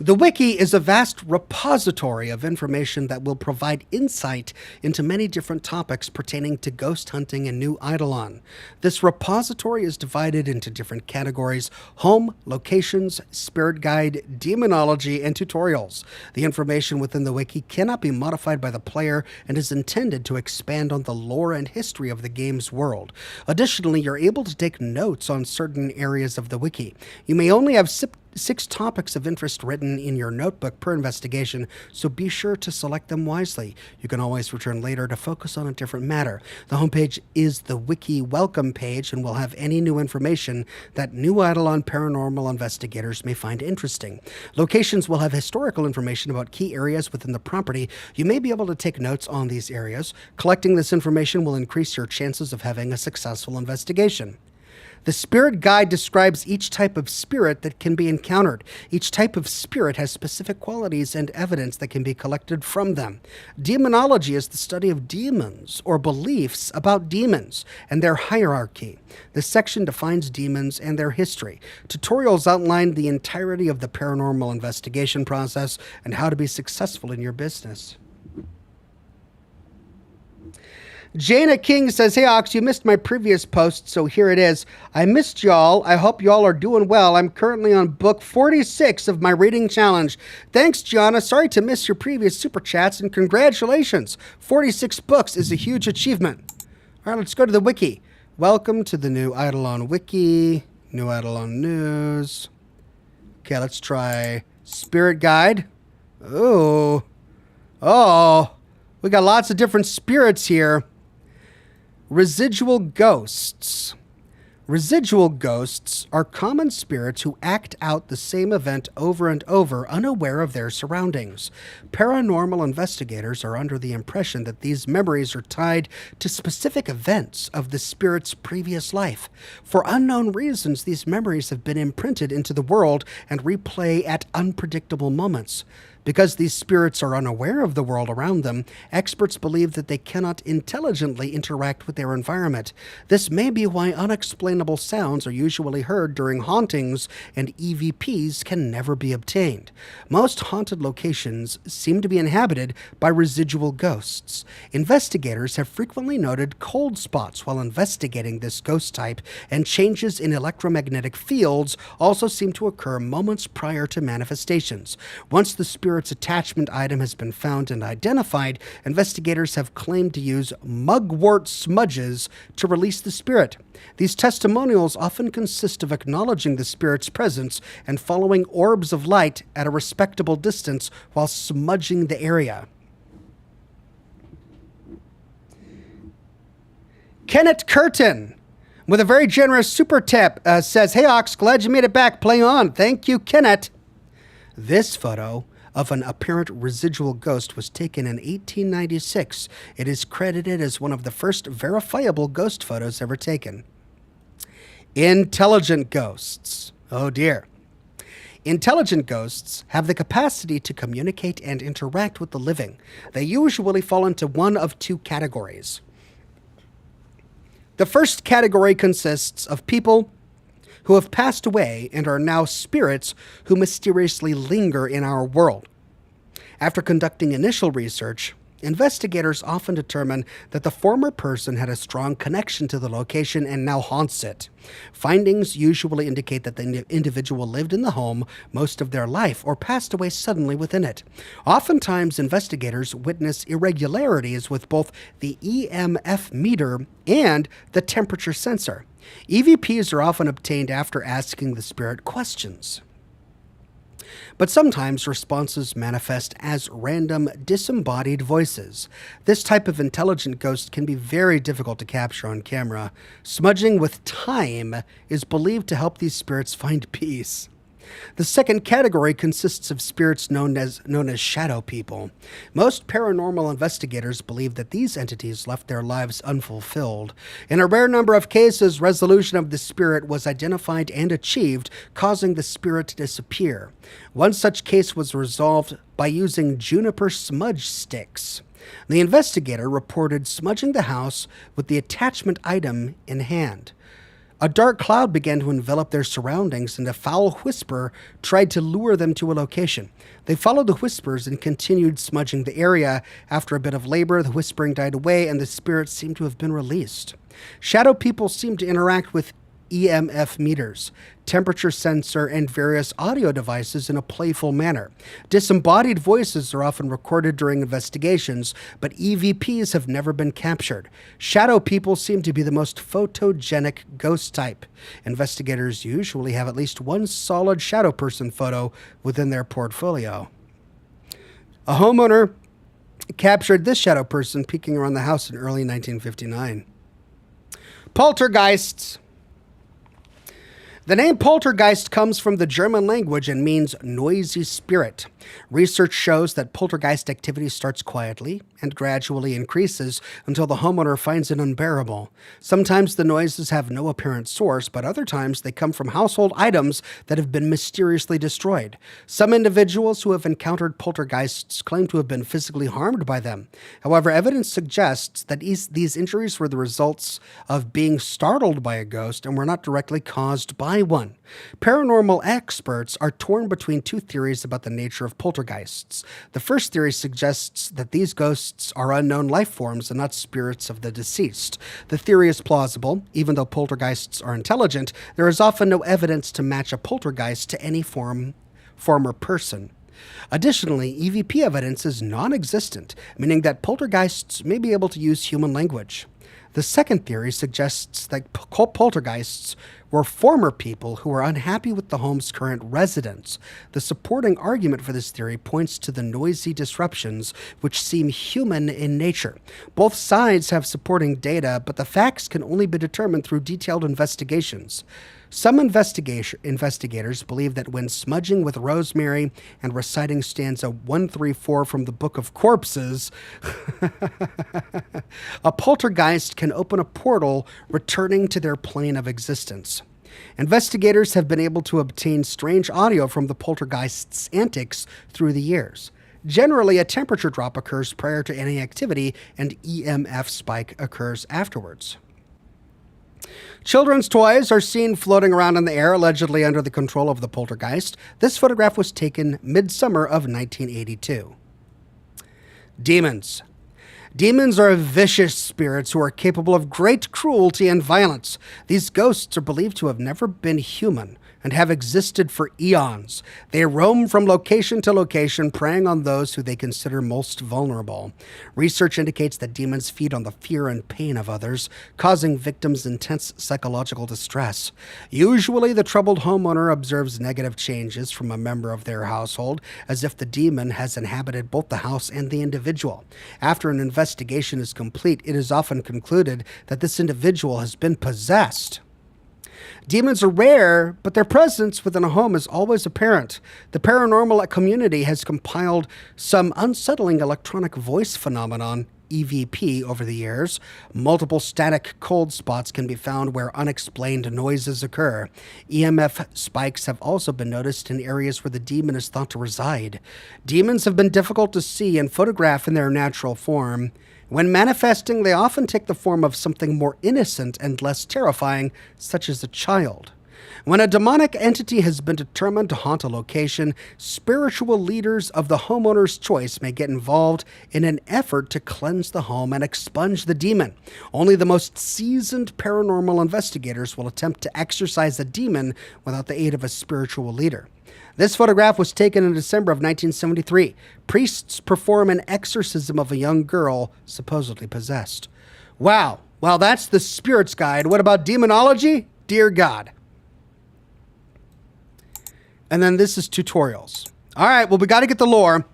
The Wiki is a vast repository of information that will provide insight into many different topics pertaining to ghost hunting in New Eidolon. This repository is divided into different categories: home, locations, spirit guide, demonology, and tutorials. The information within the Wiki cannot be modified by the player and is intended to expand on the lore and history of the game's world. Additionally, you're able to take notes on certain areas of the Wiki. You may only have 6 topics of interest written in your notebook per investigation, so be sure to select them wisely. You can always return later to focus on a different matter. The homepage is the Wiki welcome page and will have any new information that New Eidolon paranormal investigators may find interesting. Locations will have historical information about key areas within the property. You may be able to take notes on these areas. Collecting this information will increase your chances of having a successful investigation. The spirit guide describes each type of spirit that can be encountered. Each type of spirit has specific qualities and evidence that can be collected from them. Demonology is the study of demons or beliefs about demons and their hierarchy. This section defines demons and their history. Tutorials outline the entirety of the paranormal investigation process and how to be successful in your business. Jana King says, hey, Ox, you missed my previous post, so here it is. I missed y'all. I hope y'all are doing well. I'm currently on book 46 of my reading challenge. Thanks, Gianna. Sorry to miss your previous super chats, and congratulations. 46 books is a huge achievement. All right, let's go to the wiki. Welcome to the new Eidolon wiki, new Eidolon news. Okay, let's try Spirit Guide. Oh, we got lots of different spirits here. Residual ghosts. Residual ghosts are common spirits who act out the same event over and over, unaware of their surroundings. Paranormal investigators are under the impression that these memories are tied to specific events of the spirit's previous life. For unknown reasons, these memories have been imprinted into the world and replay at unpredictable moments. Because these spirits are unaware of the world around them, experts believe that they cannot intelligently interact with their environment. This may be why unexplainable sounds are usually heard during hauntings and EVPs can never be obtained. Most haunted locations seem to be inhabited by residual ghosts. Investigators have frequently noted cold spots while investigating this ghost type, and changes in electromagnetic fields also seem to occur moments prior to manifestations. Once the spirit's attachment item has been found and identified, investigators have claimed to use mugwort smudges to release the spirit. These testimonials often consist of acknowledging the spirit's presence and following orbs of light at a respectable distance while smudging the area. Kenneth Curtin, with a very generous super tip, says, hey, Ox, glad you made it back. Play on. Thank you, Kenneth. This photo of an apparent residual ghost was taken in 1896. It is credited as one of the first verifiable ghost photos ever taken. Intelligent ghosts. Oh dear. Intelligent ghosts have the capacity to communicate and interact with the living. They usually fall into one of two categories. The first category consists of people who have passed away and are now spirits who mysteriously linger in our world. After conducting initial research, investigators often determine that the former person had a strong connection to the location and now haunts it. Findings usually indicate that the individual lived in the home most of their life or passed away suddenly within it. Oftentimes, investigators witness irregularities with both the EMF meter and the temperature sensor. EVPs are often obtained after asking the spirit questions. But sometimes responses manifest as random, disembodied voices. This type of intelligent ghost can be very difficult to capture on camera. Smudging with time is believed to help these spirits find peace. The second category consists of spirits known as shadow people. Most paranormal investigators believe that these entities left their lives unfulfilled. In a rare number of cases, resolution of the spirit was identified and achieved, causing the spirit to disappear. One such case was resolved by using juniper smudge sticks. The investigator reported smudging the house with the attachment item in hand. A dark cloud began to envelop their surroundings, and a foul whisper tried to lure them to a location. They followed the whispers and continued smudging the area. After a bit of labor, the whispering died away, and the spirits seemed to have been released. Shadow people seem to interact with EMF meters, temperature sensor, and various audio devices in a playful manner. Disembodied voices are often recorded during investigations, but EVPs have never been captured. Shadow people seem to be the most photogenic ghost type. Investigators usually have at least one solid shadow person photo within their portfolio. A homeowner captured this shadow person peeking around the house in early 1959. Poltergeists. The name poltergeist comes from the German language and means noisy spirit. Research shows that poltergeist activity starts quietly and gradually increases until the homeowner finds it unbearable. Sometimes the noises have no apparent source, but other times they come from household items that have been mysteriously destroyed. Some individuals who have encountered poltergeists claim to have been physically harmed by them. However, evidence suggests that these injuries were the results of being startled by a ghost and were not directly caused by by one. Paranormal experts are torn between two theories about the nature of poltergeists. The first theory suggests that these ghosts are unknown life forms and not spirits of the deceased. The theory is plausible. Even though poltergeists are intelligent, there is often no evidence to match a poltergeist to any former person. Additionally, EVP evidence is non-existent, meaning that poltergeists may be able to use human language. The second theory suggests that poltergeists were former people who were unhappy with the home's current residents. The supporting argument for this theory points to the noisy disruptions, which seem human in nature. Both sides have supporting data, but the facts can only be determined through detailed investigations. Some investigators believe that when smudging with rosemary and reciting stanza 134 from the Book of Corpses, a poltergeist can open a portal returning to their plane of existence. Investigators have been able to obtain strange audio from the poltergeist's antics through the years. Generally, a temperature drop occurs prior to any activity, and EMF spike occurs afterwards. Children's toys are seen floating around in the air, allegedly under the control of the poltergeist. This photograph was taken midsummer of 1982. Demons. Demons are vicious spirits who are capable of great cruelty and violence. These ghosts are believed to have never been human and have existed for eons. They roam from location to location, preying on those who they consider most vulnerable. Research indicates that demons feed on the fear and pain of others, causing victims intense psychological distress. Usually, the troubled homeowner observes negative changes from a member of their household, as if the demon has inhabited both the house and the individual. After an investigation is complete, it is often concluded that this individual has been possessed. Demons are rare, but their presence within a home is always apparent. The paranormal community has compiled some unsettling electronic voice phenomenon, EVP, over the years. Multiple static cold spots can be found where unexplained noises occur. EMF spikes have also been noticed in areas where the demon is thought to reside. Demons have been difficult to see and photograph in their natural form. When manifesting, they often take the form of something more innocent and less terrifying, such as a child. When a demonic entity has been determined to haunt a location, spiritual leaders of the homeowner's choice may get involved in an effort to cleanse the home and expunge the demon. Only the most seasoned paranormal investigators will attempt to exorcise a demon without the aid of a spiritual leader. This photograph was taken in December of 1973. Priests perform an exorcism of a young girl supposedly possessed. Wow. Well, that's the Spirit's Guide. What about demonology? Dear God. And then this is tutorials. All right, well, we got to get the lore.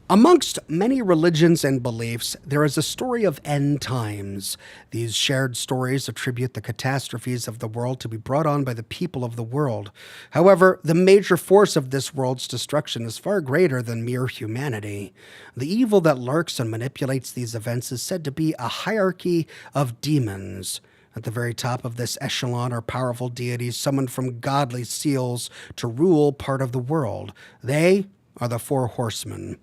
Amongst many religions and beliefs, there is a story of end times. These shared stories attribute the catastrophes of the world to be brought on by the people of the world. However, the major force of this world's destruction is far greater than mere humanity. The evil that lurks and manipulates these events is said to be a hierarchy of demons. At the very top of this echelon are powerful deities summoned from godly seals to rule part of the world. They are the four horsemen.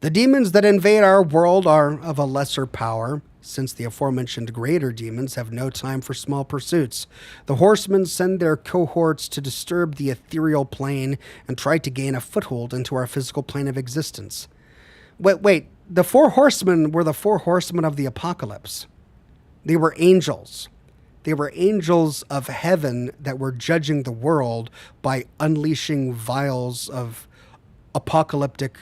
The demons that invade our world are of a lesser power, since the aforementioned greater demons have no time for small pursuits. The horsemen send their cohorts to disturb the ethereal plane and try to gain a foothold into our physical plane of existence. Wait, the four horsemen were the four horsemen of the apocalypse. They were angels. They were angels of heaven that were judging the world by unleashing vials of apocalyptic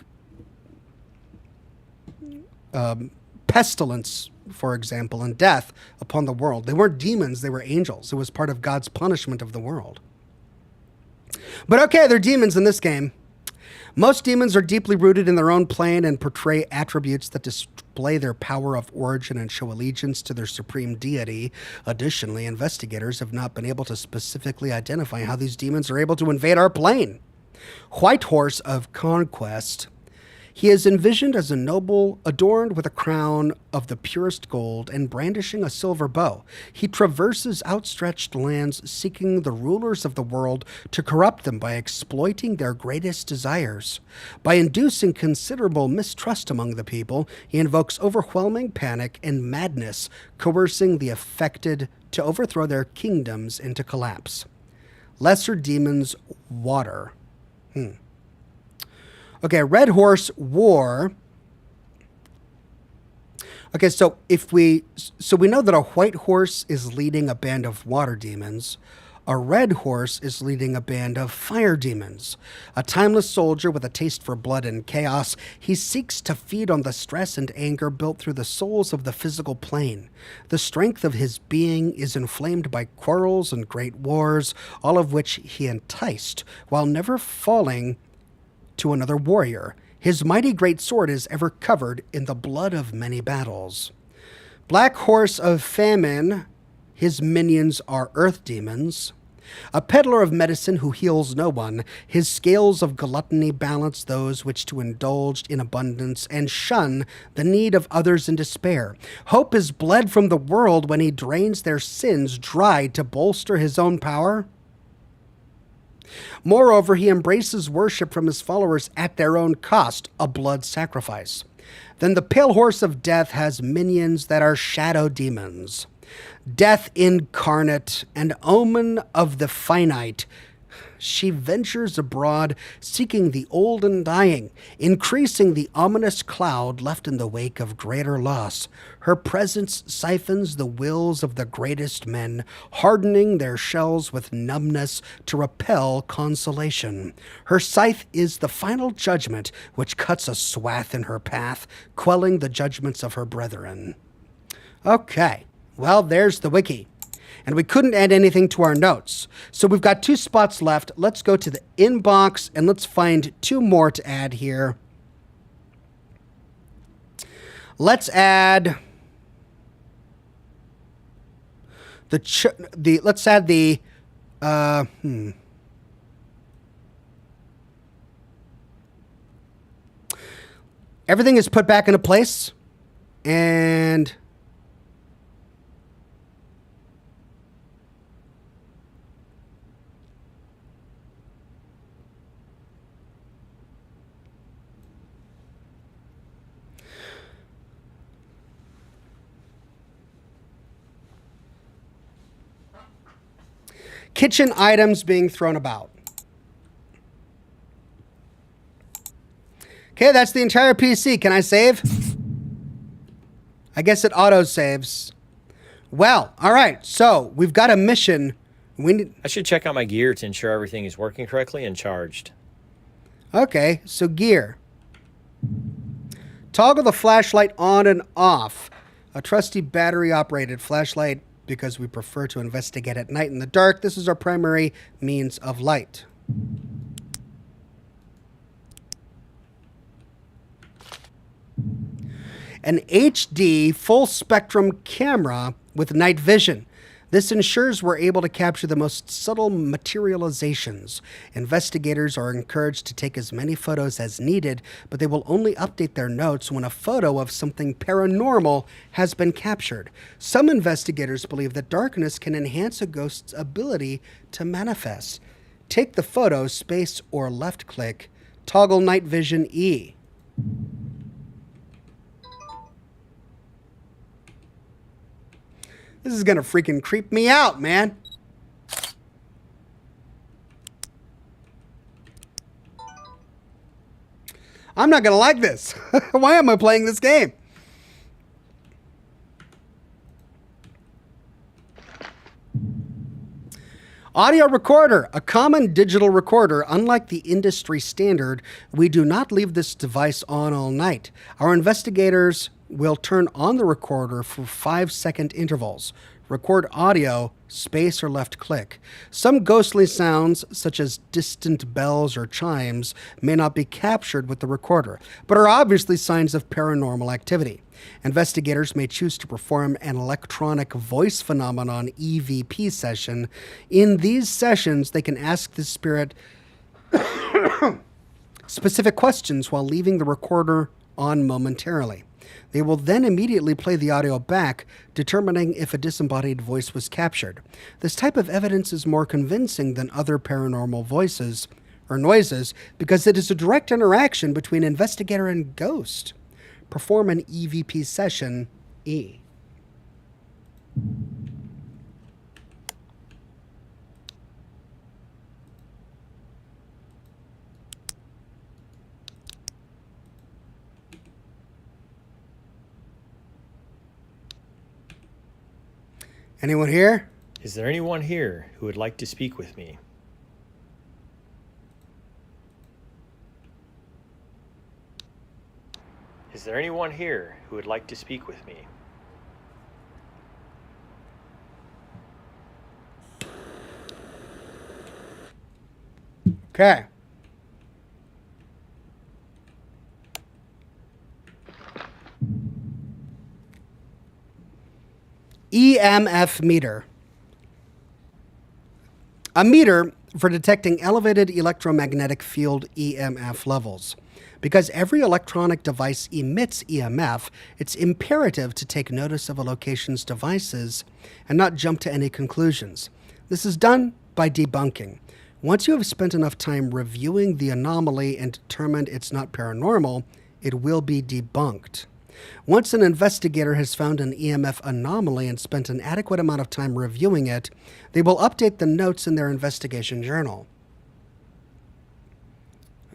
pestilence, for example, and death upon the world. They weren't demons, they were angels. It was part of God's punishment of the world. But okay, they're demons in this game. Most demons are deeply rooted in their own plane and portray attributes that display their power of origin and show allegiance to their supreme deity. Additionally, investigators have not been able to specifically identify how these demons are able to invade our plane. White Horse of Conquest. He is envisioned as a noble adorned with a crown of the purest gold and brandishing a silver bow. He traverses outstretched lands, seeking the rulers of the world to corrupt them by exploiting their greatest desires. By inducing considerable mistrust among the people, he invokes overwhelming panic and madness, coercing the affected to overthrow their kingdoms into collapse. Lesser demons, water. Okay, red horse, war. Okay, so we know that a white horse is leading a band of water demons. A red horse is leading a band of fire demons. A timeless soldier with a taste for blood and chaos, he seeks to feed on the stress and anger built through the souls of the physical plane. The strength of his being is inflamed by quarrels and great wars, all of which he enticed, while never falling to another warrior. His mighty great sword is ever covered in the blood of many battles. Black horse of famine, his minions are earth demons. A peddler of medicine who heals no one, his scales of gluttony balance those which to indulge in abundance and shun the need of others in despair. Hope is bled from the world when he drains their sins dry to bolster his own power. Moreover, he embraces worship from his followers at their own cost, a blood sacrifice. Then the pale horse of death has minions that are shadow demons. Death incarnate, an omen of the finite, she ventures abroad, seeking the old and dying, increasing the ominous cloud left in the wake of greater loss. Her presence siphons the wills of the greatest men, hardening their shells with numbness to repel consolation. Her scythe is the final judgment which cuts a swath in her path, quelling the judgments of her brethren. Okay, well, there's the wiki. And we couldn't add anything to our notes. So we've got 2 spots left. Let's go to the inbox and let's find 2 more to add here. Let's add let's add the everything is put back into place, and kitchen items being thrown about. Okay, that's the entire PC. Can I save? I guess it auto-saves. Well, all right. So we've got a mission. I should check out my gear to ensure everything is working correctly and charged. Okay, so gear. Toggle the flashlight on and off. A trusty battery-operated flashlight, because we prefer to investigate at night in the dark. This is our primary means of light. An HD full-spectrum camera with night vision. This ensures we're able to capture the most subtle materializations. Investigators are encouraged to take as many photos as needed, but they will only update their notes when a photo of something paranormal has been captured. Some investigators believe that darkness can enhance a ghost's ability to manifest. Take the photo, space or left click, toggle night vision E. This is going to freaking creep me out, man. I'm not going to like this. Why am I playing this game? Audio recorder, a common digital recorder. Unlike the industry standard, we do not leave this device on all night. Our investigators will turn on the recorder for 5-second intervals. Record audio, space or left click. Some ghostly sounds, such as distant bells or chimes, may not be captured with the recorder, but are obviously signs of paranormal activity. Investigators may choose to perform an electronic voice phenomenon EVP session. In these sessions, they can ask the spirit specific questions while leaving the recorder on momentarily. They will then immediately play the audio back, determining if a disembodied voice was captured. This type of evidence is more convincing than other paranormal voices or noises because it is a direct interaction between investigator and ghost. Perform an EVP session E. Anyone here? Is there anyone here who would like to speak with me? Is there anyone here who would like to speak with me? Okay. EMF meter. A meter for detecting elevated electromagnetic field EMF levels. Because every electronic device emits EMF, it's imperative to take notice of a location's devices and not jump to any conclusions. This is done by debunking. Once you have spent enough time reviewing the anomaly and determined it's not paranormal, it will be debunked. Once an investigator has found an EMF anomaly and spent an adequate amount of time reviewing it, they will update the notes in their investigation journal.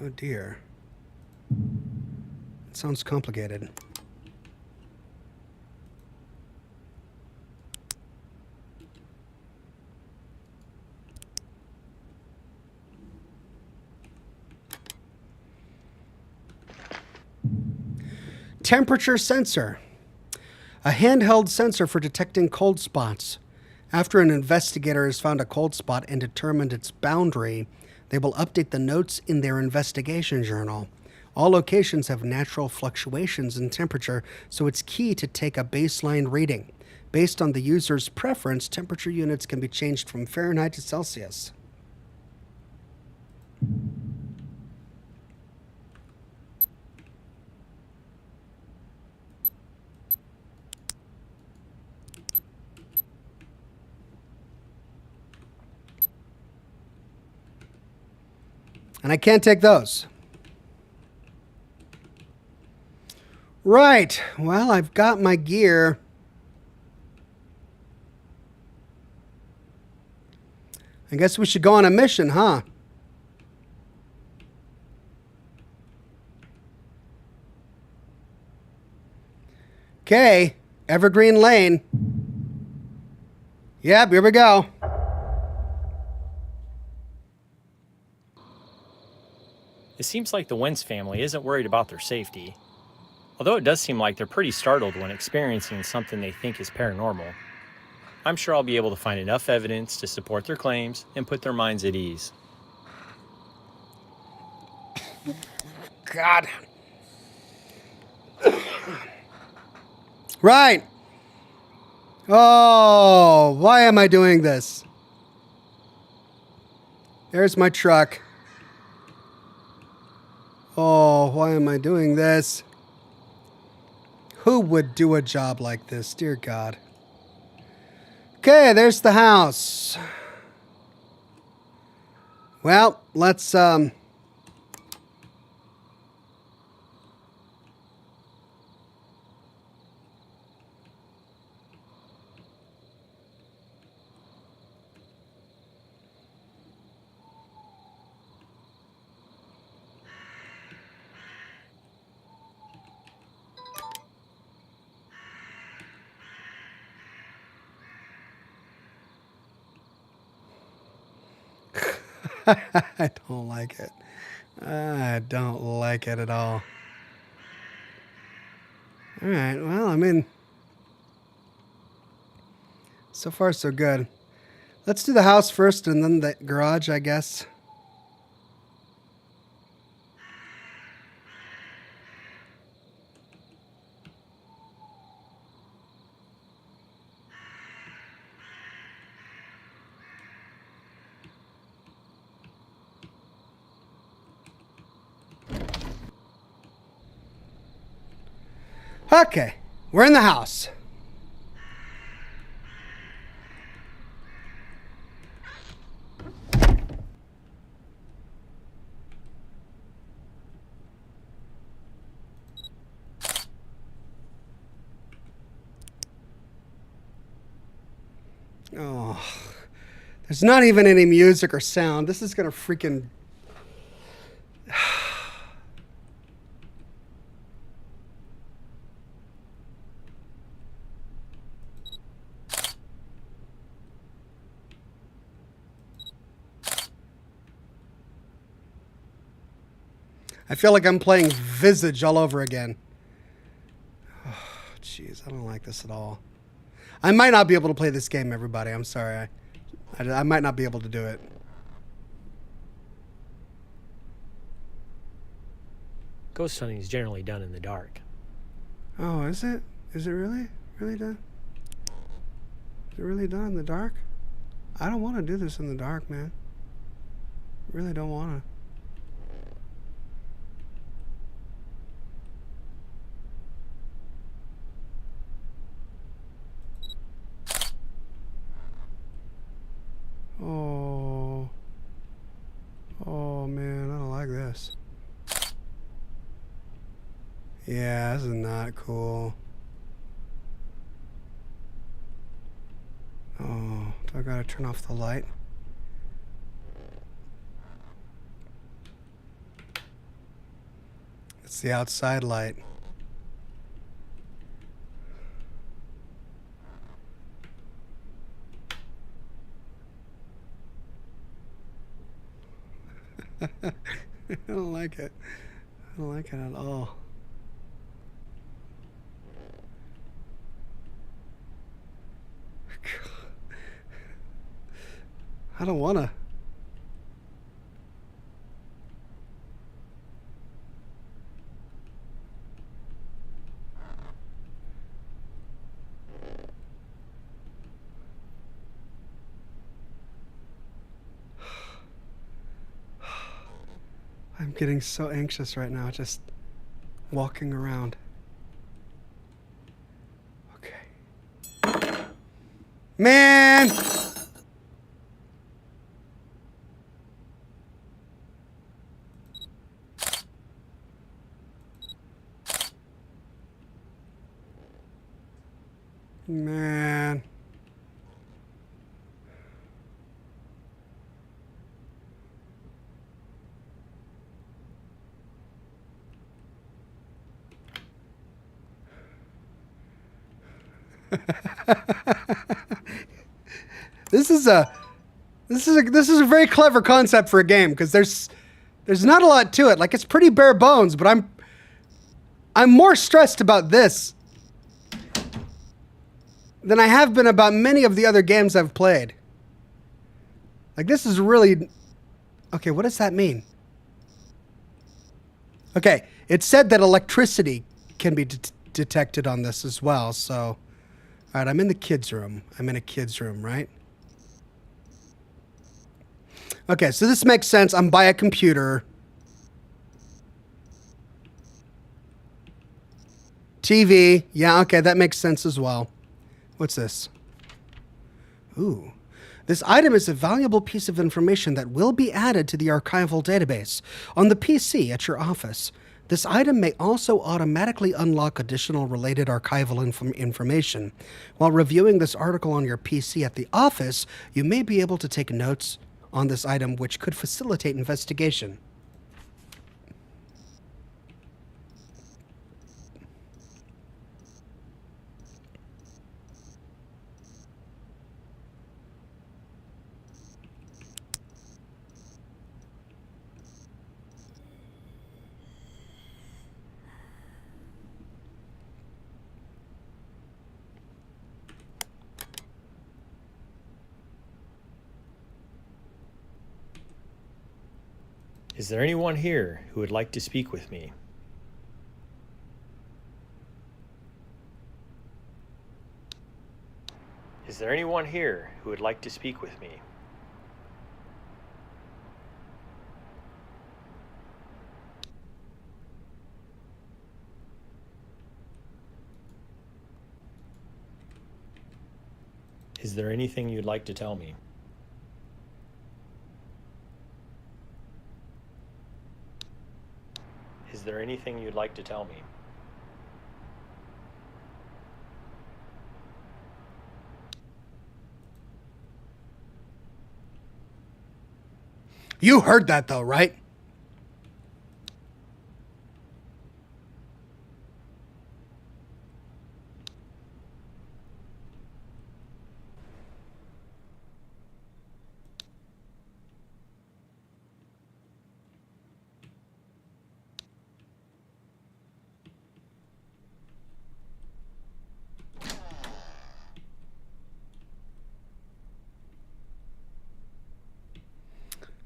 Oh dear. It sounds complicated. Temperature sensor. A handheld sensor for detecting cold spots. After an investigator has found a cold spot and determined its boundary, they will update the notes in their investigation journal. All locations have natural fluctuations in temperature, so it's key to take a baseline reading. Based on the user's preference, temperature units can be changed from Fahrenheit to Celsius. And I can't take those. Right. Well, I've got my gear. I guess we should go on a mission, huh? Okay. Evergreen Lane. Yep, here we go. It seems like the Wentz family isn't worried about their safety, although it does seem like they're pretty startled when experiencing something they think is paranormal. I'm sure I'll be able to find enough evidence to support their claims and put their minds at ease. God. Right. Oh, why am I doing this? There's my truck. Oh, why am I doing this? Who would do a job like this? Dear God. Okay, there's the house. Well, let's, I don't like it. I don't like it at all. All right, well, I mean, so far so good. Let's do the house first and then the garage, I guess. Okay, we're in the house. Oh, there's not even any music or sound. This is gonna freaking... I feel like I'm playing Visage all over again. Oh, jeez, I don't like this at all. I might not be able to play this game, everybody. I'm sorry. I might not be able to do it. Ghost hunting is generally done in the dark. Oh, is it? Is it really? Really done? Is it really done in the dark? I don't want to do this in the dark, man. Really don't want to. Oh. Oh, man, I don't like this. Yeah, this is not cool. Oh, do I gotta turn off the light? It's the outside light. I don't like it. I don't like it at all. I don't wanna. I'm getting so anxious right now, just walking around. Okay. Man! Man. This is a very clever concept for a game because there's not a lot to it. Like, it's pretty bare bones, but I'm more stressed about this than I have been about many of the other games I've played. Like, this is really... Okay, what does that mean? Okay, it said that electricity can be detected on this as well, so... All right, I'm in the kids' room. I'm in a kids' room, right? Okay, so this makes sense. I'm by a computer. TV. Yeah, okay, that makes sense as well. What's this? Ooh. This item is a valuable piece of information that will be added to the archival database on the PC at your office. This item may also automatically unlock additional related archival information. While reviewing this article on your PC at the office, you may be able to take notes on this item which could facilitate investigation. Is there anyone here who would like to speak with me? Is there anyone here who would like to speak with me? Is there anything you'd like to tell me? Is there anything you'd like to tell me? You heard that though, right?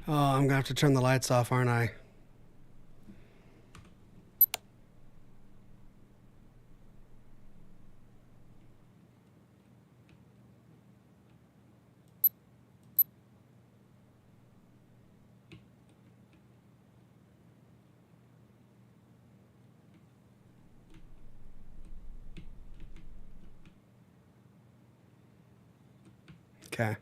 Oh, I'm gonna have to turn the lights off, aren't I? Okay.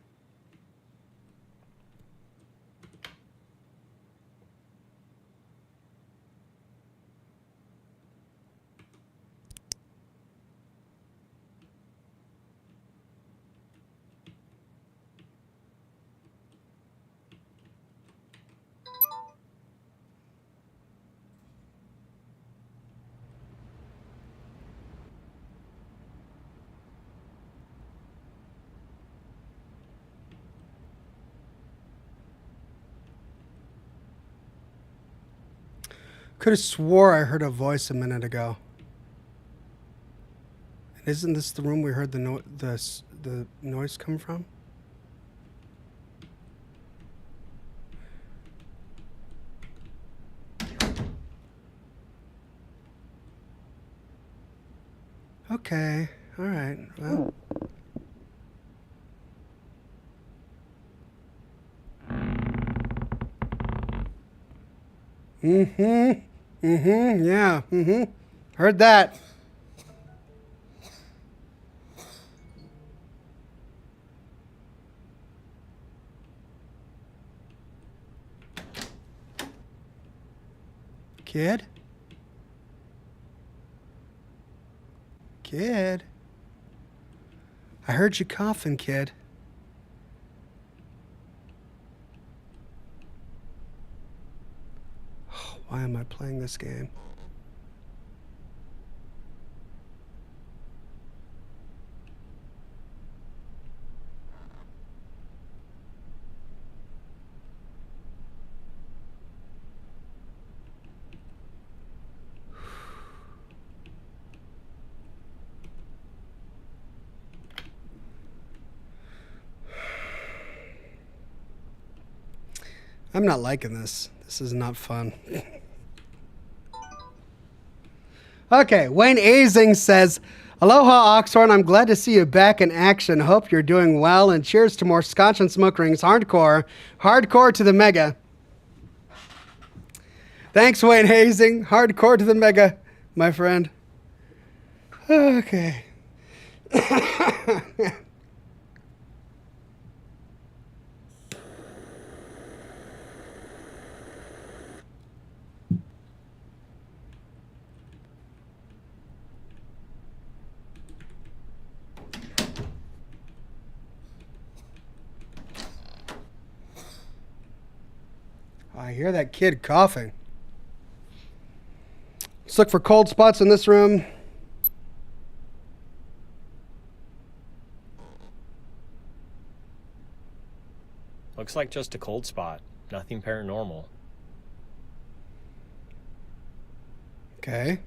Could have swore I heard a voice a minute ago. And isn't this the room we heard the noise come from? Okay. All right. Well. Yeah. Heard that. Kid? Kid? I heard you coughing, kid. Why am I playing this game? I'm not liking this. This is not fun. Okay, Wayne Azing says, Aloha, Oxhorn. I'm glad to see you back in action. Hope you're doing well, and cheers to more Scotch and Smoke Rings. Hardcore. Hardcore to the mega. Thanks, Wayne Hazing. Hardcore to the mega, my friend. Okay. I hear that kid coughing. Let's look for cold spots in this room. Looks like just a cold spot. Nothing paranormal. Okay.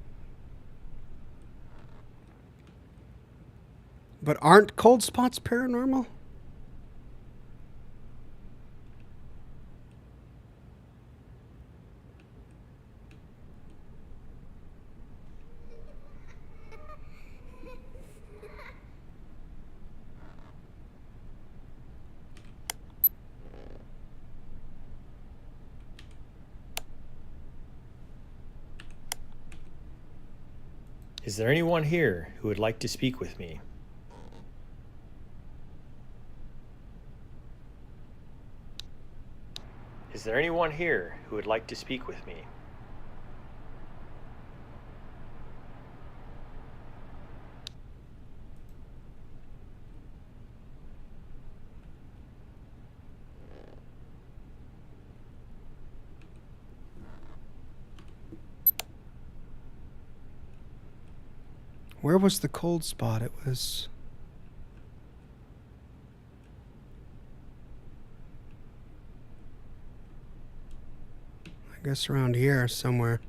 But aren't cold spots paranormal? Is there anyone here who would like to speak with me? Is there anyone here who would like to speak with me? Where was the cold spot? It was... I guess around here somewhere.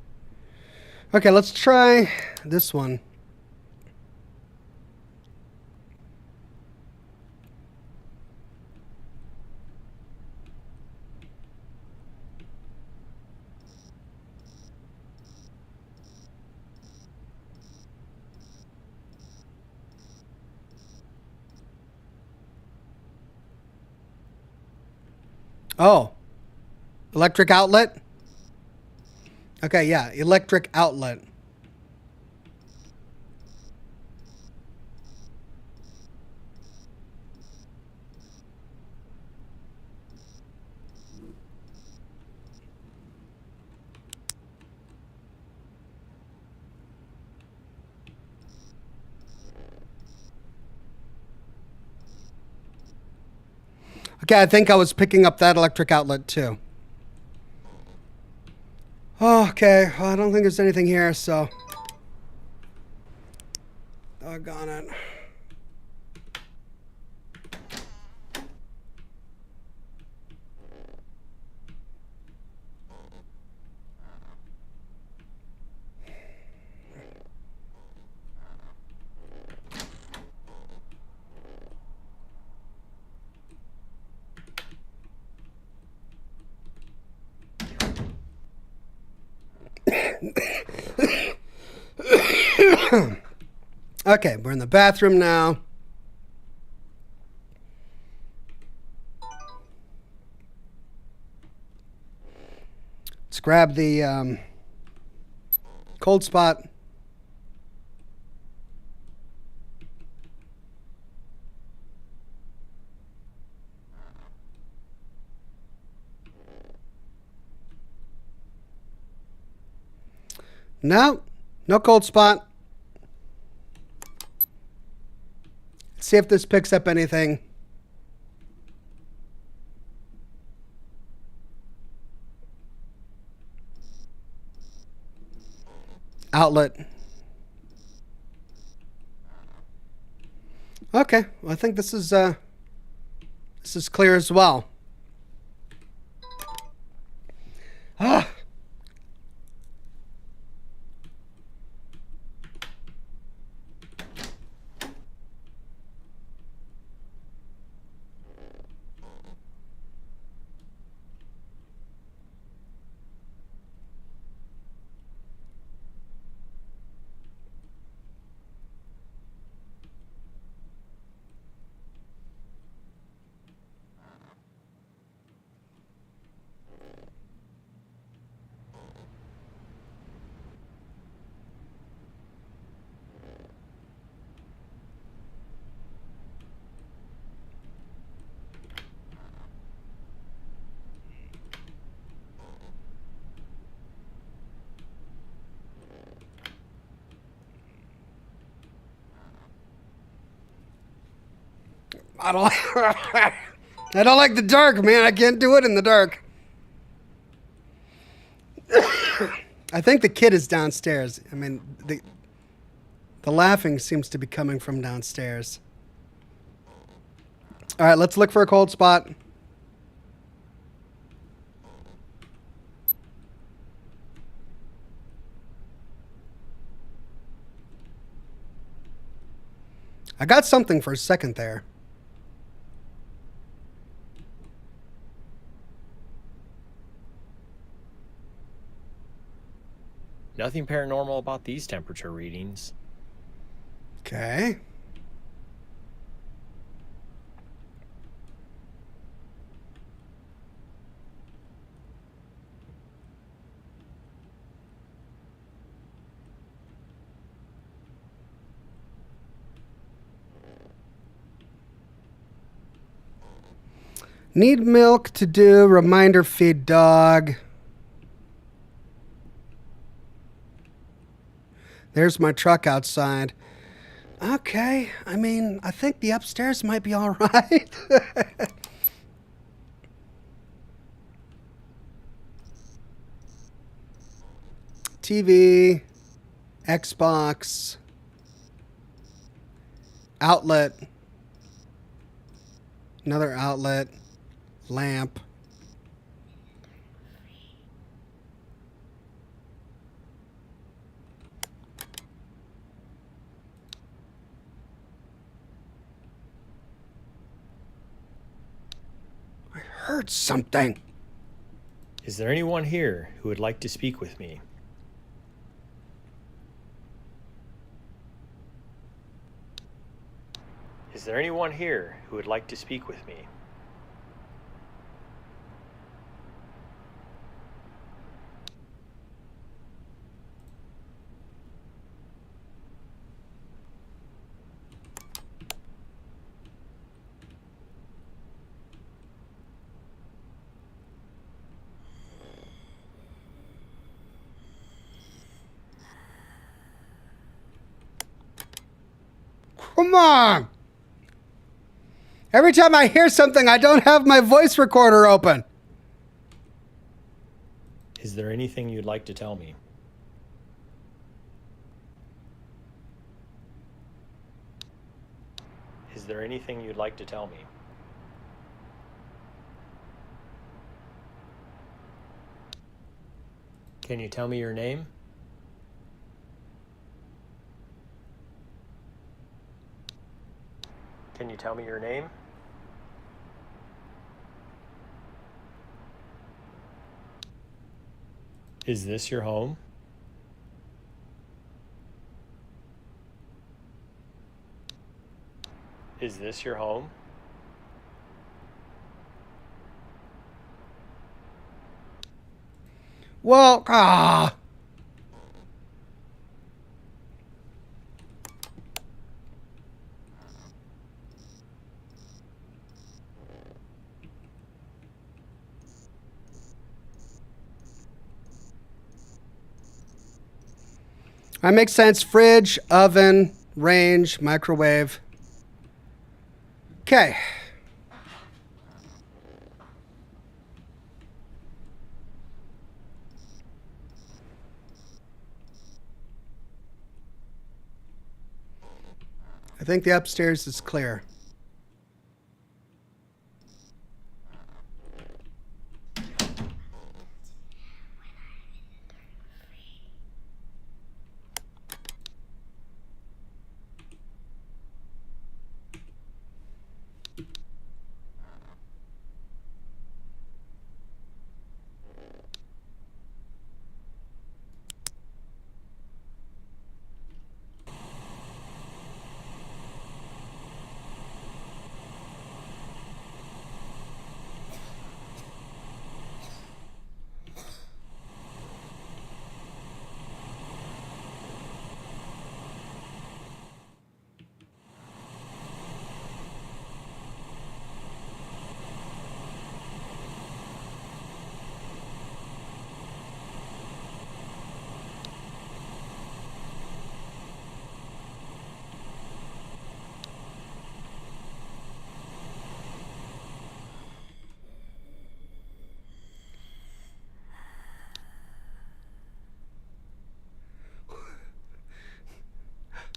Okay, let's try this one. Oh, electric outlet? Okay, yeah, electric outlet. Okay, I think I was picking up that electric outlet too. Oh, okay, well, I don't think there's anything here, so. Doggone it. Okay, we're in the bathroom now. Let's grab the cold spot. No, no cold spot. Let's see if this picks up anything. Outlet. Okay, well, I think this is clear as well. Ah. I don't I don't like the dark, man. I can't do it in the dark. I think the kid is downstairs. I mean, the laughing seems to be coming from downstairs. All right, let's look for a cold spot. I got something for a second there. Nothing paranormal about these temperature readings. Okay. Need milk to do. Reminder feed dog. There's my truck outside. Okay, I mean, I think the upstairs might be all right. TV, Xbox, outlet, another outlet, lamp. I heard something. Is there anyone here who would like to speak with me? Is there anyone here who would like to speak with me? Come on. Every time I hear something, I don't have my voice recorder open. Is there anything you'd like to tell me? Is there anything you'd like to tell me? Can you tell me your name? Can you tell me your name? Is this your home? Is this your home? Well, that makes sense. Fridge, oven, range, microwave. Okay. I think the upstairs is clear.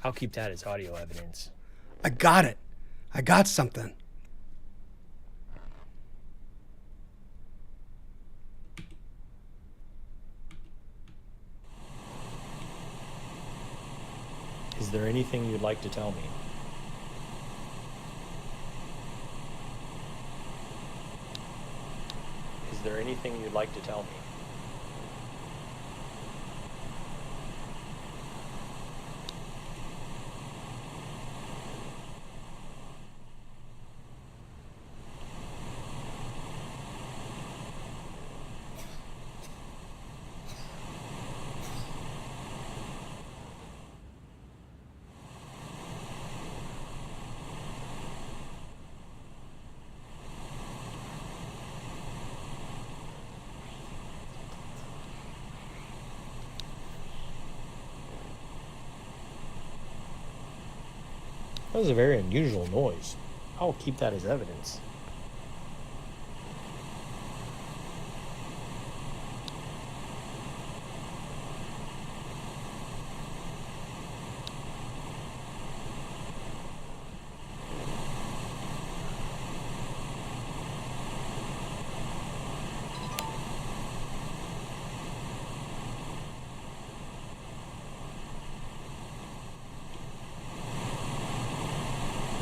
I'll keep that as audio evidence. I got it. I got something. Is there anything you'd like to tell me? Is there anything you'd like to tell me? That was a very unusual noise. I'll keep that as evidence.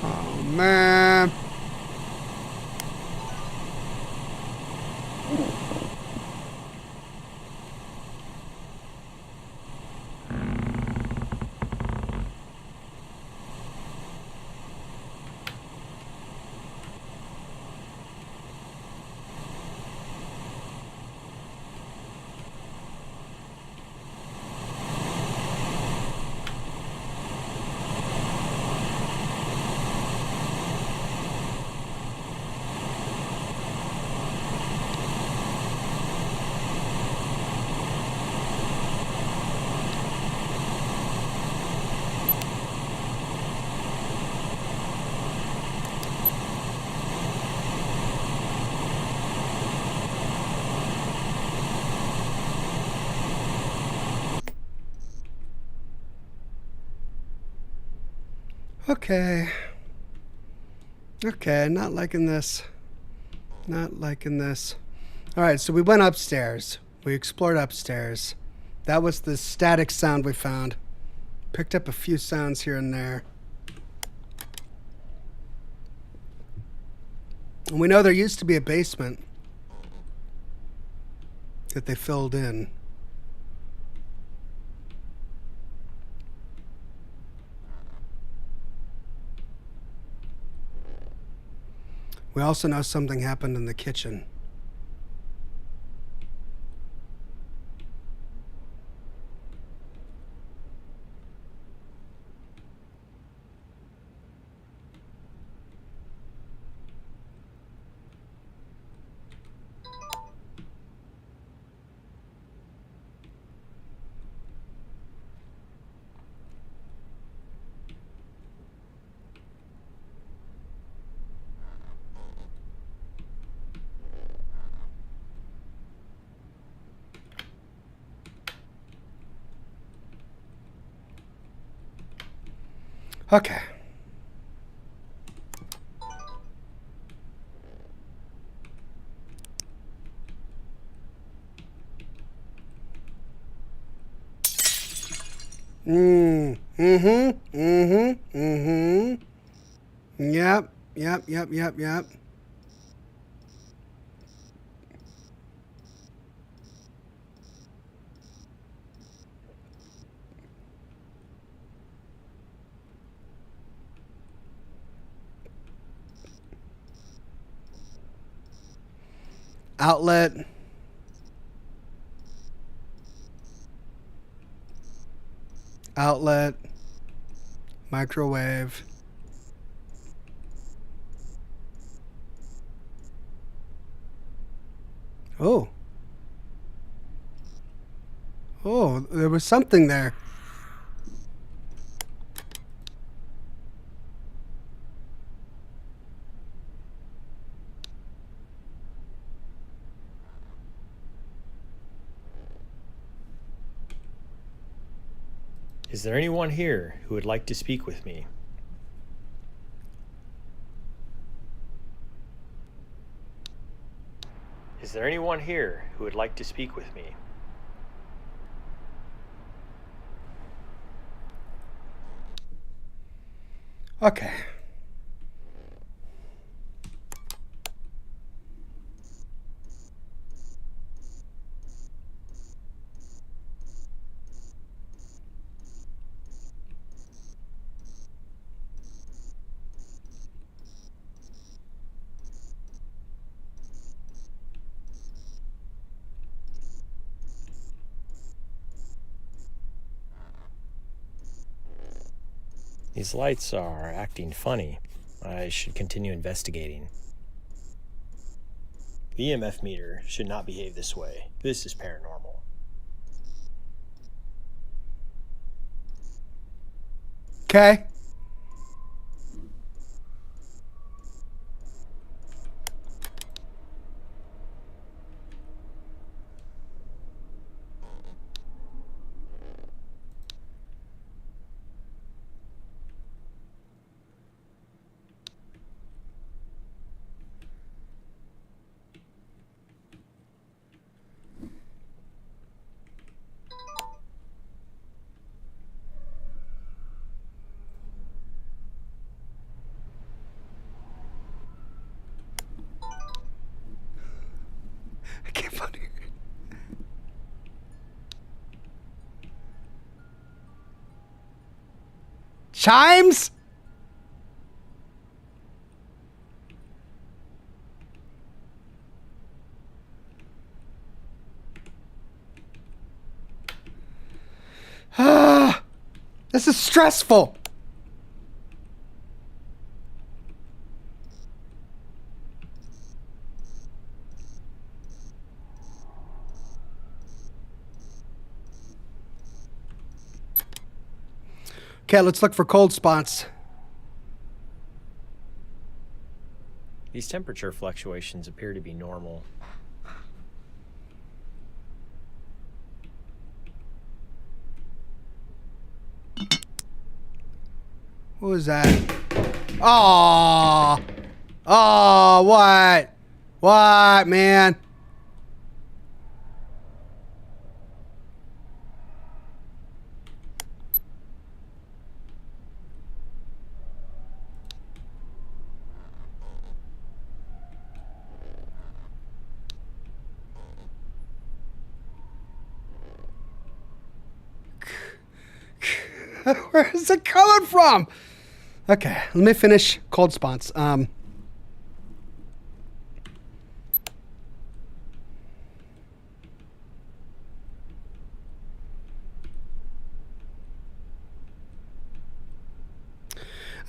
Oh, man. Okay. Okay, not liking this. Not liking this. All right, so we went upstairs. We explored upstairs. That was the static sound we found. Picked up a few sounds here and there. And we know there used to be a basement that they filled in. We also know something happened in the kitchen. Okay. Yep, yep, yep, yep, yep. Outlet. Outlet. Microwave. Oh. Oh, there was something there. Is there anyone here who would like to speak with me? Is there anyone here who would like to speak with me? Okay. These lights are acting funny. I should continue investigating. The EMF meter should not behave this way. This is paranormal. Okay. I can't find it. Chimes? Ah, this is stressful. Okay, let's look for cold spots. These temperature fluctuations appear to be normal. What was that? Oh, oh, what? What, man? Where is it coming from? Okay, let me finish cold spots. I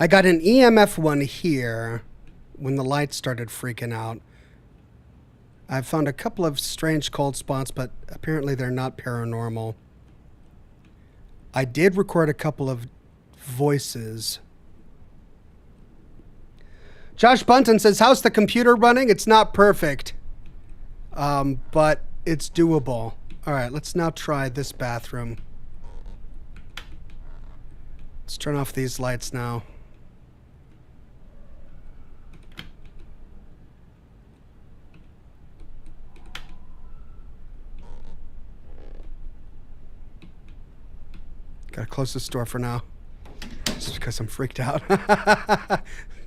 got an EMF one here when the lights started freaking out. I found a couple of strange cold spots, but apparently they're not paranormal. I did record a couple of voices. Josh Bunton says, how's the computer running? It's not perfect, but it's doable. All right, let's now try this bathroom. Let's turn off these lights now. Gotta close this door for now. Just because I'm freaked out.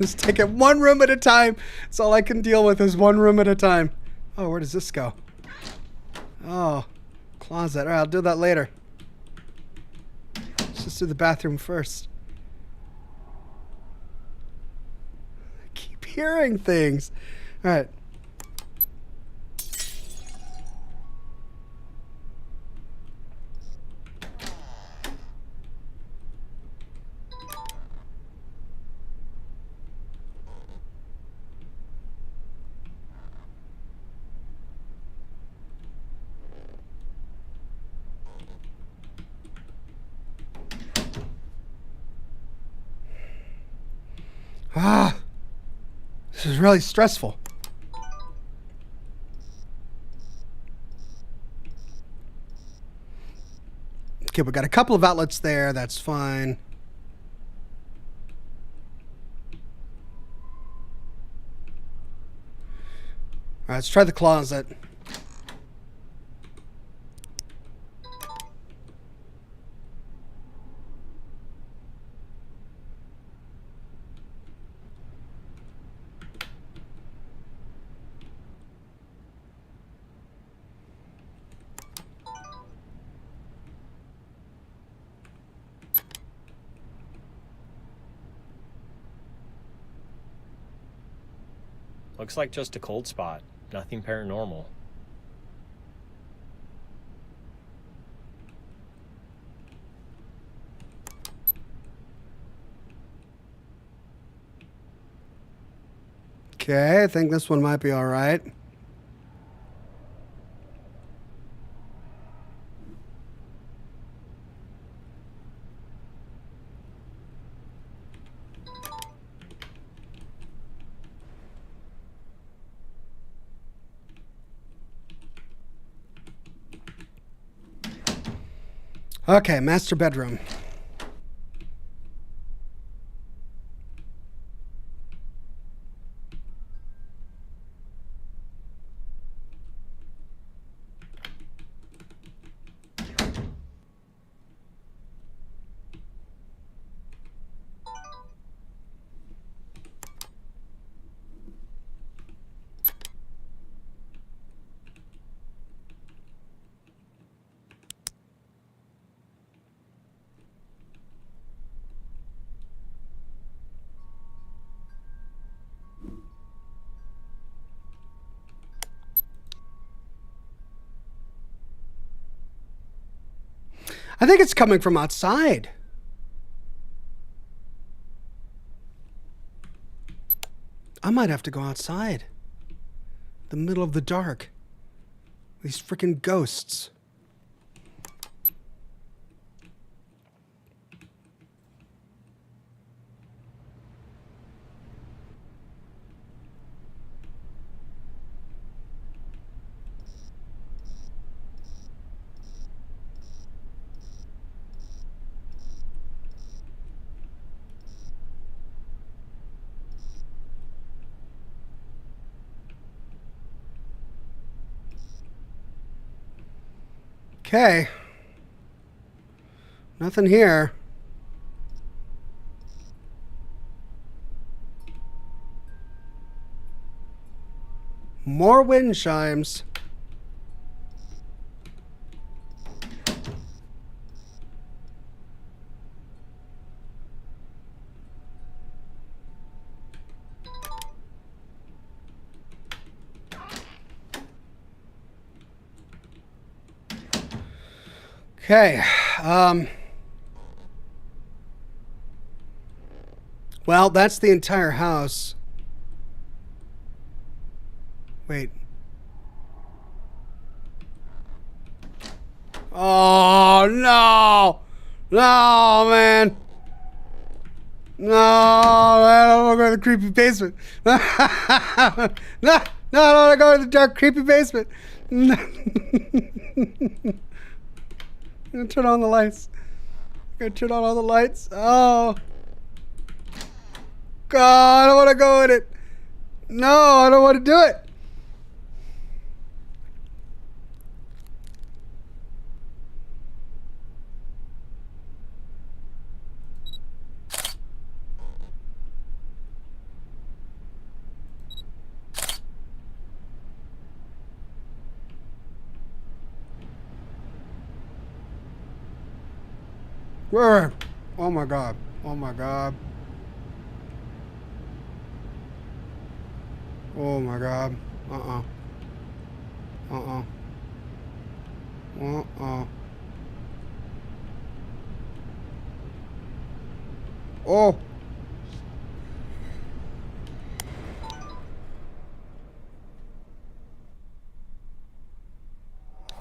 Just take it one room at a time. That's all I can deal with is one room at a time. Oh, where does this go? Oh, closet. All right, I'll do that later. Let's just do the bathroom first. I keep hearing things. All right. Ah, this is really stressful. Okay, we got a couple of outlets there. That's fine. All right, let's try the closet. Looks like just a cold spot. Nothing paranormal. Okay, I think this one might be all right. Okay, master bedroom. I think it's coming from outside. I might have to go outside. The middle of the dark. These freaking ghosts. Okay. Nothing here. More wind chimes. Okay. Well, that's the entire house. Wait. Oh, no. No, man. No, I don't want to go to the creepy basement. No, I don't want to go to the dark, creepy basement. No. I'm going to turn on the lights. I'm going to turn on all the lights. Oh. God, I don't want to go in it. No, I don't want to do it. Where? Oh my God. Oh my God. Oh my God. Uh-uh. Uh-uh. Uh-uh. Oh.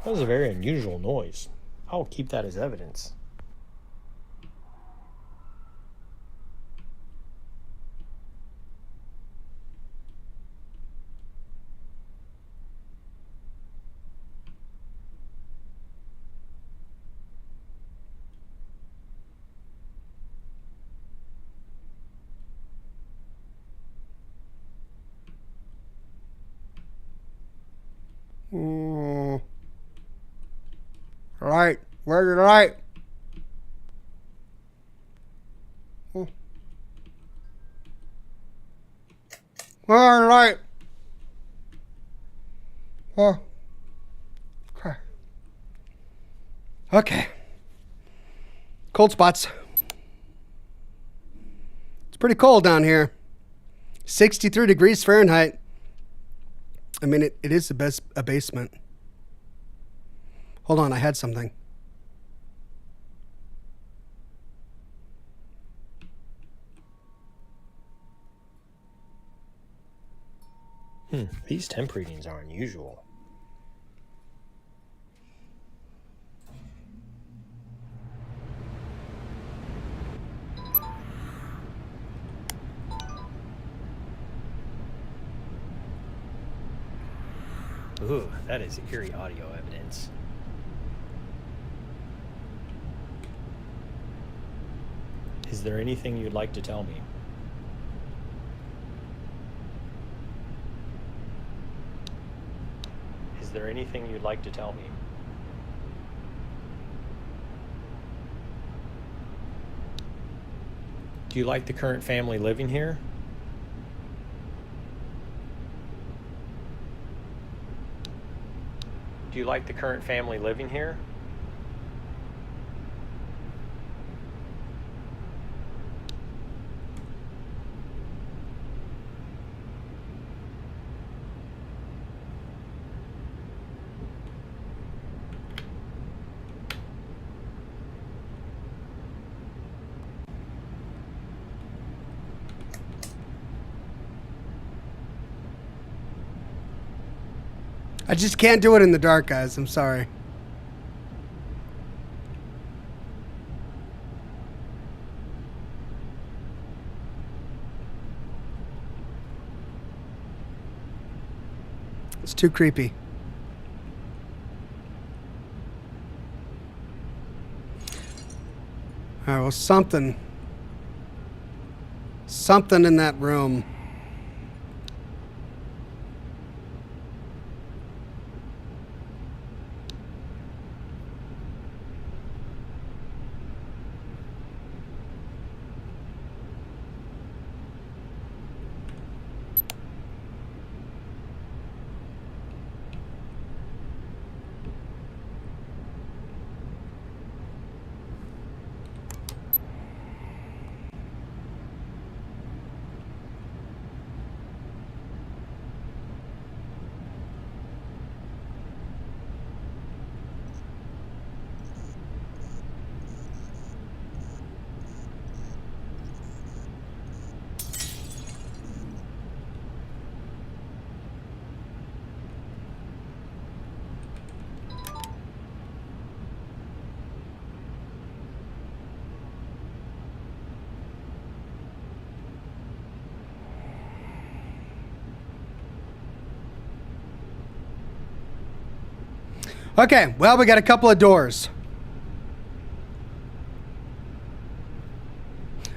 That was a very unusual noise. I'll keep that as evidence. Oh. Right. Where's the light? Oh. Where's the light? Oh. Okay. Okay. Cold spots. It's pretty cold down here. 63 degrees Fahrenheit. I mean, it is a basement. Hold on, I had something. These temp readings are unusual. Ooh, that is eerie audio evidence. Is there anything you'd like to tell me? Is there anything you'd like to tell me? Do you like the current family living here? Do you like the current family living here? I just can't do it in the dark, guys. I'm sorry. It's too creepy. All right, well, something in that room. Okay, well, we got a couple of doors.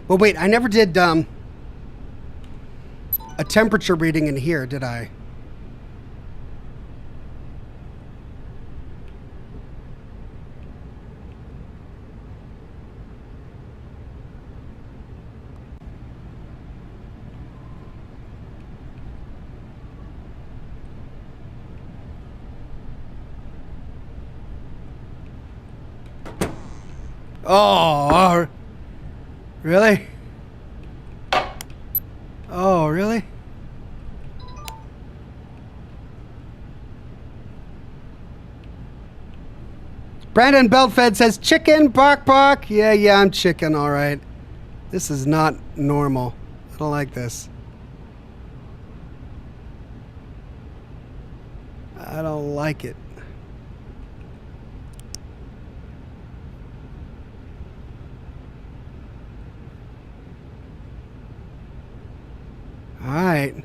Well, wait, I never did a temperature reading in here, did I? Oh, really? Oh, really? Brandon Beltfed says, chicken, bark, bark. Yeah, I'm chicken, all right. This is not normal. I don't like this. I don't like it. All right.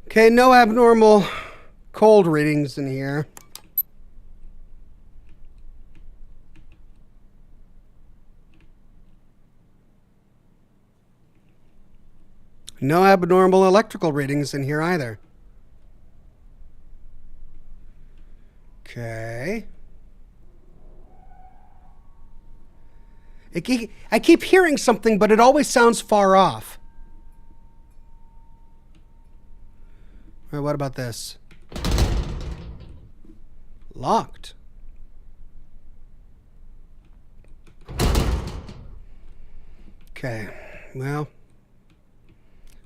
Okay, no abnormal cold readings in here. No abnormal electrical readings in here either. Okay. I keep hearing something, but it always sounds far off. All right, what about this? Locked. Okay, well,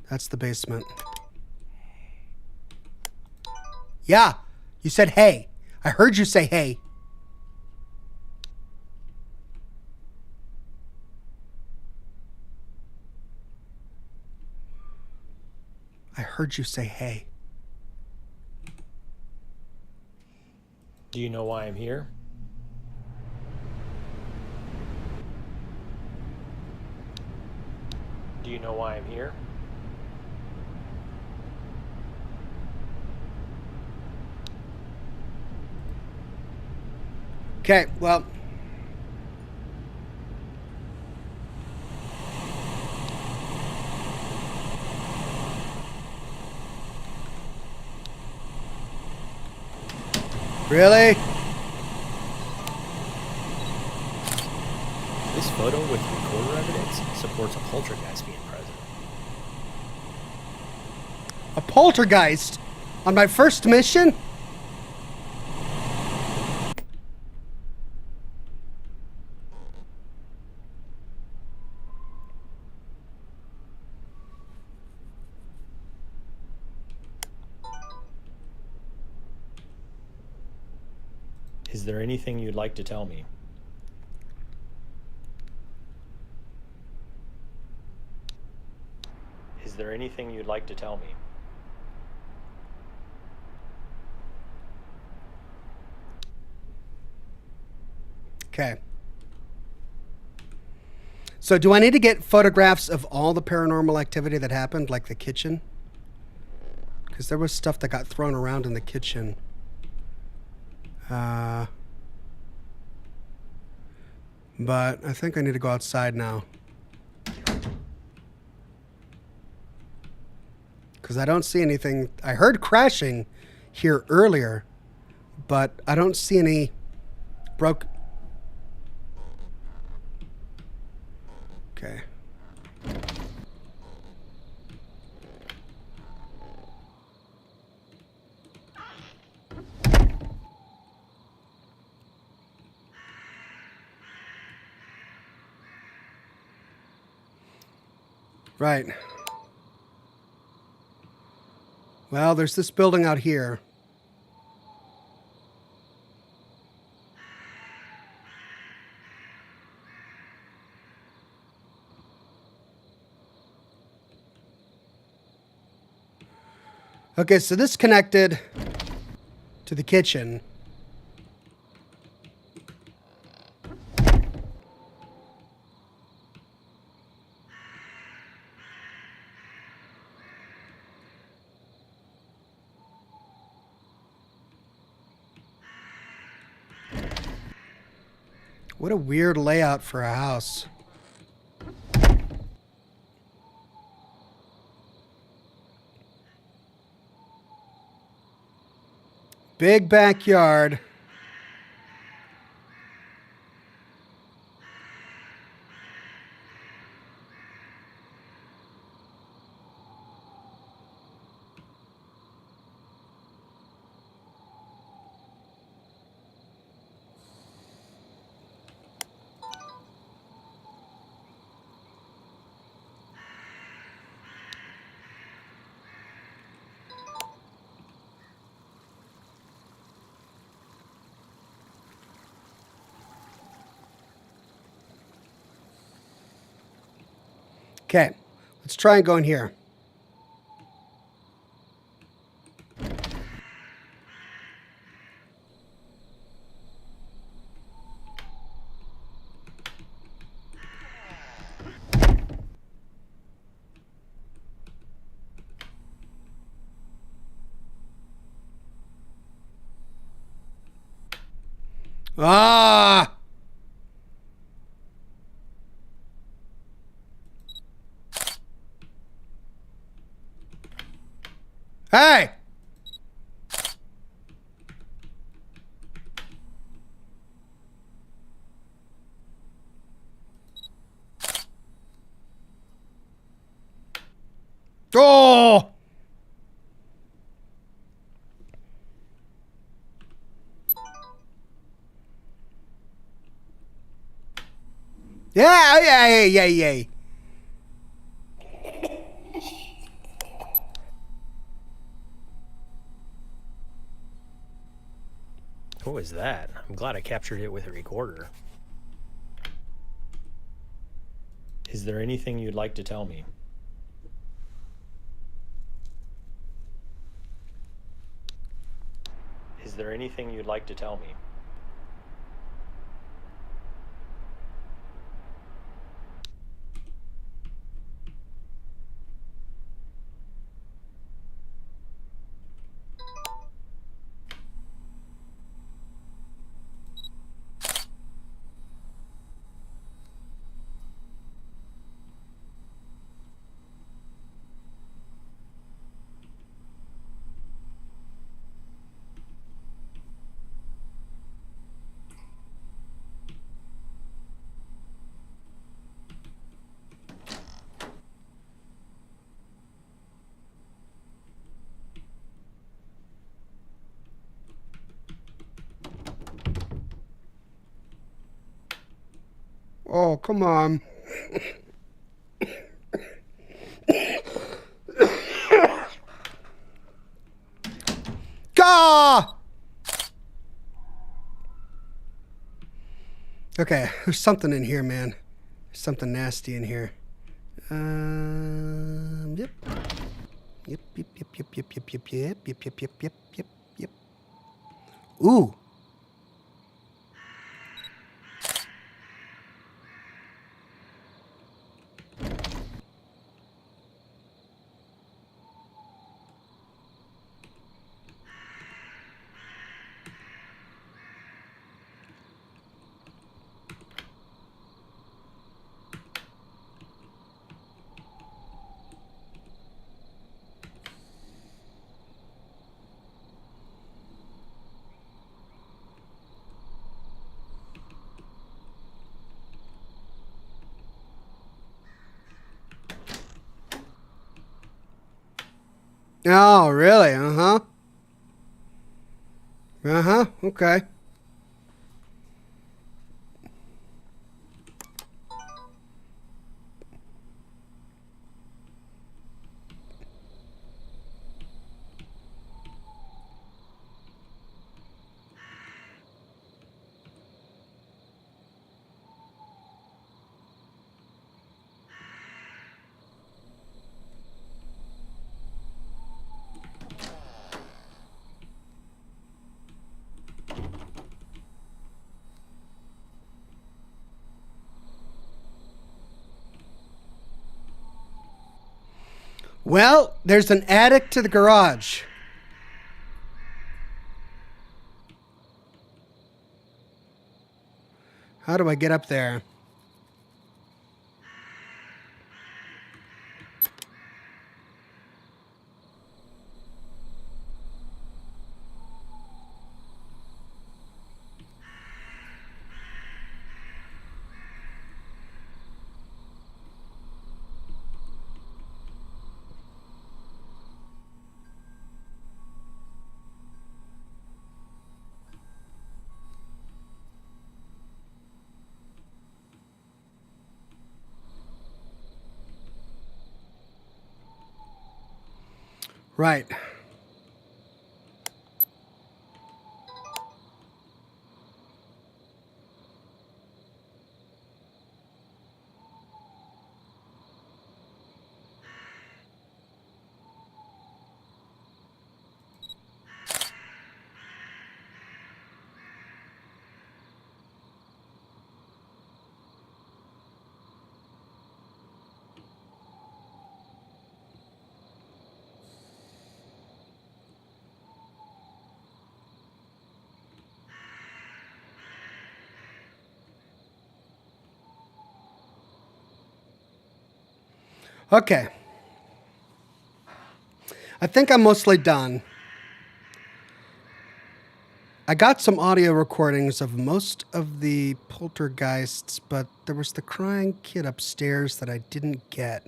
that's the basement. Yeah, you said hey. I heard you say hey. I heard you say hey. Do you know why I'm here? Do you know why I'm here? Okay, well. Really? This photo with recorder evidence supports a poltergeist being present. A poltergeist? On my first mission? Is there anything you'd like to tell me? Is there anything you'd like to tell me? Okay. So do I need to get photographs of all the paranormal activity that happened, like the kitchen? Because there was stuff that got thrown around in the kitchen. But I think I need to go outside now. Because I don't see anything. I heard crashing here earlier, but I don't see any broke. Okay. Right. Well, there's this building out here. Okay, so this connected to the kitchen. What a weird layout for a house. Big backyard. Okay, let's try and go in here. Ah! Hey! Oh! Yeah. What was that? I'm glad I captured it with a recorder. Is there anything you'd like to tell me? Is there anything you'd like to tell me? Oh, come on. Gah! Okay, there's something in here, man. There's something nasty in here. Yep. Yep. Ooh. Oh, really? Uh-huh. Uh-huh. Okay. Well, there's an attic to the garage. How do I get up there? Right. Okay. I think I'm mostly done. I got some audio recordings of most of the poltergeists, but there was the crying kid upstairs that I didn't get.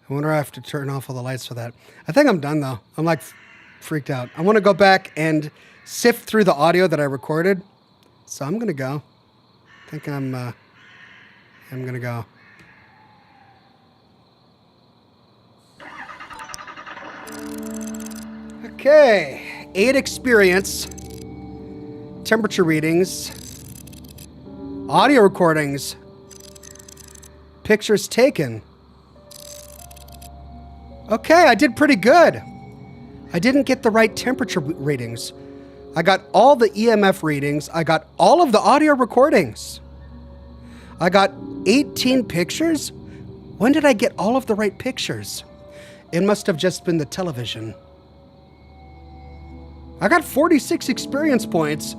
I wonder if I have to turn off all the lights for that. I think I'm done, though. I'm like freaked out. I want to go back and sift through the audio that I recorded. So I'm going to go. I think I'm going to go. Okay. 8 experience. Temperature readings. Audio recordings. Pictures taken. Okay, I did pretty good. I didn't get the right temperature readings. I got all the EMF readings. I got all of the audio recordings. I got 18 pictures? When did I get all of the right pictures? It must have just been the television. I got 46 experience points.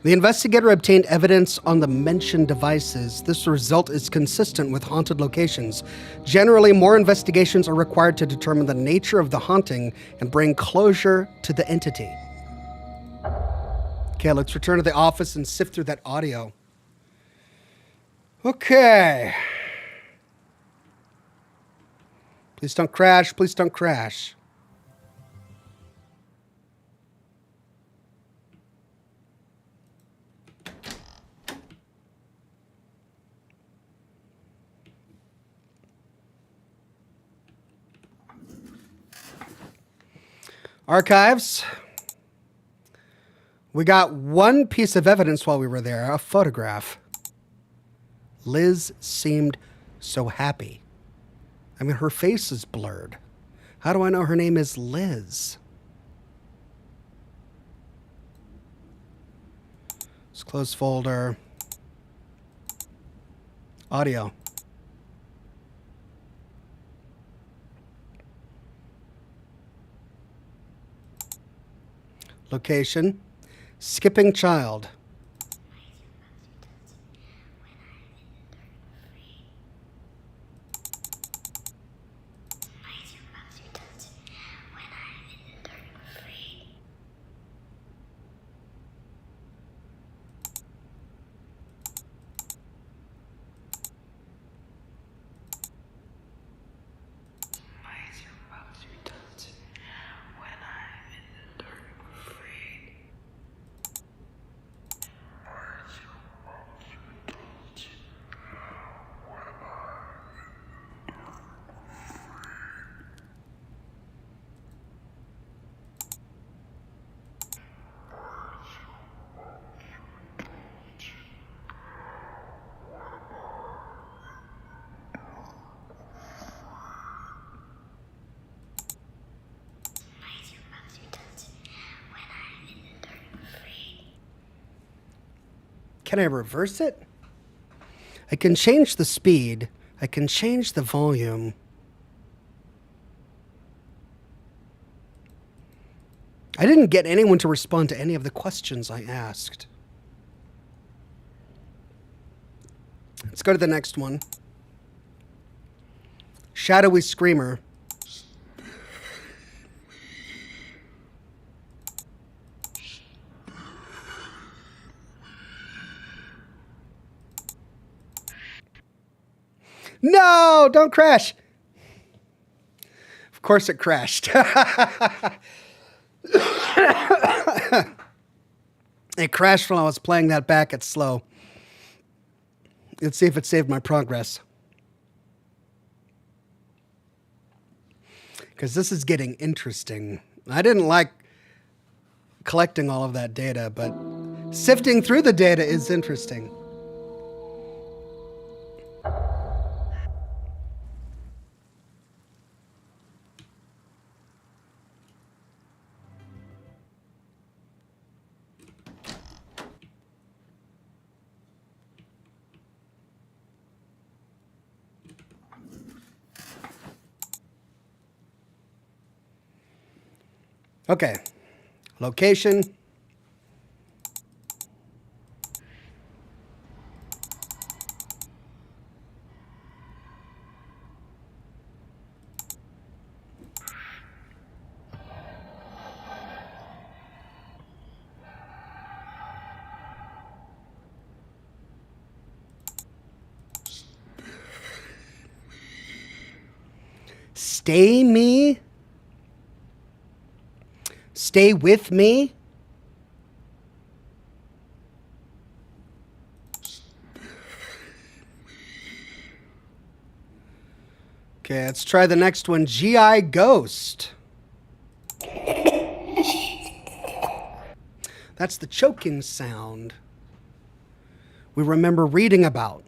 The investigator obtained evidence on the mentioned devices. This result is consistent with haunted locations. Generally, more investigations are required to determine the nature of the haunting and bring closure to the entity. Okay, let's return to the office and sift through that audio. Okay. Please don't crash. Please don't crash. Archives. We got one piece of evidence while we were there, a photograph. Liz seemed so happy. I mean, her face is blurred. How do I know her name is Liz? Let's close folder. Audio. Location. Skipping child. Can I reverse it? I can change the speed. I can change the volume. I didn't get anyone to respond to any of the questions I asked. Let's go to the next one. Shadowy Screamer. No, don't crash. Of course it crashed. It crashed while I was playing that back at slow. Let's see if it saved my progress. Because this is getting interesting. I didn't like collecting all of that data, but sifting through the data is interesting. Okay, location. Stay me? Stay with me? Okay, let's try the next one. GI Ghost. That's the choking sound we remember reading about.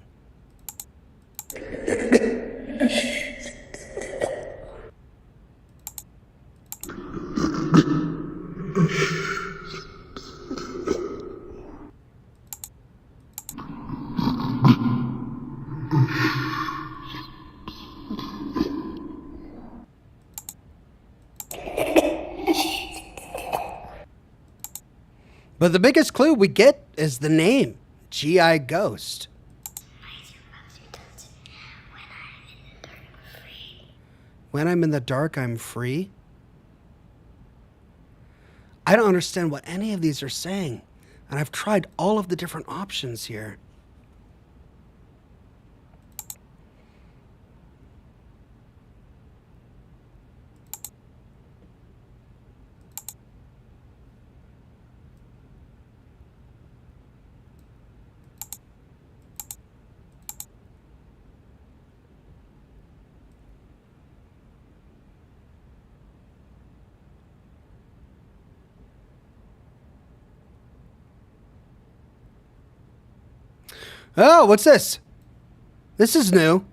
But the biggest clue we get is the name, GI Ghost. When I'm in the dark, I'm free? I don't understand what any of these are saying, and I've tried all of the different options here. Oh, what's this? This is new.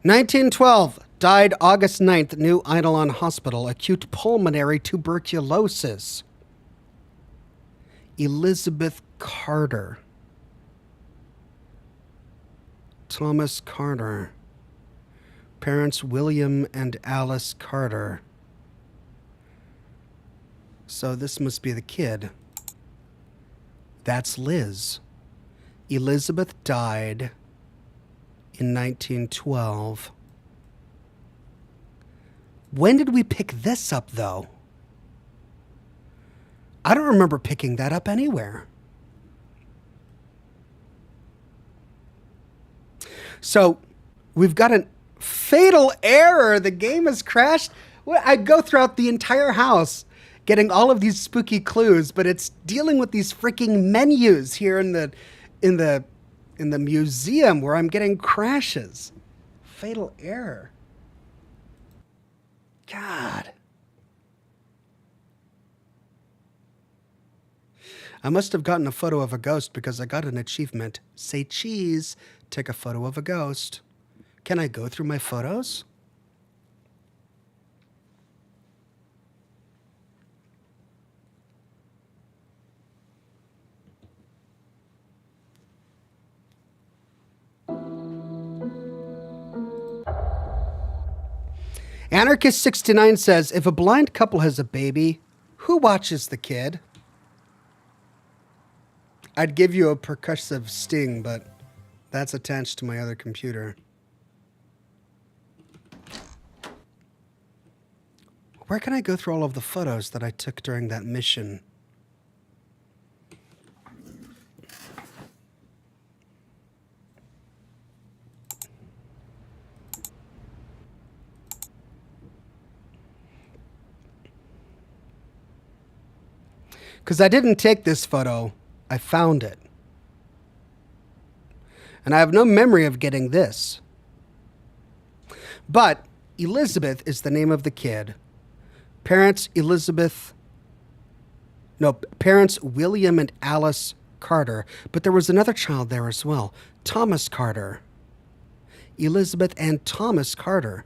1912, died August 9th, New Eidolon Hospital, acute pulmonary tuberculosis. Elizabeth Carter. Thomas Carter. Parents William and Alice Carter. So this must be the kid. That's Liz. Elizabeth died in 1912. When did we pick this up, though? I don't remember picking that up anywhere. So we've got a fatal error. The game has crashed. I go throughout the entire house getting all of these spooky clues, but it's dealing with these freaking menus here in the museum where I'm getting crashes. Fatal error. God. I must have gotten a photo of a ghost because I got an achievement. Say cheese, take a photo of a ghost. Can I go through my photos? Anarchist69 says, if a blind couple has a baby, who watches the kid? I'd give you a percussive sting, but that's attached to my other computer. Where can I go through all of the photos that I took during that mission? Because I didn't take this photo, I found it. And I have no memory of getting this. But Elizabeth is the name of the kid. Parents William and Alice Carter. But there was another child there as well, Thomas Carter. Elizabeth and Thomas Carter.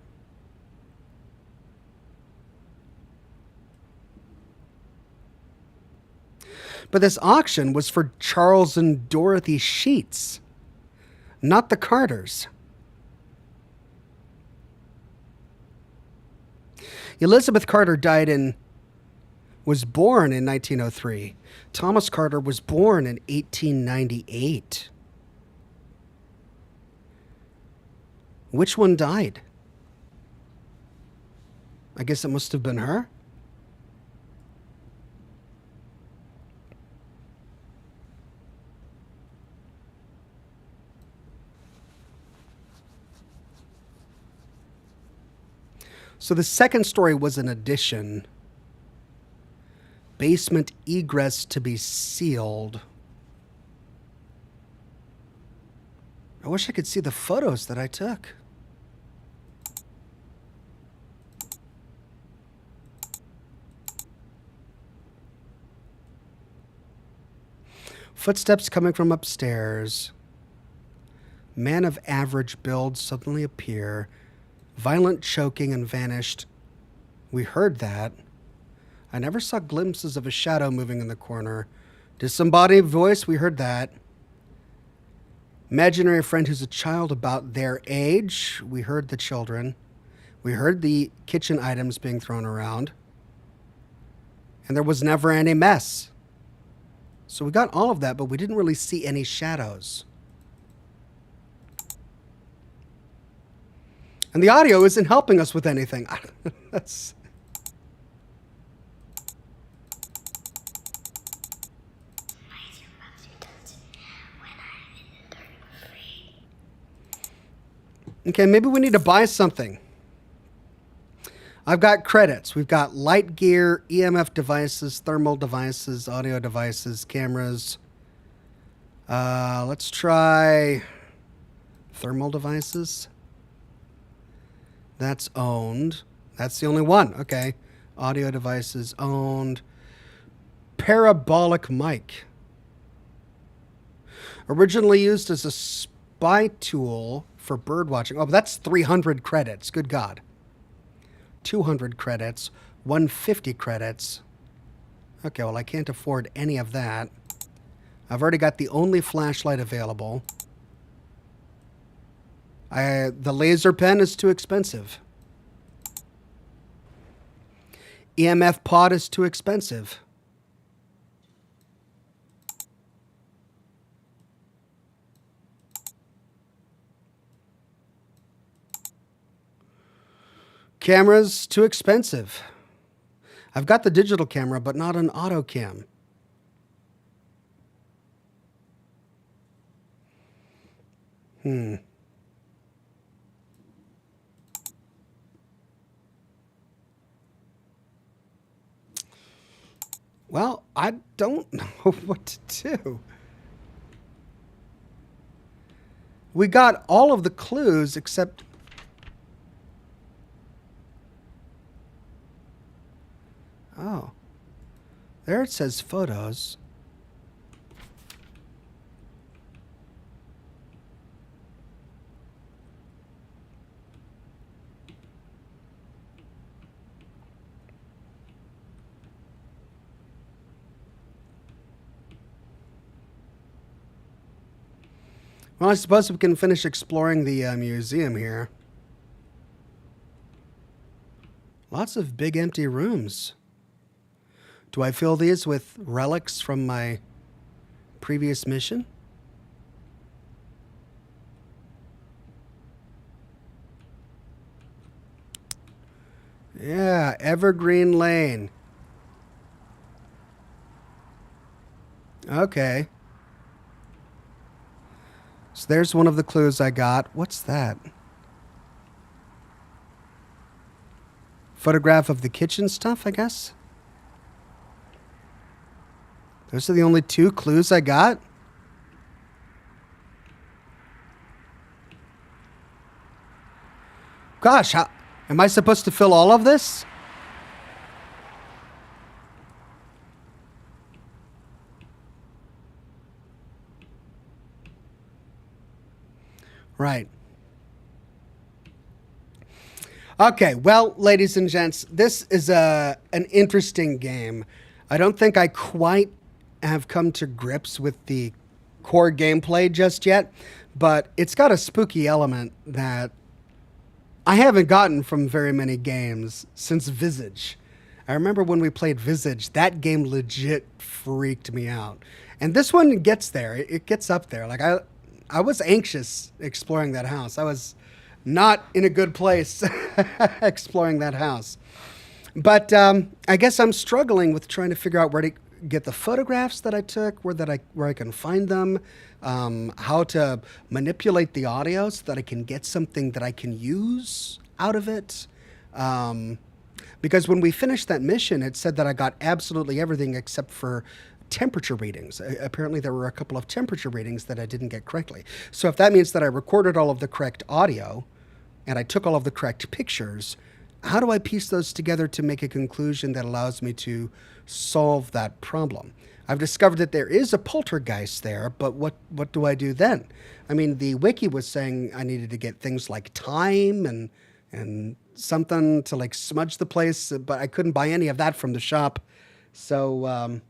But this auction was for Charles and Dorothy Sheets, not the Carters. Elizabeth Carter was born in 1903. Thomas Carter was born in 1898. Which one died? I guess it must have been her. So the second story was an addition. Basement egress to be sealed. I wish I could see the photos that I took. Footsteps coming from upstairs. Man of average build suddenly appear. Violent choking and vanished. We heard that. I never saw glimpses of a shadow moving in the corner. Disembodied voice, we heard that. Imaginary friend who's a child about their age. We heard the children. We heard the kitchen items being thrown around. And there was never any mess. So we got all of that, but we didn't really see any shadows. And the audio isn't helping us with anything. That's... Okay, maybe we need to buy something. I've got credits. We've got light gear, EMF devices, thermal devices, audio devices, cameras. Let's try thermal devices. That's owned. That's the only one. Okay. Audio devices owned. Parabolic mic. Originally used as a spy tool for bird watching. Oh, but that's 300 credits. Good God. 200 credits. 150 credits. Okay, well, I can't afford any of that. I've already got the only flashlight available. The laser pen is too expensive. EMF pod is too expensive. Camera's too expensive. I've got the digital camera, but not an auto cam. Well, I don't know what to do. We got all of the clues except... Oh. There it says photos. Well, I suppose we can finish exploring the museum here. Lots of big empty rooms. Do I fill these with relics from my previous mission? Yeah, Evergreen Lane. Okay. So there's one of the clues I got. What's that? Photograph of the kitchen stuff, I guess? Those are the only 2 clues I got? Gosh, how, am I supposed to fill all of this? Right. Okay, well, ladies and gents, this is an interesting game. I don't think I quite have come to grips with the core gameplay just yet, but it's got a spooky element that I haven't gotten from very many games since Visage. I remember when we played Visage, that game legit freaked me out. And this one gets there. It gets up there. Like I was anxious exploring that house. I was not in a good place exploring that house. But I guess I'm struggling with trying to figure out where to get the photographs that I took, where I can find them, how to manipulate the audio so that I can get something that I can use out of it. Because when we finished that mission, it said that I got absolutely everything except for temperature readings. Apparently there were a couple of temperature readings that I didn't get correctly. So if that means that I recorded all of the correct audio and I took all of the correct pictures, how do I piece those together to make a conclusion that allows me to solve that problem? I've discovered that there is a poltergeist there, but what do I do then? I mean, the wiki was saying I needed to get things like time and something to like smudge the place, but I couldn't buy any of that from the shop. So,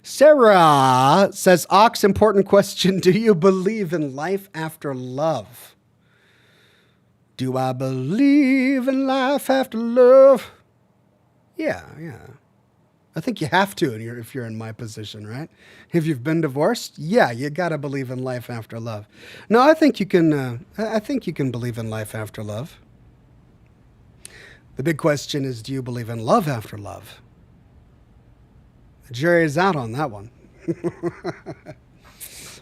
Sarah says, Ox, important question. Do you believe in life after love? Do I believe in life after love? Yeah. I think you have to if you're in my position, right? If you've been divorced, yeah, you got to believe in life after love. No, I think you can. I think you can believe in life after love. The big question is, do you believe in love after love? The jury is out on that one.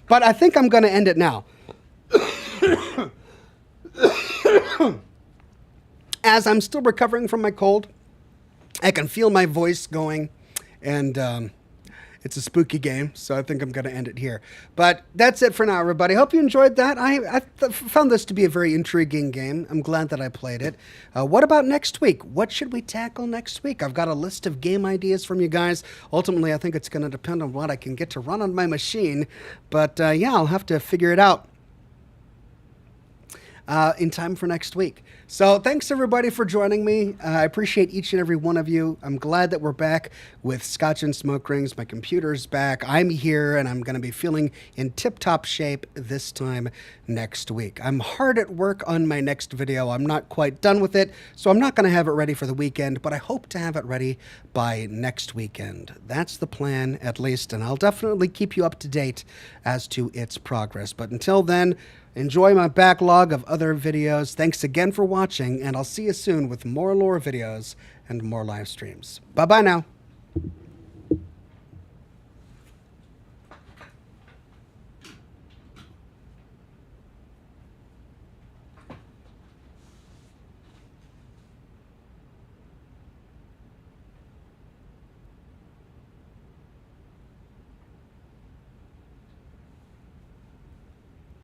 But I think I'm going to end it now. As I'm still recovering from my cold, I can feel my voice going, and it's a spooky game, so I think I'm going to end it here. But that's it for now, everybody. Hope you enjoyed that. I found this to be a very intriguing game. I'm glad that I played it. What about next week? What should we tackle next week? I've got a list of game ideas from you guys. Ultimately, I think it's going to depend on what I can get to run on my machine. But yeah, I'll have to figure it out in time for next week. So thanks everybody for joining me. I appreciate each and every one of you. I'm glad that we're back with Scotch and Smoke Rings. My computer's back. I'm here and I'm going to be feeling in tip-top shape this time next week. I'm hard at work on my next video. I'm not quite done with it, so I'm not going to have it ready for the weekend, but I hope to have it ready by next weekend. That's the plan, at least, and I'll definitely keep you up to date as to its progress. But until then, enjoy my backlog of other videos. Thanks again for watching, and I'll see you soon with more lore videos and more live streams. Bye-bye now.